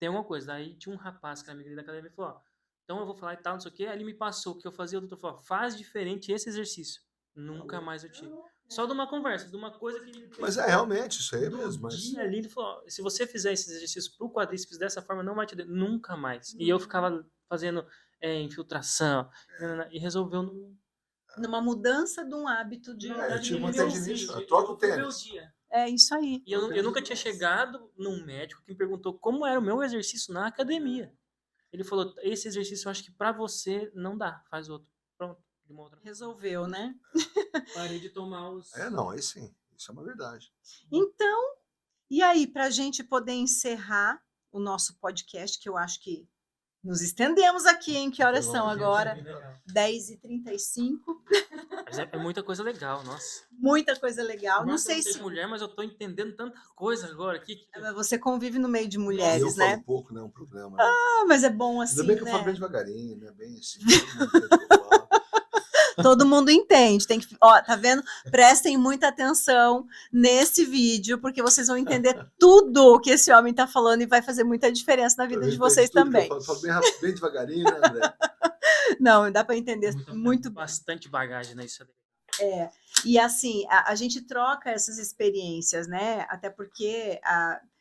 tem alguma coisa. Daí tinha um rapaz que era amigo da academia e falou, então eu vou falar e tal, não sei o que. Aí ele me passou o que eu fazia, o doutor falou, faz diferente esse exercício. Nunca mais eu tive. Só de uma conversa, de uma coisa que... Mas realmente, isso aí é mesmo. Mas... ali ele falou, se você fizer esses exercícios pro quadríceps dessa forma, não vai te dar, nunca mais. E eu ficava fazendo infiltração, e resolveu numa mudança de um hábito de... eu tive uma tendinite, troca o tênis. É isso aí. E eu nunca tinha chegado num médico que me perguntou como era o meu exercício na academia. Ele falou, esse exercício eu acho que pra você não dá, faz outro. Pronto. De uma outra... Resolveu, né? Parei de tomar os... não, aí sim. Isso é uma verdade. Então, e aí, pra gente poder encerrar o nosso podcast, que eu acho que nos estendemos aqui, hein? Que horas são agora? 10h35. Mas é muita coisa legal, nossa. Muita coisa legal. Não sei se... mulher, mas eu tô entendendo tanta coisa agora aqui. Você convive no meio de mulheres, né? Eu falo pouco, não é um problema. Mas é bom assim, ainda bem que né? eu falo bem devagarinho, né? Bem assim. Todo mundo entende, tem que, tá vendo? Prestem muita atenção nesse vídeo, porque vocês vão entender tudo que esse homem tá falando e vai fazer muita diferença na vida de vocês também. Eu falo bem devagarinho, né, André? Não, dá para entender muito bem. Bastante bagagem, né? Isso e assim, a gente troca essas experiências, né? Até porque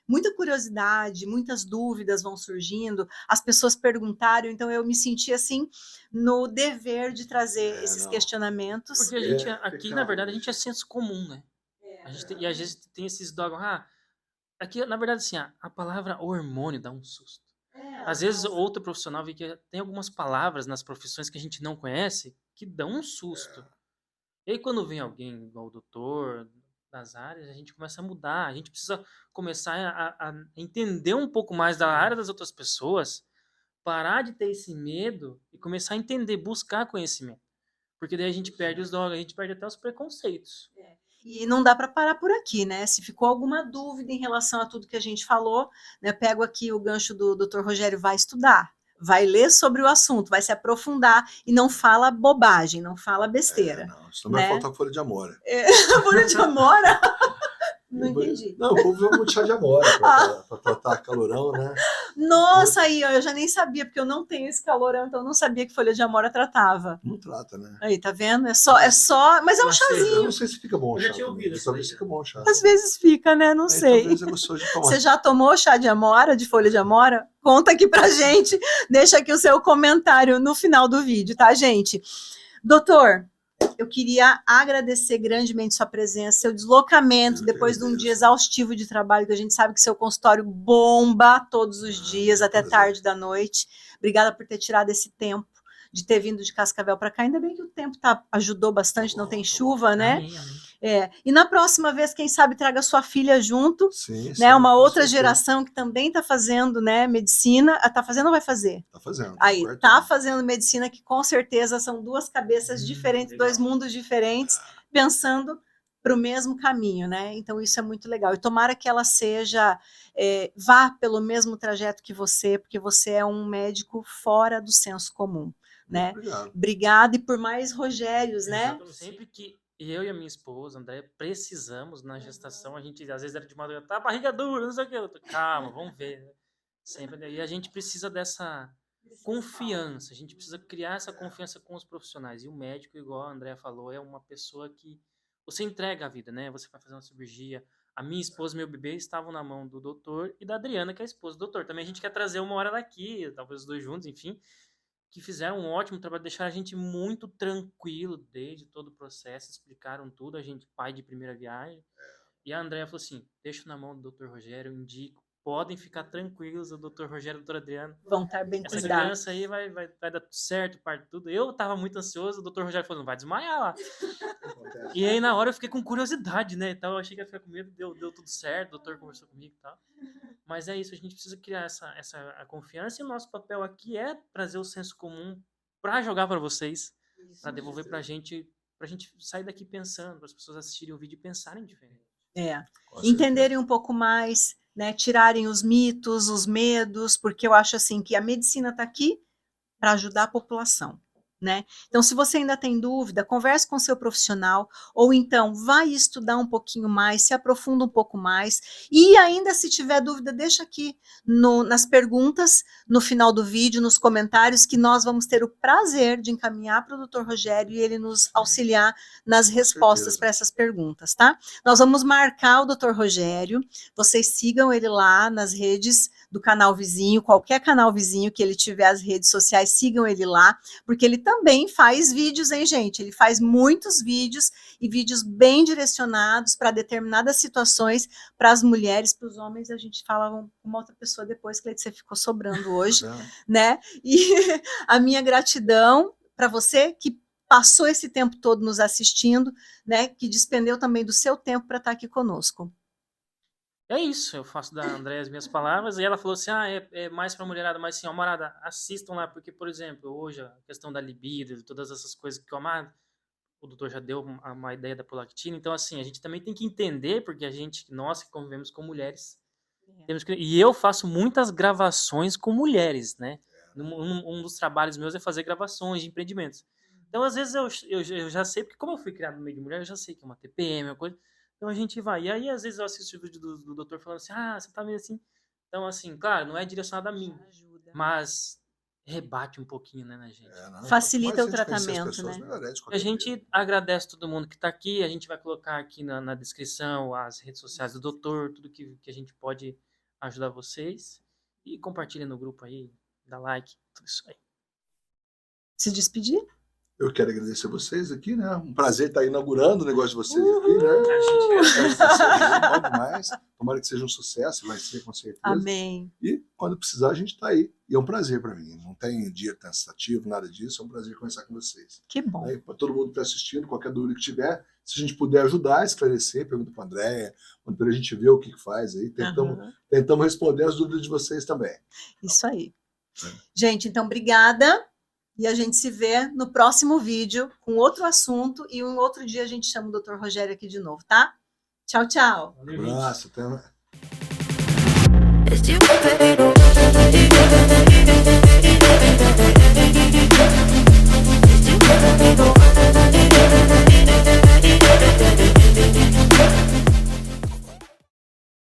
muita curiosidade, muitas dúvidas vão surgindo, as pessoas perguntaram, então eu me senti assim no dever de trazer esses questionamentos. Porque a gente aqui, na verdade, a gente é senso comum, né? E às vezes tem esses dogmas, aqui, na verdade, assim, a palavra hormônio dá um susto. Às vezes, outro profissional vê que tem algumas palavras nas profissões que a gente não conhece que dão um susto. E aí, quando vem alguém igual o doutor, das áreas, a gente começa a mudar. A gente precisa começar a entender um pouco mais da área das outras pessoas, parar de ter esse medo e começar a entender, buscar conhecimento. Porque daí a gente perde os dogmas, a gente perde até os preconceitos. E não dá para parar por aqui, né? Se ficou alguma dúvida em relação a tudo que a gente falou, né, eu pego aqui o gancho do Dr. Rogério, vai estudar, vai ler sobre o assunto, vai se aprofundar e não fala bobagem, não fala besteira. Não, senão vai faltar folha de amora. Folha de amora? Não entendi. Não, o povo usa muito chá de amora para tratar calorão, né? Nossa, aí, ó, eu já nem sabia, porque eu não tenho esse calorão, então eu não sabia que folha de amora tratava. Não trata, né? Aí, tá vendo? É só, mas é um chazinho. Eu não sei se fica bom o Eu já chá. tinha ouvido isso Talvez daí. fica bom o chá. Às vezes fica, né? Não Aí, sei. talvez é gostoso de tomar. Você já tomou chá de amora, de folha de amora? Conta aqui pra gente. Deixa aqui o seu comentário no final do vídeo, tá, gente? Doutor, eu queria agradecer grandemente sua presença, seu deslocamento, depois de um dia exaustivo de trabalho, que a gente sabe que seu consultório bomba todos os dias, até tarde da noite. Obrigada por ter tirado esse tempo, de ter vindo de Cascavel para cá. Ainda bem que o tempo ajudou bastante, não tem chuva, né? Amém, amém. E na próxima vez, quem sabe, traga sua filha junto, Sim, né? sim, Uma outra certeza. geração que também está fazendo, né, medicina. Está fazendo ou vai fazer? Tá fazendo. Aí, tá fazendo medicina, que com certeza são duas cabeças diferentes, legal. dois mundos diferentes, pensando para o mesmo caminho, né? Então isso é muito legal. E tomara que ela seja, vá pelo mesmo trajeto que você, porque você é um médico fora do senso comum, né? Obrigado. Obrigada, e por mais Rogérios, né? Exatamente. Sempre que eu e a minha esposa, André, precisamos na gestação, a gente às vezes era de madrugada, tá, barriga dura, não sei o que. Eu tô, calma, vamos ver. Né? Sempre. E a gente precisa dessa confiança, a gente precisa criar essa confiança com os profissionais. E o médico, igual a Andrea falou, é uma pessoa que você entrega a vida, né? Você vai fazer uma cirurgia. A minha esposa e meu bebê estavam na mão do doutor e da Adriana, que é a esposa do doutor. Também a gente quer trazer uma hora daqui, talvez os dois juntos, enfim, que fizeram um ótimo trabalho, deixaram a gente muito tranquilo desde todo o processo, explicaram tudo, a gente, pai de primeira viagem. E a Andrea falou assim, deixa na mão do Dr. Rogério, indico, podem ficar tranquilos, o Dr. Rogério e a doutora Adriana. Vão estar bem Essa cuidados. criança aí vai dar tudo certo, parte tudo. Eu tava muito ansioso, o Dr. Rogério falou, não vai desmaiar lá. E aí na hora eu fiquei com curiosidade, né? Então eu achei que ia ficar com medo, deu tudo certo, o doutor conversou comigo e tal. Mas é isso, a gente precisa criar a confiança, e o nosso papel aqui é trazer o senso comum para jogar para vocês, para devolver pra gente sair daqui pensando, para as pessoas assistirem o vídeo e pensarem diferente. Entenderem um pouco mais, né? Tirarem os mitos, os medos, porque eu acho assim que a medicina está aqui para ajudar a população, né? Então, se você ainda tem dúvida, converse com seu profissional, ou então vai estudar um pouquinho mais, se aprofunda um pouco mais, e ainda se tiver dúvida, deixa aqui nas perguntas, no final do vídeo, nos comentários, que nós vamos ter o prazer de encaminhar para o Dr. Rogério e ele nos auxiliar nas respostas para essas perguntas, tá? Nós vamos marcar o Dr. Rogério, vocês sigam ele lá nas redes do canal vizinho, qualquer canal vizinho que ele tiver as redes sociais, sigam ele lá, porque ele também faz vídeos, hein, gente? Ele faz muitos vídeos, e vídeos bem direcionados para determinadas situações, para as mulheres, para os homens. A gente fala com uma outra pessoa depois, que você ficou sobrando hoje, né? E a minha gratidão para você que passou esse tempo todo nos assistindo, né? Que despendeu também do seu tempo para estar aqui conosco. É isso, eu faço da Andréia as minhas palavras, e ela falou assim, é mais pra mulherada, mas assim, ó, morada, assistam lá, porque, por exemplo, hoje a questão da libido, todas essas coisas que o doutor já deu uma ideia da prolactina, então assim, a gente também tem que entender, porque nós que convivemos com mulheres, e eu faço muitas gravações com mulheres, né? Um dos trabalhos meus é fazer gravações de empreendimentos. Então, às vezes, eu já sei, porque como eu fui criado no meio de mulher, eu já sei que é uma TPM, uma coisa. Então a gente vai. E aí, às vezes, eu assisto o vídeo do doutor falando assim, você tá meio assim. Então, assim, claro, não é direcionado a mim, mas rebate um pouquinho, né, na gente. Facilita o tratamento, né? A gente agradece todo mundo que tá aqui, a gente vai colocar aqui na descrição as redes sociais do doutor, tudo que a gente pode ajudar vocês. E compartilha no grupo aí, dá like, tudo isso aí. Se despedir? Eu quero agradecer vocês aqui, né? Um prazer estar inaugurando o negócio de vocês aqui, né? Bom demais. Tomara que seja um sucesso, vai ser com certeza. Amém. E quando precisar, a gente está aí. E é um prazer para mim. Não tem dia cansativo, nada disso. É um prazer conversar com vocês. Que bom. Para todo mundo que está assistindo, qualquer dúvida que tiver, se a gente puder ajudar, esclarecer, pergunta para a Andréia, para a gente ver o que faz aí. Tentamos responder as dúvidas de vocês também. Isso aí. Gente, então, obrigada. E a gente se vê no próximo vídeo com outro assunto. E um outro dia a gente chama o Dr. Rogério aqui de novo, tá? Tchau, tchau. Um abraço. Até mais.